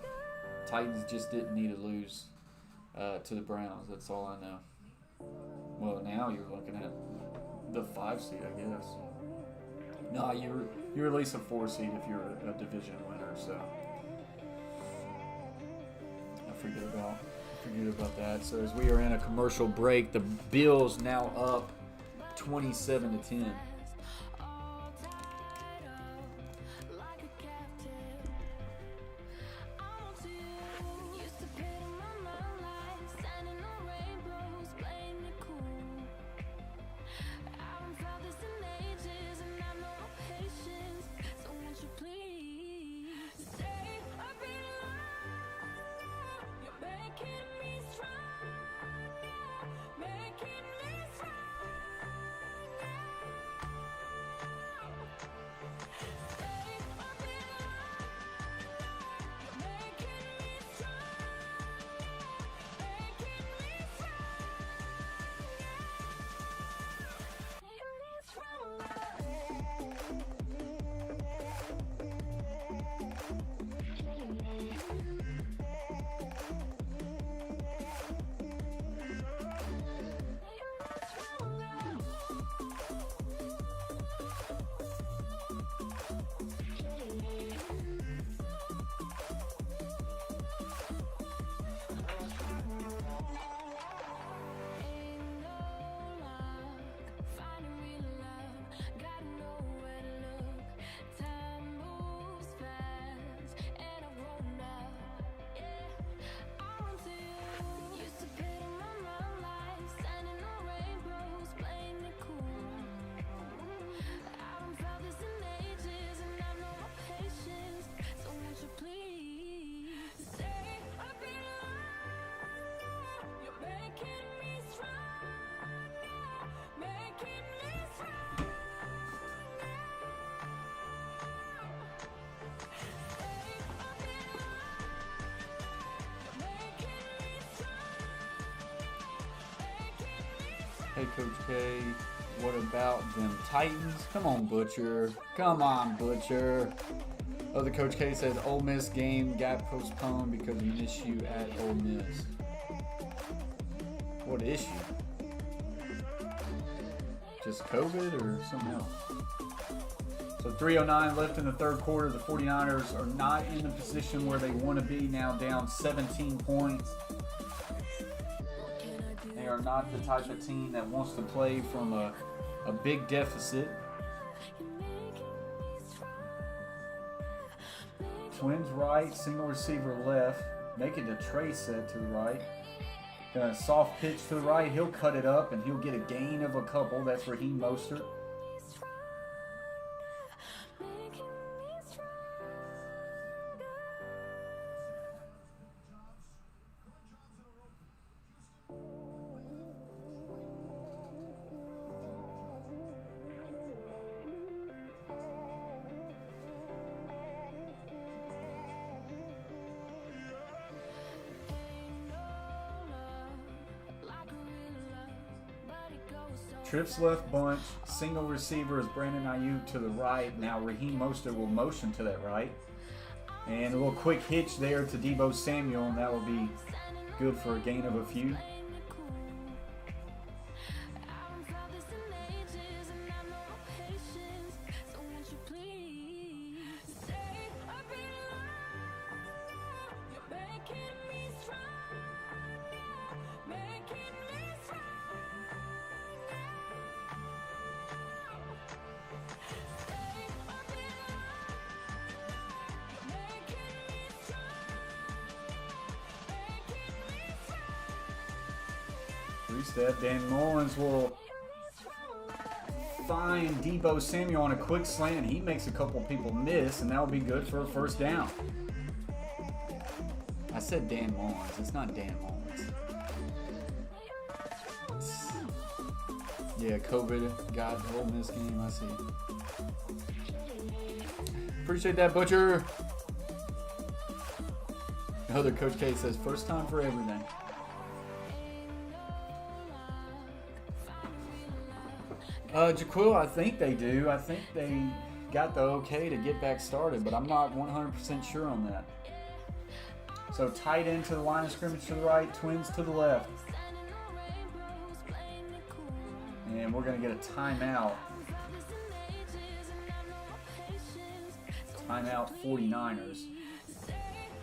Titans just didn't need to lose to the Browns. That's all I know. Well, now you're looking at the 5 seed, I guess. No, you're at least a 4 seed if you're a division winner. So I forget about that. So as we are in a commercial break, the Bills now up 27-10. Hey, Coach K, what about them Titans? Come on, Butcher. Come on, Butcher. Other Coach K says Ole Miss game got postponed because of an issue at Ole Miss. What issue? Just COVID or something else? So 3:09 left in the third quarter. The 49ers are not in a position where they want to be now, down 17 points. They are not the type of team that wants to play from a big deficit. Twins right, single receiver left. Making the tray set to the right. Gonna soft pitch to the right. He'll cut it up and he'll get a gain of a couple. That's Raheem Mostert. Trips left bunch, single receiver is Brandon Ayuk to the right. Now Raheem Mostert will motion to that right. And a little quick hitch there to Deebo Samuel, and that will be good for a gain of a few. Three-step. Dan Mullins will find Deebo Samuel on a quick slant. He makes a couple people miss, and that will be good for a first down. I said Dan Mullins. It's not Dan Mullins. Yeah, COVID got the Ole Miss game. I see. Appreciate that, Butcher. Another Coach K says, first time for everything. Jaquil, I think they do. I think they got the okay to get back started, but I'm not 100% sure on that. So tight end to the line of scrimmage to the right, Twins to the left. And we're going to get a timeout. Timeout 49ers.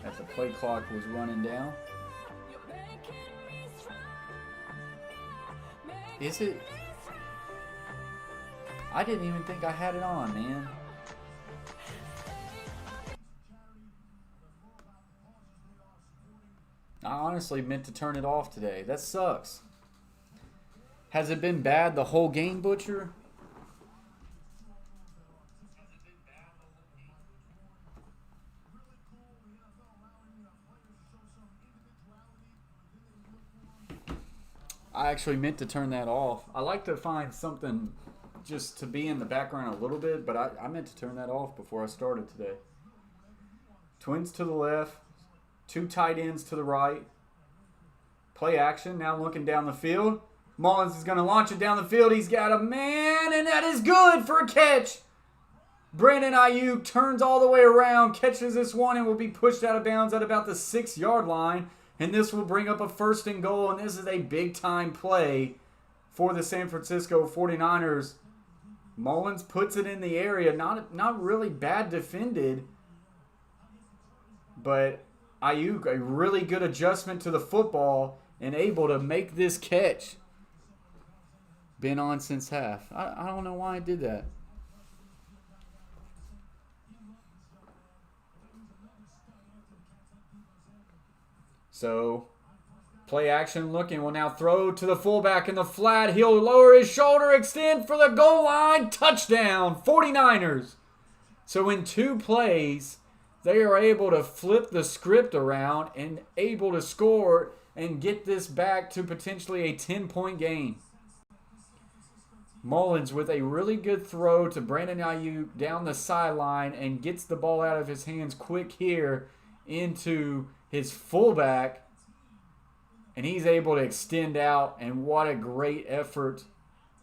As the play clock was running down. Is it? I didn't even think I had it on, man. I honestly meant to turn it off today. That sucks. Has it been bad the whole game, Butcher? I actually meant to turn that off. I like to find something just to be in the background a little bit, but I meant to turn that off before I started today. Twins to the left, two tight ends to the right. Play action, now looking down the field. Mullins is going to launch it down the field. He's got a man, and that is good for a catch. Brandon Ayuk turns all the way around, catches this one, and will be pushed out of bounds at about the 6-yard line. And this will bring up a 1st and goal, and this is a big-time play for the San Francisco 49ers. Mullins puts it in the area, not really bad defended, but Ayuk, a really good adjustment to the football and able to make this catch. Been on since half. I don't know why I did that. So, play action looking. Will now throw to the fullback in the flat. He'll lower his shoulder, extend for the goal line. Touchdown, 49ers. So in 2 plays, they are able to flip the script around and able to score and get this back to potentially a 10-point game. Mullins with a really good throw to Brandon Ayuk down the sideline and gets the ball out of his hands quick here into his fullback. And he's able to extend out, and what a great effort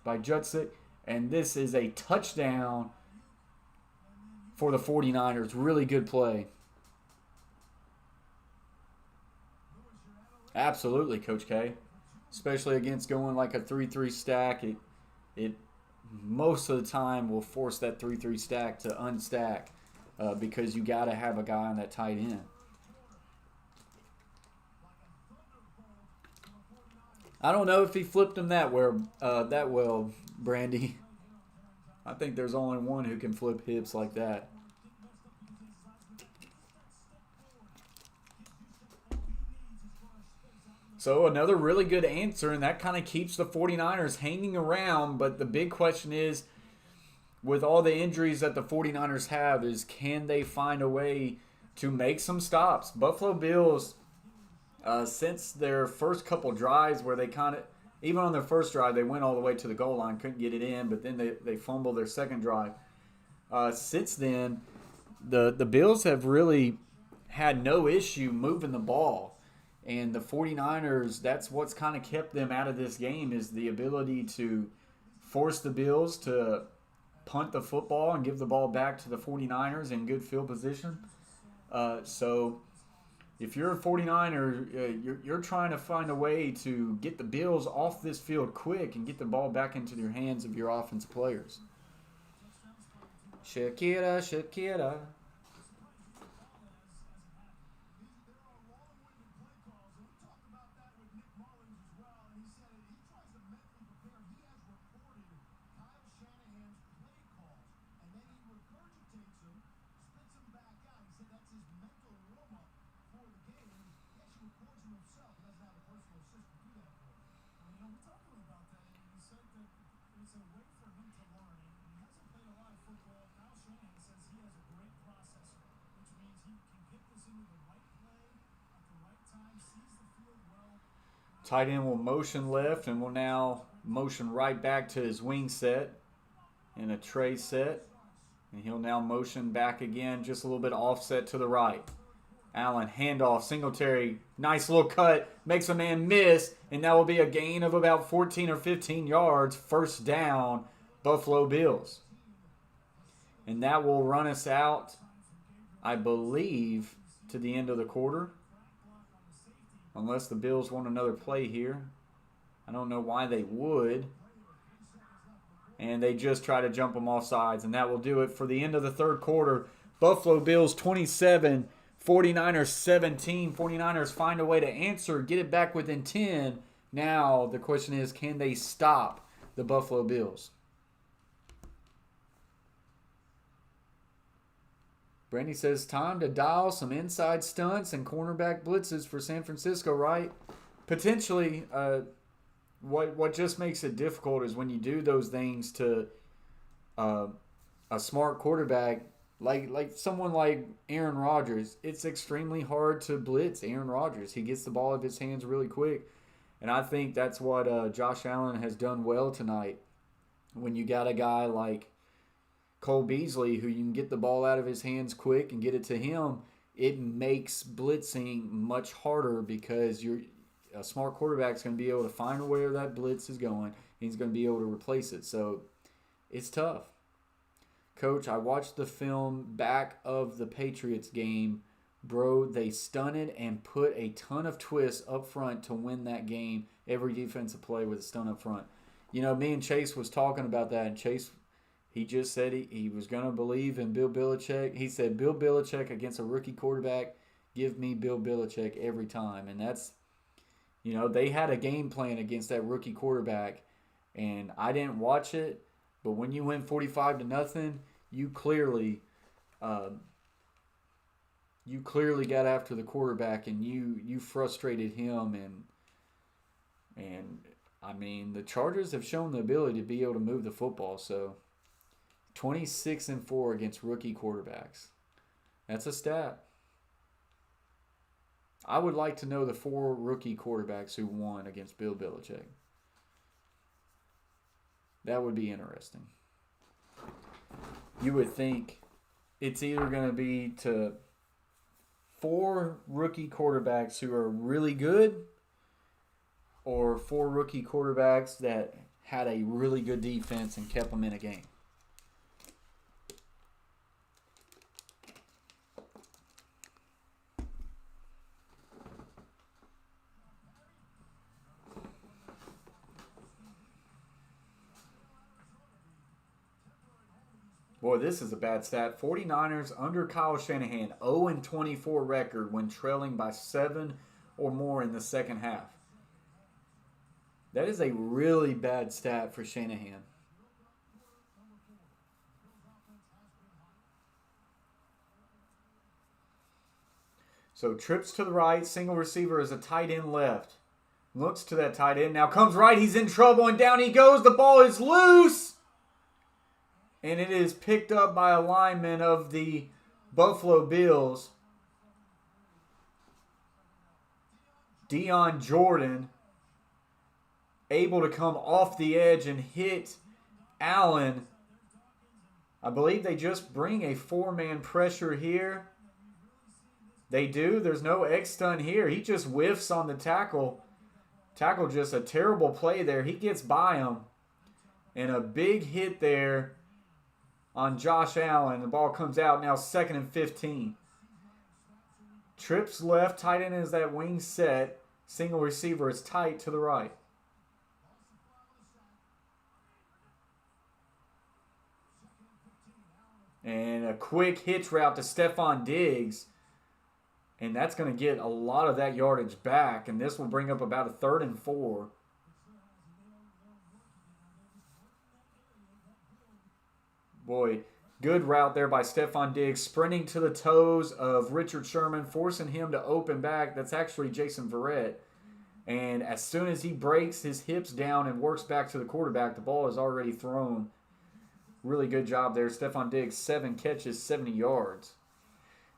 by Jutzik. And this is a touchdown for the 49ers. Really good play. Absolutely, Coach K. Especially against going like a 3-3 stack. It most of the time will force that 3-3 stack to unstack because you got to have a guy on that tight end. I don't know if he flipped him that well, Brandy. I think there's only one who can flip hips like that. So another really good answer, and that kind of keeps the 49ers hanging around. But the big question is, with all the injuries that the 49ers have, is can they find a way to make some stops? Buffalo Bills, since their first couple drives where they kind of, even on their first drive, they went all the way to the goal line, couldn't get it in, but then they fumbled their second drive. Since then, the Bills have really had no issue moving the ball. And the 49ers, that's what's kind of kept them out of this game, is the ability to force the Bills to punt the football and give the ball back to the 49ers in good field position. So if you're a 49er, you're trying to find a way to get the Bills off this field quick and get the ball back into your hands of your offensive players. Shakira, Shakira. Tight end will motion left and will now motion right back to his wing set in a tray set. And he'll now motion back again, just a little bit offset to the right. Allen, handoff, Singletary, nice little cut, makes a man miss, and that will be a gain of about 14 or 15 yards, first down, Buffalo Bills. And that will run us out, I believe, to the end of the quarter. Unless the Bills want another play here. I don't know why they would. And they just try to jump them off sides. And that will do it for the end of the third quarter. Buffalo Bills 27, 49ers 17. 49ers find a way to answer, get it back within 10. Now the question is, can they stop the Buffalo Bills? Brandy says, time to dial some inside stunts and cornerback blitzes for San Francisco, right? Potentially. What just makes it difficult is when you do those things to a smart quarterback, like someone like Aaron Rodgers. It's extremely hard to blitz Aaron Rodgers. He gets the ball out of his hands really quick. And I think that's what Josh Allen has done well tonight. When you got a guy like Cole Beasley, who you can get the ball out of his hands quick and get it to him, it makes blitzing much harder because a smart quarterback is going to be able to find where that blitz is going. And he's going to be able to replace it. So it's tough. Coach, I watched the film back of the Patriots game. Bro, they stunted and put a ton of twists up front to win that game. Every defensive play with a stunt up front. You know, me and Chase was talking about that, and Chase, he just said he was going to believe in Bill Belichick. He said, Bill Belichick against a rookie quarterback, give me Bill Belichick every time. And that's, you know, they had a game plan against that rookie quarterback, and I didn't watch it, but when you went 45-0, you clearly got after the quarterback, and you frustrated him, and I mean, the Chargers have shown the ability to be able to move the football. So 26-4 against rookie quarterbacks. That's a stat. I would like to know the 4 rookie quarterbacks who won against Bill Belichick. That would be interesting. You would think it's either going to be to 4 rookie quarterbacks who are really good, or 4 rookie quarterbacks that had a really good defense and kept them in a game. Boy, this is a bad stat. 49ers under Kyle Shanahan, 0-24 record when trailing by 7 or more in the second half. That is a really bad stat for Shanahan. So trips to the right, single receiver is a tight end left. Looks to that tight end. Now comes right. He's in trouble, and down he goes. The ball is loose. And it is picked up by a lineman of the Buffalo Bills. Dion Jordan able to come off the edge and hit Allen. I believe they just bring a 4-man pressure here. They do. There's no X-stun here. He just whiffs on the tackle. Tackle just a terrible play there. He gets by him. And a big hit there on Josh Allen. The ball comes out. Now 2nd and 15. Trips left. Tight end is that wing set. Single receiver is tight to the right. And a quick hitch route to Stephon Diggs. And that's going to get a lot of that yardage back. And this will bring up about a 3rd and 4. Boy, good route there by Stephon Diggs. Sprinting to the toes of Richard Sherman. Forcing him to open back. That's actually Jason Verrett. And as soon as he breaks his hips down and works back to the quarterback, the ball is already thrown. Really good job there. Stephon Diggs, 7 catches, 70 yards.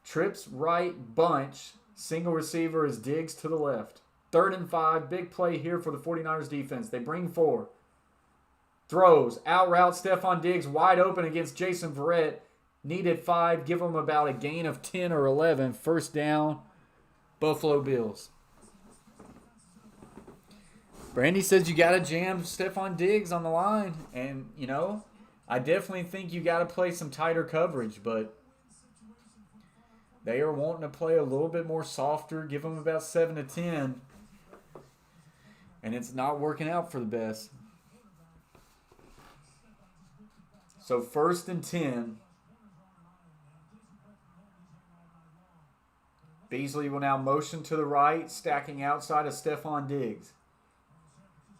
Trips right bunch. Single receiver is Diggs to the left. 3rd and 5. Big play here for the 49ers defense. They bring 4. Throws. Out route Stephon Diggs wide open against Jason Verrett. Needed 5. Give them about a gain of 10 or 11. First down. Buffalo Bills. Brandy says you got to jam Stephon Diggs on the line. And, you know, I definitely think you got to play some tighter coverage, but they are wanting to play a little bit more softer, give them about 7 to 10, and it's not working out for the best. So 1st and 10. Beasley will now motion to the right, stacking outside of Stephon Diggs.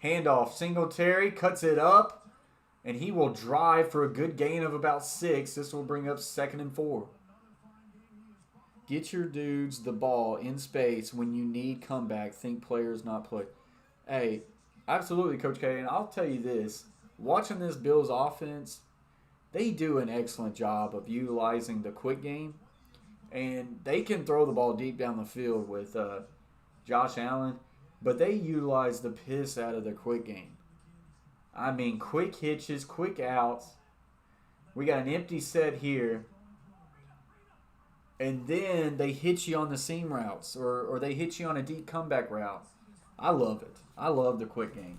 Handoff, Singletary, cuts it up, and he will drive for a good gain of about 6. This will bring up 2nd and 4. Get your dudes the ball in space when you need comeback. Think players, not play. Hey, absolutely, Coach K. And I'll tell you this. Watching this Bills offense, they do an excellent job of utilizing the quick game. And they can throw the ball deep down the field with Josh Allen. But they utilize the piss out of the quick game. I mean, quick hitches, quick outs. We got an empty set here. And then they hit you on the seam routes or they hit you on a deep comeback route. I love it. I love the quick game.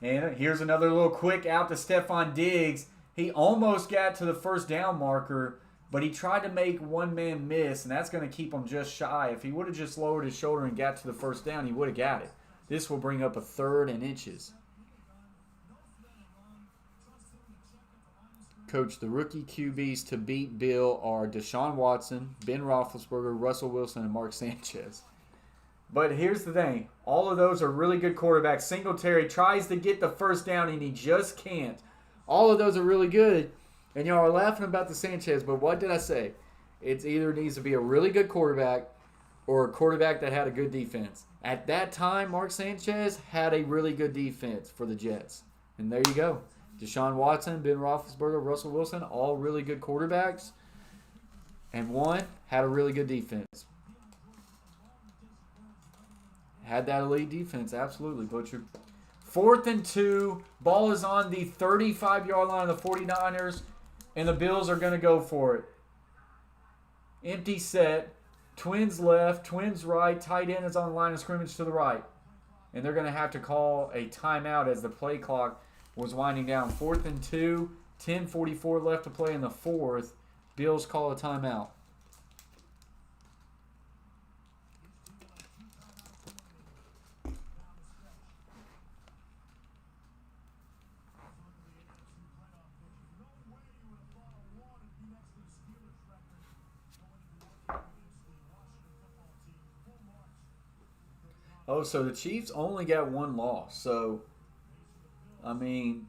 And here's another little quick out to Stephon Diggs. He almost got to the first down marker, but he tried to make one man miss, and that's going to keep him just shy. If he would have just lowered his shoulder and got to the first down, he would have got it. This will bring up a 3rd and inches. Coach, the rookie QBs to beat Bill are Deshaun Watson, Ben Roethlisberger, Russell Wilson, and Mark Sanchez. But here's the thing. All of those are really good quarterbacks. Singletary tries to get the first down, and he just can't. All of those are really good. And y'all are laughing about the Sanchez, but what did I say? It either needs to be a really good quarterback or a quarterback that had a good defense. At that time, Mark Sanchez had a really good defense for the Jets. And there you go. Deshaun Watson, Ben Roethlisberger, Russell Wilson, all really good quarterbacks. And one had a really good defense. Had that elite defense, absolutely, Butcher. 4th and 2. Ball is on the 35-yard line of the 49ers, and the Bills are going to go for it. Empty set. Twins left, twins right. Tight end is on the line of scrimmage to the right. And they're going to have to call a timeout as the play clock was winding down. 4th and 2. 10:44 left to play in the 4th. Bills call a timeout. Oh, so the Chiefs only got 1 loss. So, I mean,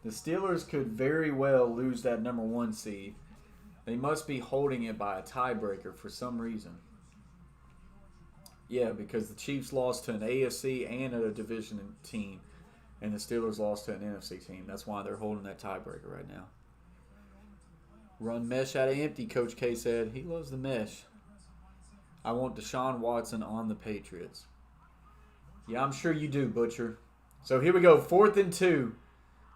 the Steelers could very well lose that number 1 seed. They must be holding it by a tiebreaker for some reason. Yeah, because the Chiefs lost to an AFC and a division team, and the Steelers lost to an NFC team. That's why they're holding that tiebreaker right now. Run mesh out of empty, Coach K said. He loves the mesh. I want Deshaun Watson on the Patriots. Yeah, I'm sure you do, Butcher. So here we go. 4th and 2.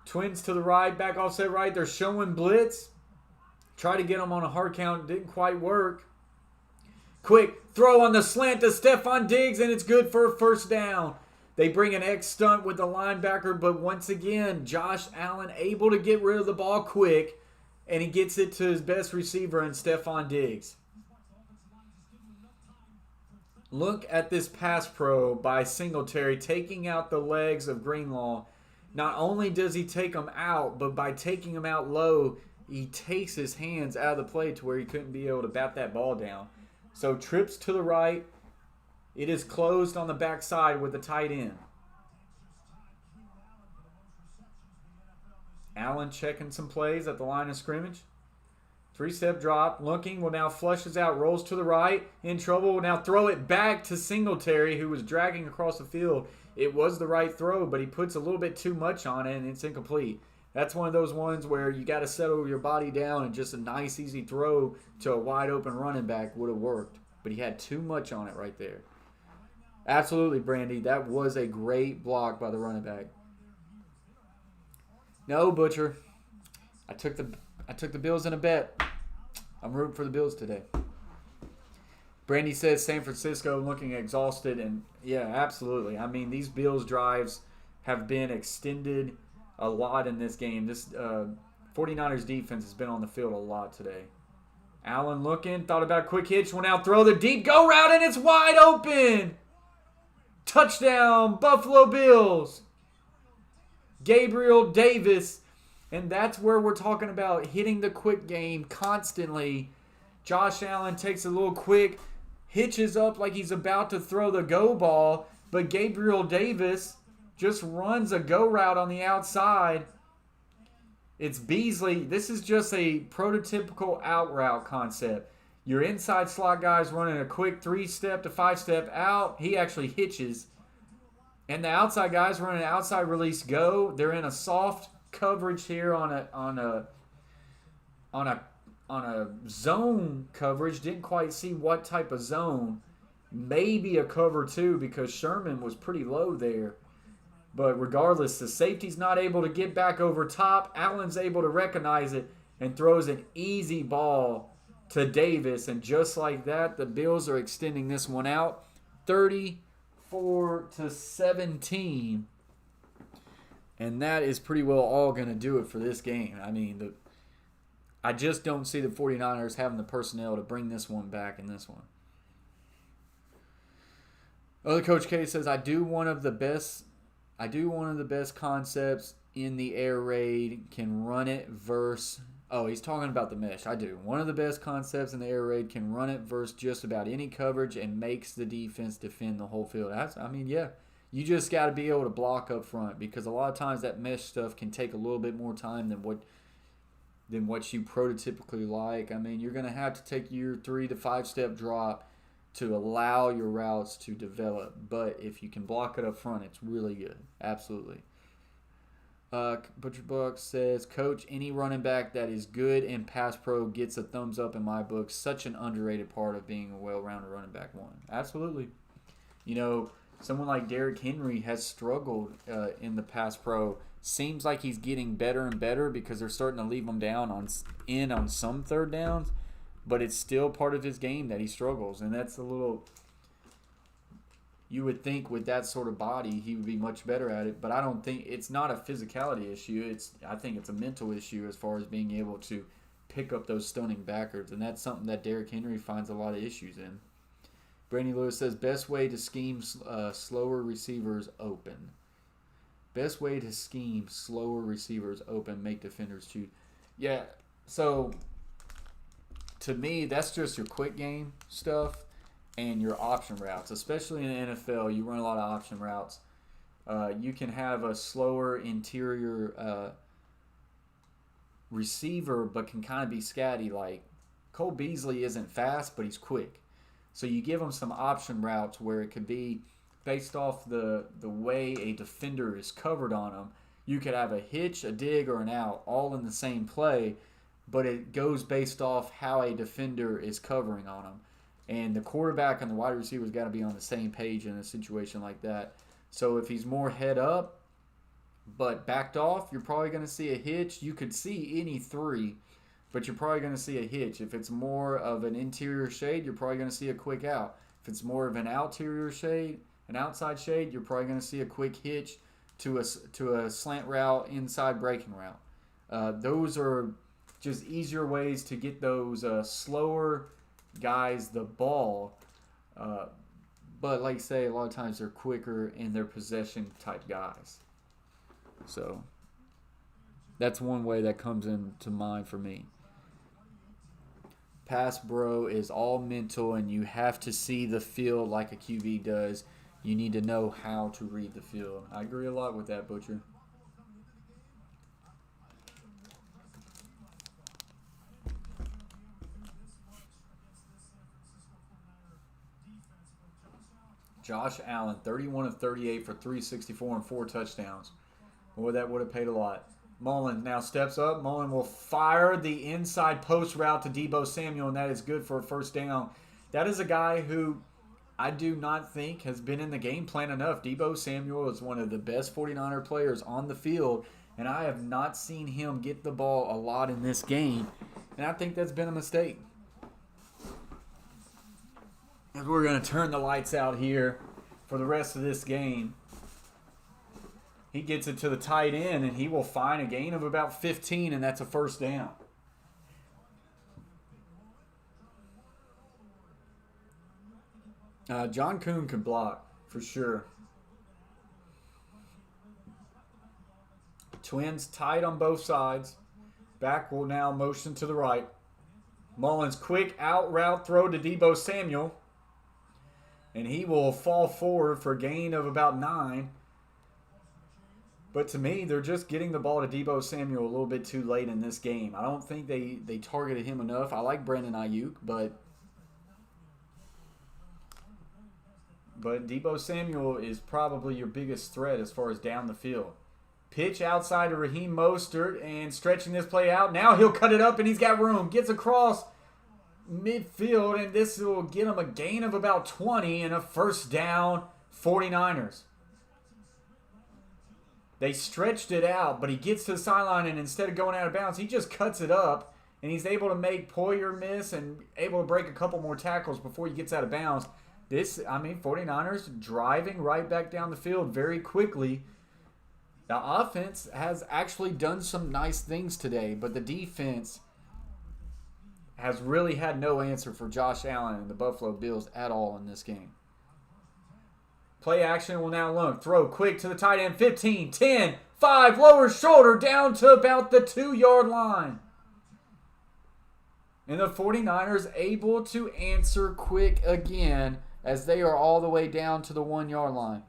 Twins to the right, back offset right. They're showing blitz. Try to get them on a hard count. Didn't quite work. Quick throw on the slant to Stephon Diggs, and it's good for a first down. They bring an X stunt with the linebacker, but once again, Josh Allen able to get rid of the ball quick, and he gets it to his best receiver in Stephon Diggs. Look at this pass pro by Singletary taking out the legs of Greenlaw. Not only does he take them out, but by taking them out low, he takes his hands out of the play to where he couldn't be able to bat that ball down. So trips to the right. It is closed on the backside with the tight end. Allen checking some plays at the line of scrimmage. 3-step drop. Looking. Will now flushes out. Rolls to the right. In trouble. Will now throw it back to Singletary, who was dragging across the field. It was the right throw, but he puts a little bit too much on it, and it's incomplete. That's one of those ones where you got to settle your body down, and just a nice, easy throw to a wide-open running back would have worked. But he had too much on it right there. Absolutely, Brandy. That was a great block by the running back. No, Butcher. I took the Bills in a bet. I'm rooting for the Bills today. Brandy says San Francisco looking exhausted, and yeah, absolutely. I mean, these Bills drives have been extended a lot in this game. This 49ers defense has been on the field a lot today. Allen looking, thought about a quick hitch, will now throw the deep go route, and it's wide open. Touchdown, Buffalo Bills. Gabriel Davis. And that's where we're talking about hitting the quick game constantly. Josh Allen takes a little quick, hitches up like he's about to throw the go ball, but Gabriel Davis just runs a go route on the outside. It's Beasley. This is just a prototypical out route concept. Your inside slot guy's running a quick 3-step to 5-step out. He actually hitches. And the outside guy's running an outside release go. They're in a soft coverage here on a zone coverage. Didn't quite see what type of zone. Maybe a cover 2 because Sherman was pretty low there. But regardless, the safety's not able to get back over top. Allen's able to recognize it and throws an easy ball to Davis. And just like that, the Bills are extending this one out 34-17. And that is pretty well all going to do it for this game. I mean, I just don't see the 49ers having the personnel to bring this one back in this one. Other Coach K says, I do one of the best concepts in the air raid, can run it versus... Oh, he's talking about the mesh. I do. One of the best concepts in the air raid, can run it versus just about any coverage and makes the defense defend the whole field. Yeah. You just got to be able to block up front because a lot of times that mesh stuff can take a little bit more time than what you prototypically like. I mean, you're going to have to take your 3 to 5-step drop to allow your routes to develop. But if you can block it up front, it's really good. Absolutely. Butcher Buck says, Coach, any running back that is good in pass pro gets a thumbs up in my book. Such an underrated part of being a well-rounded running back one. Absolutely. You know, someone like Derrick Henry has struggled in the pass pro. Seems like he's getting better and better because they're starting to leave him down on some third downs. But it's still part of his game that he struggles. And that's a little... You would think with that sort of body, he would be much better at it. But I don't think... It's not a physicality issue. I think it's a mental issue as far as being able to pick up those stunning backwards. And that's something that Derrick Henry finds a lot of issues in. Brandy Lewis says, best way to scheme slower receivers open. Best way to scheme slower receivers open, make defenders choose. Yeah, so... To me, that's just your quick game stuff and your option routes. Especially in the NFL, you run a lot of option routes. You can have a slower interior receiver, but can kind of be scatty. Like Cole Beasley isn't fast, but he's quick. So you give them some option routes where it could be based off the way a defender is covered on them. You could have a hitch, a dig, or an out all in the same play, but it goes based off how a defender is covering on them. And the quarterback and the wide receiver's got to be on the same page in a situation like that. So if he's more head up but backed off, you're probably going to see a hitch. You could see any three, but you're probably going to see a hitch. If it's more of an interior shade, you're probably going to see a quick out. If it's more of an outside shade, you're probably going to see a quick hitch to a slant route, inside breaking route. Those are just easier ways to get those slower guys the ball. But like I say, a lot of times they're quicker and they're possession type guys. So that's one way that comes into mind for me. Pass bro is all mental, and you have to see the field like a QB does. You need to know how to read the field. I agree a lot with that, Butcher. Josh Allen, 31 of 38 for 364 and 4 touchdowns. Boy, that would have paid a lot. Mullen now steps up. Mullen will fire the inside post route to Deebo Samuel, and that is good for a first down. That is a guy who I do not think has been in the game plan enough. Deebo Samuel is one of the best 49er players on the field, and I have not seen him get the ball a lot in this game, and I think that's been a mistake. As we're going to turn the lights out here for the rest of this game. He gets it to the tight end, and he will find a gain of about 15, and that's a first down. John Kuhn can block, for sure. Twins tight on both sides. Back will now motion to the right. Mullins quick out route throw to Deebo Samuel. And he will fall forward for a gain of about 9. But to me, they're just getting the ball to Deebo Samuel a little bit too late in this game. I don't think they targeted him enough. I like Brandon Ayuk, but Deebo Samuel is probably your biggest threat as far as down the field. Pitch outside to Raheem Mostert and stretching this play out. Now he'll cut it up and he's got room. Gets across midfield, and this will get him a gain of about 20 and a first down, 49ers. They stretched it out, but he gets to the sideline, and instead of going out of bounds, he just cuts it up, and he's able to make Poyer miss and able to break a couple more tackles before he gets out of bounds. 49ers driving right back down the field very quickly. The offense has actually done some nice things today, but the defense has really had no answer for Josh Allen and the Buffalo Bills at all in this game. Play action will now look. Throw quick to the tight end. 15, 10, 5, lower shoulder down to about the 2-yard line. And the 49ers able to answer quick again as they are all the way down to the 1-yard line.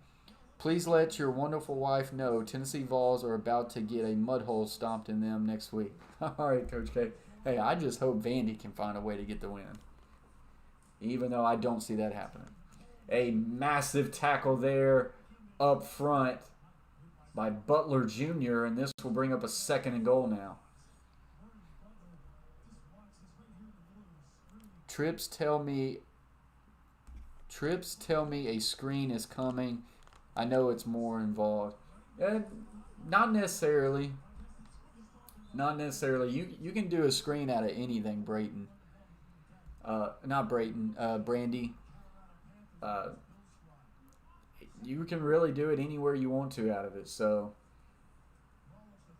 Please let your wonderful wife know Tennessee Vols are about to get a mud hole stomped in them next week. All right, Coach K. Hey, I just hope Vandy can find a way to get the win, even though I don't see that happening. A massive tackle there up front by Butler Jr., and this will bring up a 2nd and goal now. Trips tell me a screen is coming. I know it's more involved. Not necessarily. Not necessarily. You can do a screen out of anything, Brayton. Brandy. You can really do it anywhere you want to out of it. So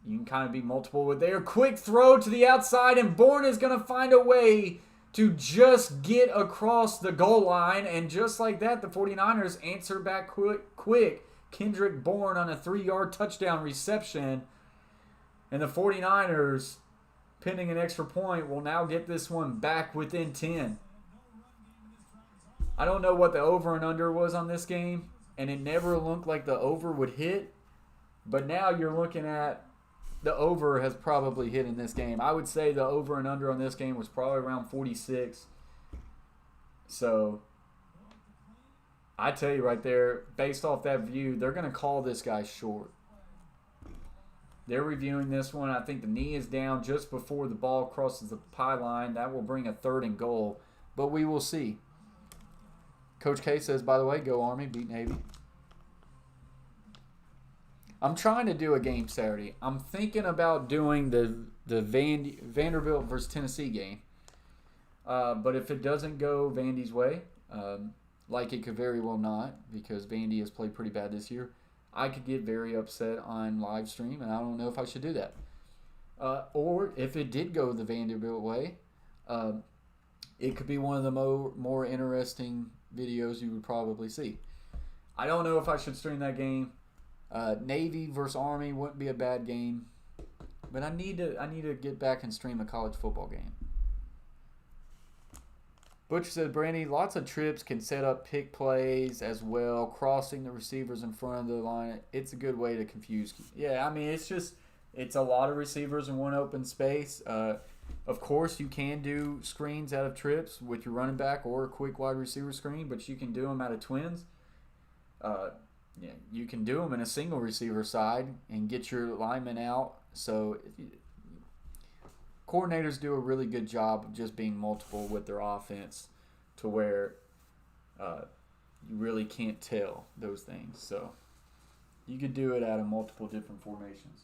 you can kind of be multiple with there. Quick throw to the outside, and Bourne is going to find a way to just get across the goal line. And just like that, the 49ers answer back quick. Kendrick Bourne on a 3-yard touchdown reception. And the 49ers, pending an extra point, will now get this one back within 10. I don't know what the over and under was on this game, and it never looked like the over would hit. But now you're looking at the over has probably hit in this game. I would say the over and under on this game was probably around 46. So I tell you right there, based off that view, they're going to call this guy short. They're reviewing this one. I think the knee is down just before the ball crosses the pylon. That will bring a 3rd and goal, but we will see. Coach K says, by the way, go Army, beat Navy. I'm trying to do a game Saturday. I'm thinking about doing the Vanderbilt versus Tennessee game. But if it doesn't go Vandy's way, like it could very well not, because Vandy has played pretty bad this year, I could get very upset on live stream, and I don't know if I should do that. Or if it did go the Vanderbilt way, it could be one of the more interesting videos you would probably see. I don't know if I should stream that game. Navy versus Army wouldn't be a bad game, but I need to get back and stream a college football game. Butcher said, Brandy, lots of trips can set up pick plays as well, crossing the receivers in front of the line. It's a good way to confuse. Yeah, I mean, it's a lot of receivers in one open space. Of course, you can do screens out of trips with your running back or a quick wide receiver screen, but you can do them out of twins. Yeah, you can do them in a single receiver side and get your linemen out. So coordinators do a really good job of just being multiple with their offense to where you really can't tell those things. So you could do it out of multiple different formations.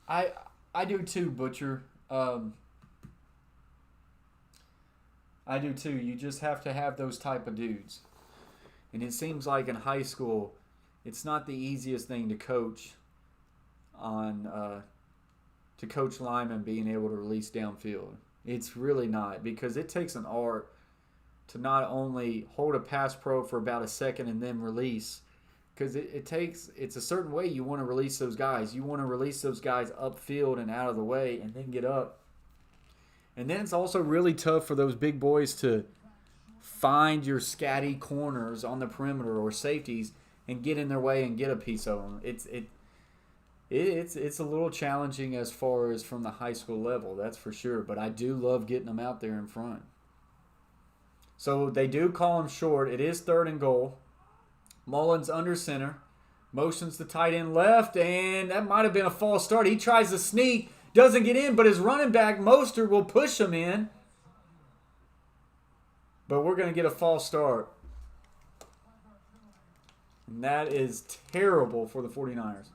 I do too, Butcher. I do too. You just have to have those type of dudes. And it seems like in high school, it's not the easiest thing to coach to coach linemen being able to release downfield. It's really not, because it takes an art to not only hold a pass pro for about a second and then release, because it's a certain way you want to release those guys. You want to release those guys upfield and out of the way and then get up. And then it's also really tough for those big boys to find your scatty corners on the perimeter or safeties and get in their way and get a piece of them. It's a little challenging as far as from the high school level, that's for sure. But I do love getting them out there in front. So they do call him short. It is 3rd and goal. Mullins under center. Motions the tight end left, and that might have been a false start. He tries to sneak. Doesn't get in, but his running back, Mostert, will push him in. But we're going to get a false start. And that is terrible for the 49ers.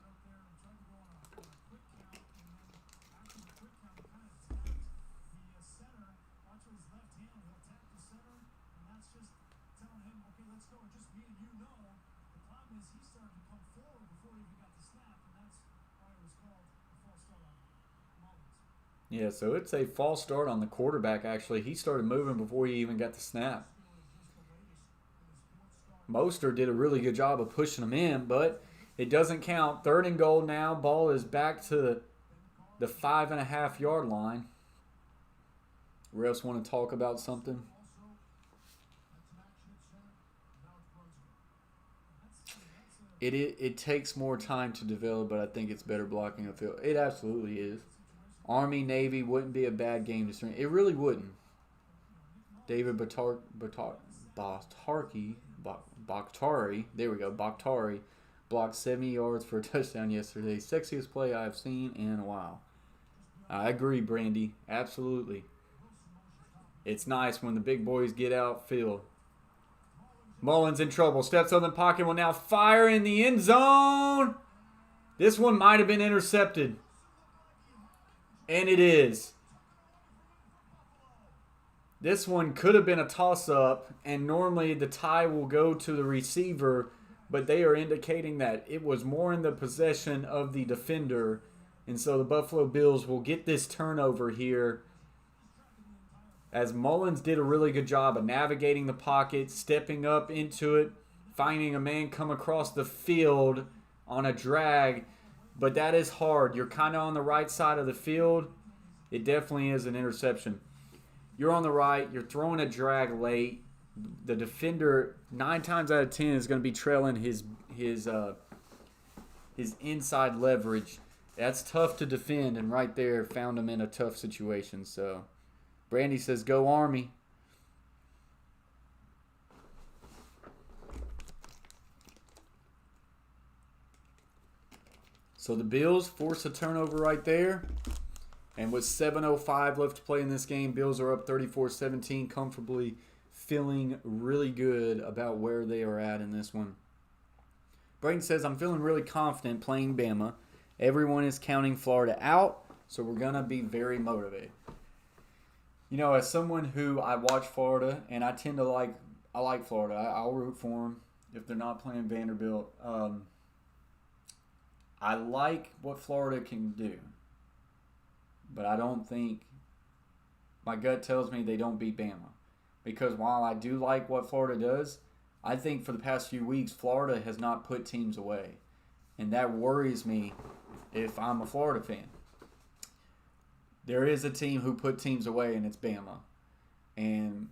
Yeah, so it's a false start on the quarterback, actually. He started moving before he even got the snap. Mostert did a really good job of pushing him in, but it doesn't count. 3rd and goal now. Ball is back to the 5.5-yard line. Refs want to talk about something? It takes more time to develop, but I think it's better blocking a field. It absolutely is. Army, Navy wouldn't be a bad game to stream. It really wouldn't. David Bakhtari, there we go, Bakhtari blocked 70 yards for a touchdown yesterday. Sexiest play I've seen in a while. I agree, Brandy. Absolutely. It's nice when the big boys get outfield. Mullins in trouble. Steps on the pocket. Will now fire in the end zone. This one might have been intercepted. And it is. This one could have been a toss-up, and normally the tie will go to the receiver, but they are indicating that it was more in the possession of the defender, and so the Buffalo Bills will get this turnover here, as Mullins did a really good job of navigating the pocket, stepping up into it, finding a man come across the field on a drag. But that is hard. You're kind of on the right side of the field. It definitely is an interception. You're on the right. You're throwing a drag late. The defender, 9 times out of 10, is going to be trailing his his inside leverage. That's tough to defend, and right there found him in a tough situation. So Brandy says, go Army. So the Bills force a turnover right there. And with 7:05 left to play in this game, Bills are up 34-17, comfortably, feeling really good about where they are at in this one. Brayton says, I'm feeling really confident playing Bama. Everyone is counting Florida out, so we're going to be very motivated. You know, as someone who I watch Florida, and I tend to like Florida. I'll root for them if they're not playing Vanderbilt. I like what Florida can do. But I don't think, my gut tells me they don't beat Bama. Because while I do like what Florida does, I think for the past few weeks, Florida has not put teams away. And that worries me if I'm a Florida fan. There is a team who put teams away, and it's Bama. And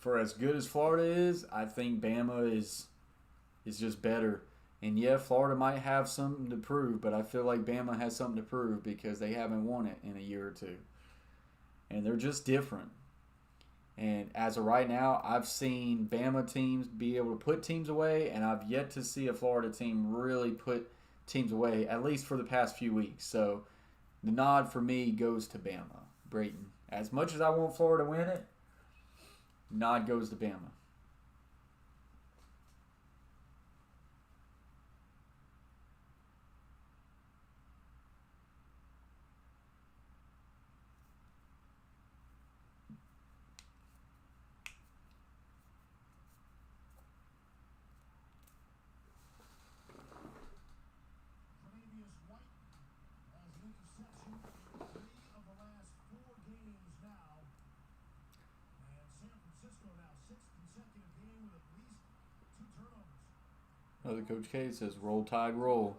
for as good as Florida is, I think Bama is just better. And yeah, Florida might have something to prove, but I feel like Bama has something to prove because they haven't won it in a year or two. And they're just different. And as of right now, I've seen Bama teams be able to put teams away, and I've yet to see a Florida team really put teams away, at least for the past few weeks. So the nod for me goes to Bama, Brayton. As much as I want Florida to win it, nod goes to Bama. Another Coach K says, roll tide, roll.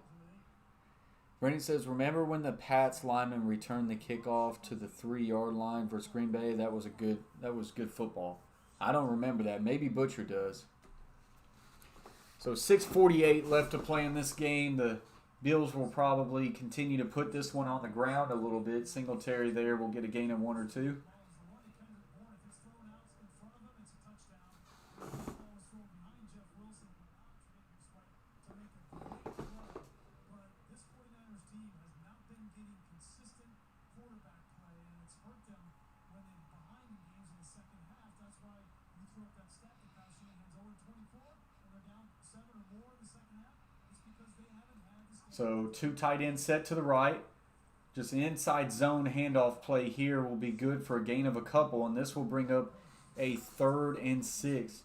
Brennan says, remember when the Pats lineman returned the kickoff to the 3-yard line versus Green Bay? That was good football. I don't remember that. Maybe Butcher does. So 6:48 left to play in this game. The Bills will probably continue to put this one on the ground a little bit. Singletary there will get a gain of 1 or 2. So 2 tight ends set to the right. Just an inside zone handoff play here will be good for a gain of a couple, and this will bring up a 3rd and 6.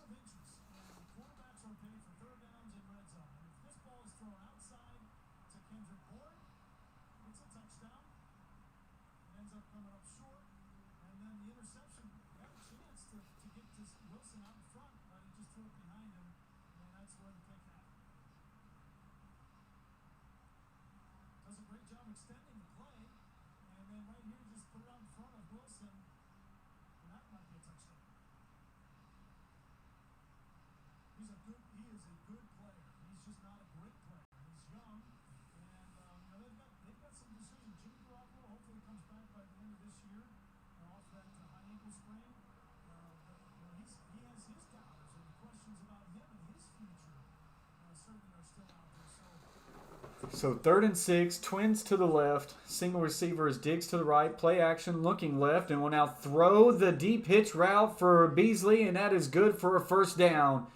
So 3rd and 6, Twins to the left, single receiver is Diggs to the right, play action looking left, and will now throw the deep hitch route for Beasley, and that is good for a 1st down.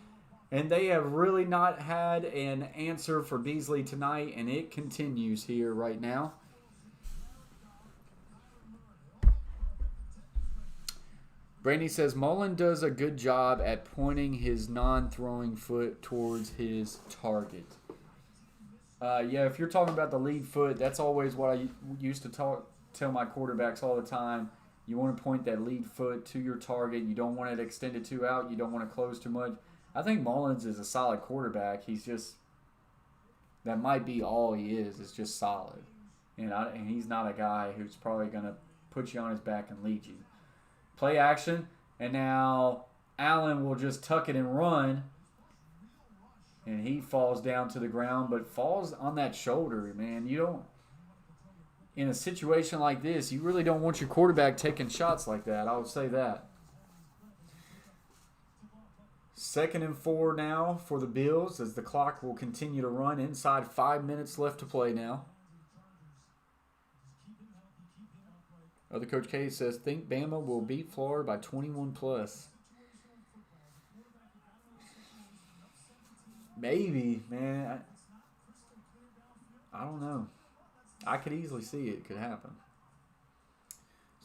And they have really not had an answer for Beasley tonight, and it continues here right now. Brandy says, Mullen does a good job at pointing his non-throwing foot towards his target. Yeah, if you're talking about the lead foot, that's always what I used to tell my quarterbacks all the time. You want to point that lead foot to your target. You don't want it extended too out. You don't want to close too much. I think Mullins is a solid quarterback. He's just, that might be all he is just solid. And he's not a guy who's probably going to put you on his back and lead you. Play action, and now Allen will just tuck it and run. And he falls down to the ground, but falls on that shoulder, man. You don't, in a situation like this, you really don't want your quarterback taking shots like that. I would say that. 2nd and 4 now for the Bills as the clock will continue to run. Inside 5 minutes left to play now. Other Coach K says, think Bama will beat Florida by 21 plus. Maybe, man. I don't know. I could easily see it could happen.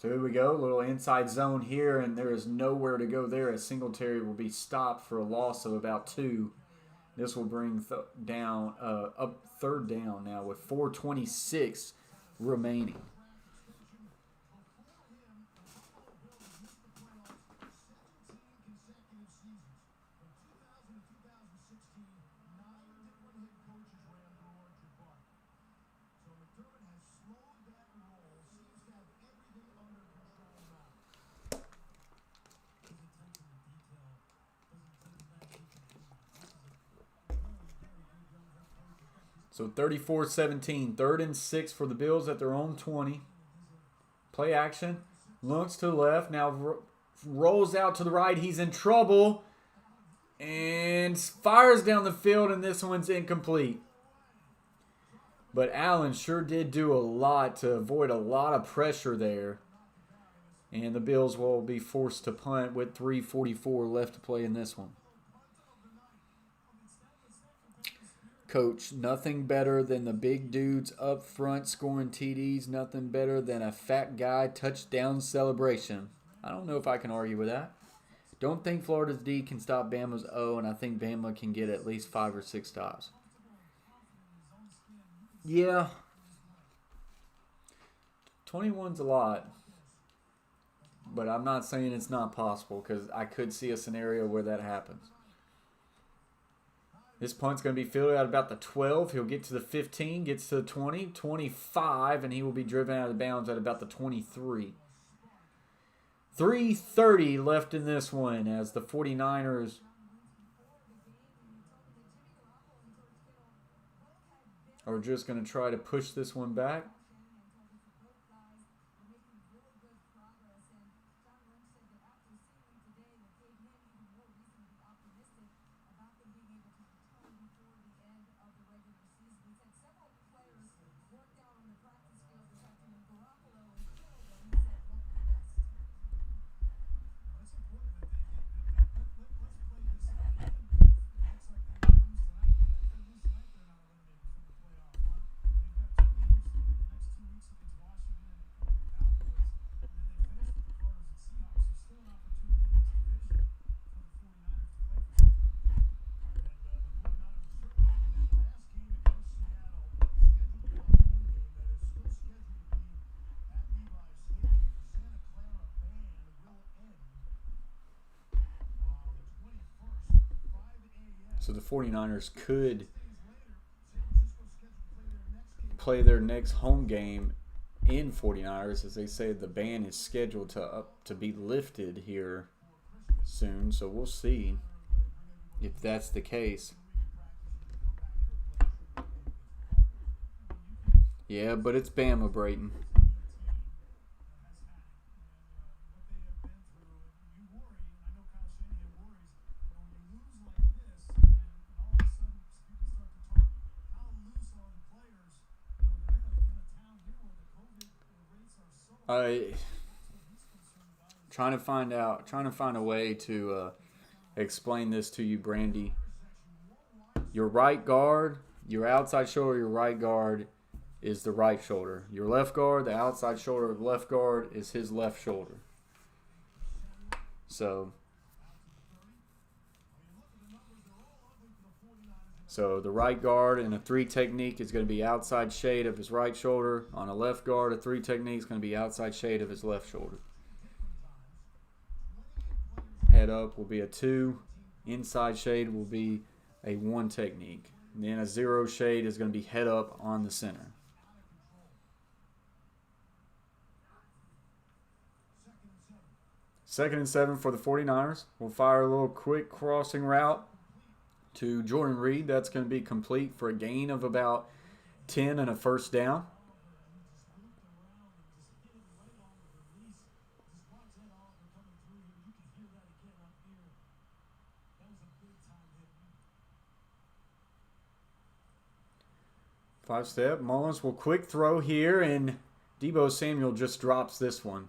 So here we go. A little inside zone here, and there is nowhere to go there as Singletary will be stopped for a loss of about 2. This will bring up 3rd down now with 4:26 remaining. So 34-17, 3rd and 6 for the Bills at their own 20. Play action, looks to the left, now rolls out to the right. He's in trouble and fires down the field, and this one's incomplete. But Allen sure did do a lot to avoid a lot of pressure there. And the Bills will be forced to punt with 3:44 left to play in this one. Coach, nothing better than the big dudes up front scoring TDs. Nothing better than a fat guy touchdown celebration. I don't know if I can argue with that. Don't think Florida's D can stop Bama's O, and I think Bama can get at least 5 or 6 stops. Yeah. 21's a lot. But I'm not saying it's not possible because I could see a scenario where that happens. This punt's going to be fielded at about the 12. He'll get to the 15, gets to the 20, 25, and he will be driven out of bounds at about the 23. 3:30 left in this one as the 49ers are just going to try to push this one back. So the 49ers could play their next home game in 49ers. As they say, the ban is scheduled to be lifted here soon. So we'll see if that's the case. Yeah, but it's Bama, Brayton. Trying to find a way to explain this to you, Brandy. Your right guard, your outside shoulder, your right guard is the right shoulder. Your left guard, the outside shoulder of left guard is his left shoulder. So the right guard in a 3 technique is going to be outside shade of his right shoulder. On a left guard, a 3 technique is going to be outside shade of his left shoulder. Head up will be a 2. Inside shade will be a 1 technique. And then a 0 shade is going to be head up on the center. Second and 7 for the 49ers. We'll fire a little quick crossing route. to Jordan Reed. That's going to be complete for a gain of about 10 and a first down. Five step. Mullins will quick throw here, and Deebo Samuel just drops this one.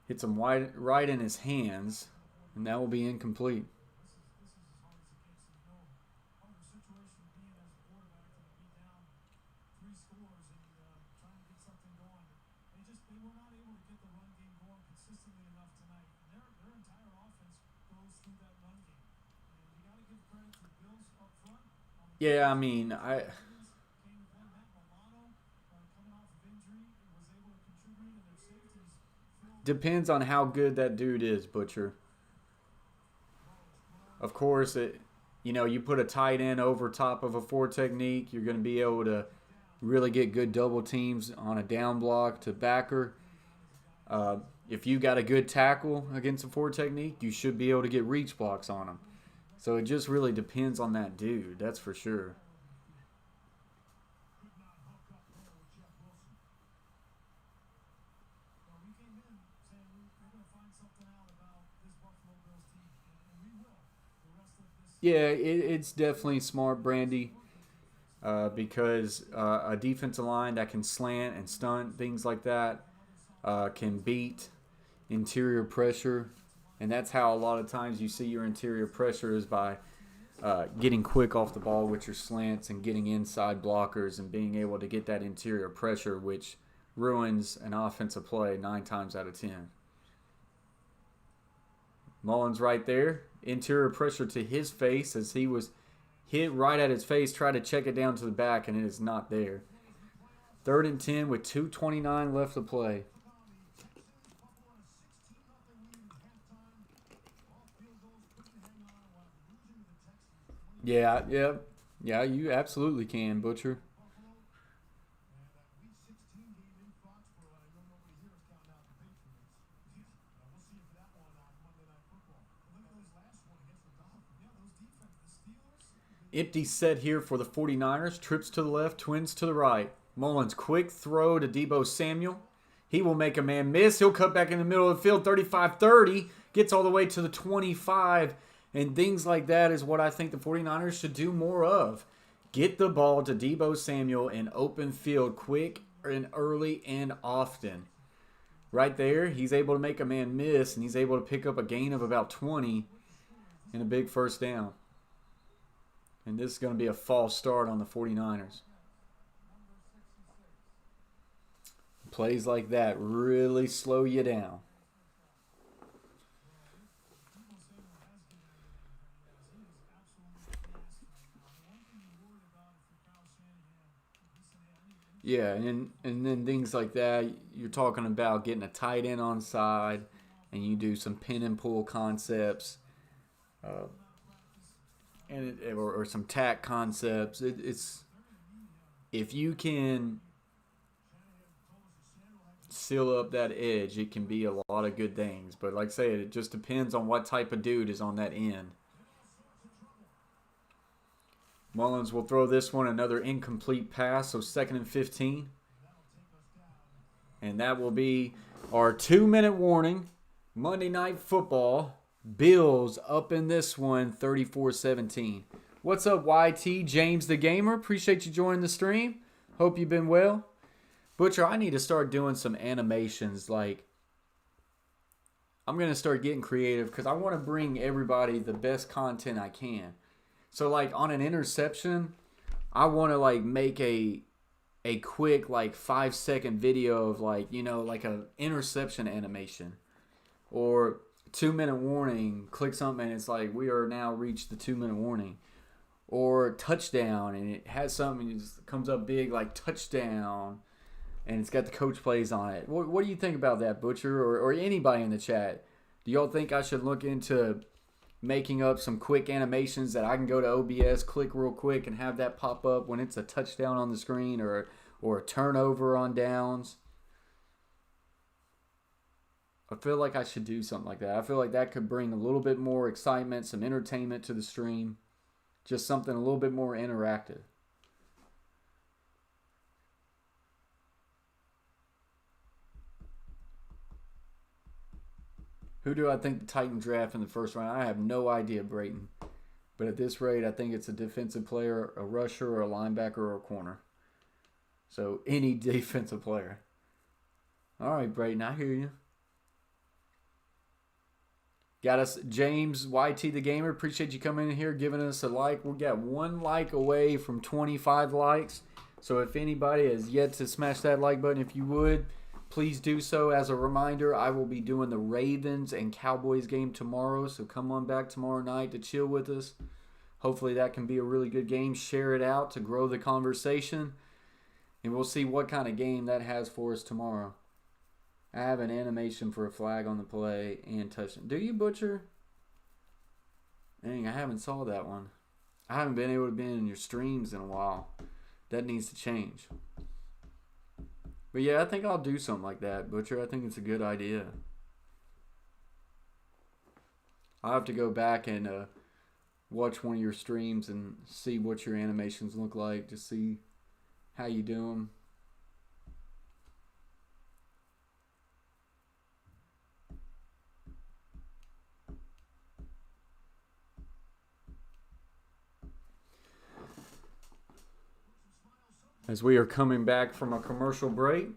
Hits him right in his hands, and that will be incomplete. Yeah, I mean, depends on how good that dude is, Butcher. Of course, you put a tight end over top of a 4 technique, you're going to be able to really get good double teams on a down block to backer. If you got a good tackle against a 4 technique, you should be able to get reach blocks on them. So it just really depends on that dude, that's for sure. Yeah, it's definitely smart, Brandy, because a defensive line that can slant and stunt, things like that, can beat interior pressure. And that's how a lot of times you see your interior pressure is by getting quick off the ball with your slants and getting inside blockers and being able to get that interior pressure, which ruins an offensive play 9 times out of 10. Mullins right there. Interior pressure to his face as he was hit right at his face. Try to check it down to the back, and it is not there. 3rd and 10 with 2:29 left to play. Yeah, you absolutely can, Butcher. Empty set here for the 49ers. Trips to the left, twins to the right. Mullins, quick throw to Deebo Samuel. He will make a man miss. He'll cut back in the middle of the field, 35-30. Gets all the way to the 25. And things like that is what I think the 49ers should do more of. Get the ball to Deebo Samuel in open field quick and early and often. Right there, he's able to make a man miss, and he's able to pick up a gain of about 20 and a big first down. And this is going to be a false start on the 49ers. Plays like that really slow you down. Yeah, and then things like that, you're talking about getting a tight end on side, and you do some pin and pull concepts, or some tack concepts. It's if you can seal up that edge, it can be a lot of good things. But like I said, it just depends on what type of dude is on that end. Mullins will throw this one, another incomplete pass, so 2nd and 15. And that will be our 2-minute warning. Monday Night Football. Bills up in this one, 34-17. What's up, YT? James the Gamer. Appreciate you joining the stream. Hope you've been well. Butcher, I need to start doing some animations. Like, I'm going to start getting creative because I want to bring everybody the best content I can. So, like, on an interception, I want to, like, make a quick, like, 5-second video of, like, like an interception animation. Or 2-minute warning, click something, and it's like, we are now reached the 2-minute warning. Or touchdown, and it has something, it just comes up big, like, touchdown, and it's got the coach plays on it. What do you think about that, Butcher, or anybody in the chat? Do y'all think I should look into making up some quick animations that I can go to OBS, click real quick, and have that pop up when it's a touchdown on the screen or a turnover on downs? I feel like I should do something like that. I feel like that could bring a little bit more excitement, some entertainment to the stream. Just something a little bit more interactive. Who do I think the Titans draft in the first round? I have no idea, Brayton. But at this rate, I think it's a defensive player, a rusher, or a linebacker, or a corner. So any defensive player. All right, Brayton, I hear you. Got us James YT the Gamer. Appreciate you coming in here, giving us a like. We got 1 like away from 25 likes. So if anybody has yet to smash that like button, if you would, please do so. As a reminder, I will be doing the Ravens and Cowboys game tomorrow. So come on back tomorrow night to chill with us. Hopefully that can be a really good game. Share it out to grow the conversation. And we'll see what kind of game that has for us tomorrow. I have an animation for a flag on the play and touchdown. Do you, Butcher? Dang, I haven't saw that one. I haven't been able to be in your streams in a while. That needs to change. But yeah, I think I'll do something like that, Butcher. I think it's a good idea. I'll have to go back and watch one of your streams and see what your animations look like to see how you do them. As we are coming back from a commercial break.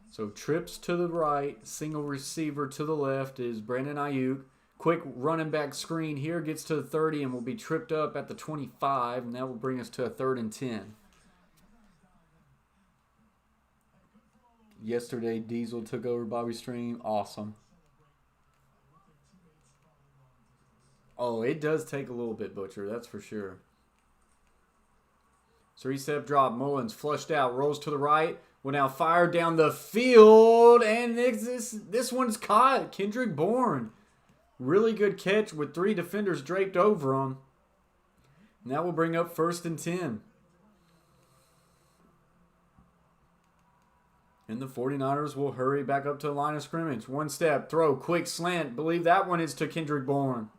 So trips to the right, single receiver to the left is Brandon Ayuk. Quick running back screen here, gets to the 30 and will be tripped up at the 25, and that will bring us to a 3rd and 10. Yesterday, Diesel took over Bobby's stream. Awesome. Oh, it does take a little bit, Butcher. That's for sure. 3-step drop. Mullins flushed out. Rolls to the right. Will now fire down the field. And this one's caught. Kendrick Bourne. Really good catch with 3 defenders draped over him. And that will bring up 1st and 10. And the 49ers will hurry back up to the line of scrimmage. 1 step, throw, quick slant. Believe that one is to Kendrick Bourne.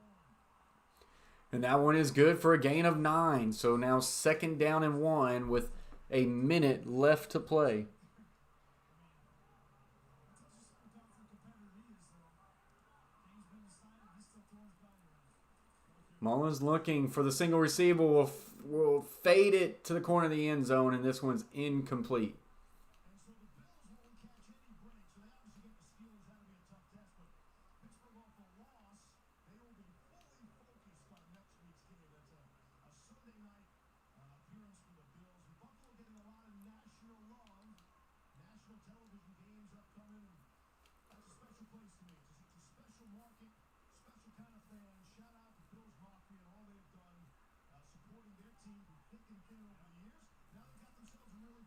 And that one is good for a gain of 9. So now 2nd down and 1 with a minute left to play. Mullins looking for the single receiver. Will fade it to the corner of the end zone, and this one's incomplete.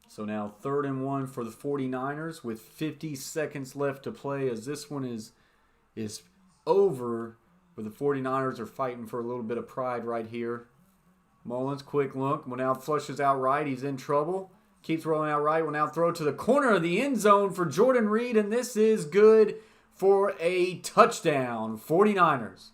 So now 3rd and 1 for the 49ers with 50 seconds left to play, as this one is over, but the 49ers are fighting for a little bit of pride right here. Mullins, quick look. Will now flushes out right. He's in trouble. Keeps rolling out right. Will now throw to the corner of the end zone for Jordan Reed, and this is good for a touchdown. 49ers.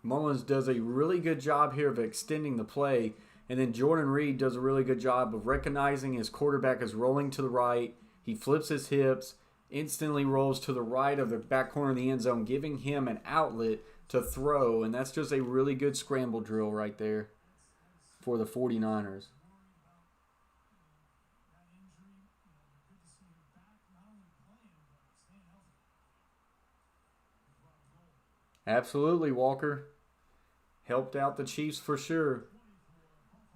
Mullins does a really good job here of extending the play, and then Jordan Reed does a really good job of recognizing his quarterback is rolling to the right. He flips his hips, instantly rolls to the right of the back corner of the end zone, giving him an outlet to throw, and that's just a really good scramble drill right there for the 49ers. Absolutely, Walker. Helped out the Chiefs for sure.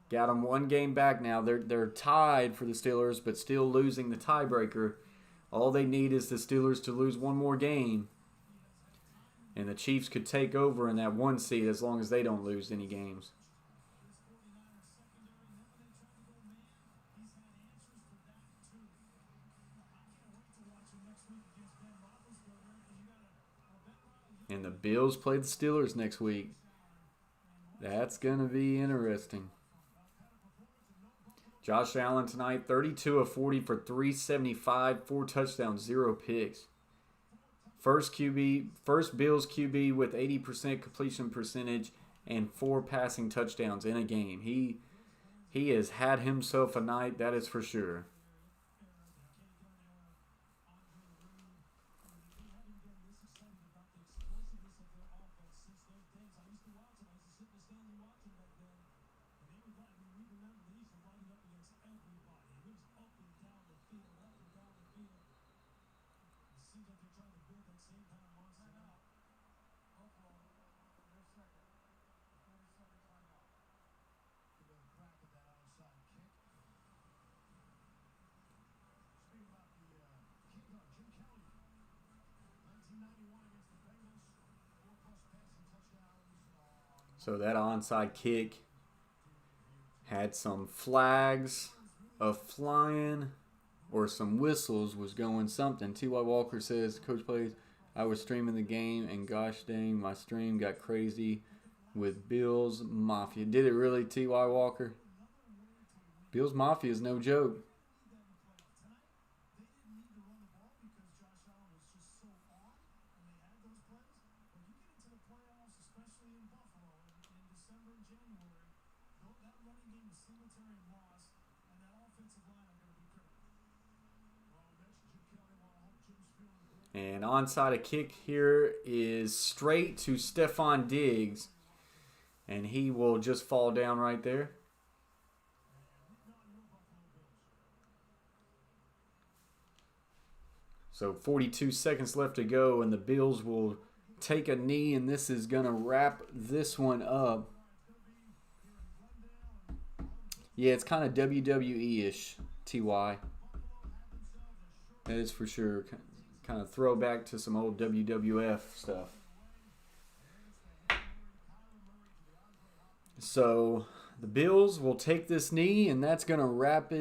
Got them 1 game back now. They're tied for the Steelers, but still losing the tiebreaker. All they need is the Steelers to lose 1 more game. And the Chiefs could take over in that 1 seed as long as they don't lose any games. And the Bills play the Steelers next week. That's going to be interesting. Josh Allen tonight, 32 of 40 for 375, 4 touchdowns, 0 picks. First Bills QB with 80% completion percentage and 4 passing touchdowns in a game. He has had himself a night, that is for sure. So that onside kick had some flags of flying or some whistles was going something. T.Y. Walker says, Coach plays, I was streaming the game and gosh dang, my stream got crazy with Bills Mafia. Did it really, T.Y. Walker? Bills Mafia is no joke. And onside a kick here is straight to Stephon Diggs. And he will just fall down right there. So 42 seconds left to go, and the Bills will take a knee, and this is going to wrap this one up. Yeah, it's kind of WWE-ish, T.Y. That is for sure. Kind of throwback to some old WWF stuff. So the Bills will take this knee, and that's going to wrap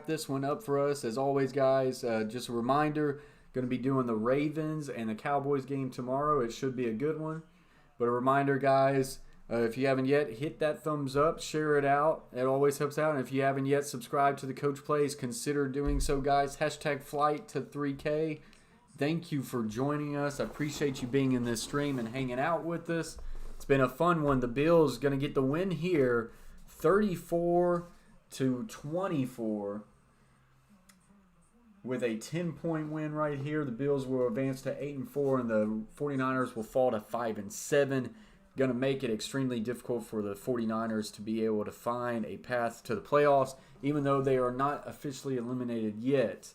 this one up for us. As always, guys, just a reminder, going to be doing the Ravens and the Cowboys game tomorrow. It should be a good one. But a reminder, guys, if you haven't yet, hit that thumbs up, share it out. It always helps out. And if you haven't yet subscribed to the Coach Plays, consider doing so, guys. Hashtag flight to 3K. Thank you for joining us. I appreciate you being in this stream and hanging out with us. It's been a fun one. The Bills going to get the win here, 34-24. With a 10-point win right here, the Bills will advance to 8-4, and the 49ers will fall to 5-7. Going to make it extremely difficult for the 49ers to be able to find a path to the playoffs, even though they are not officially eliminated yet.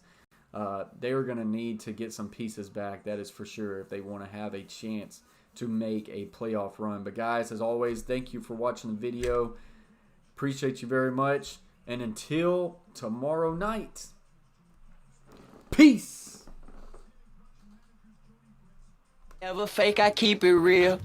They are going to need to get some pieces back, that is for sure, if they want to have a chance to make a playoff run. But guys, as always, thank you for watching the video. Appreciate you very much. And until tomorrow night, peace. Never fake, I keep it real.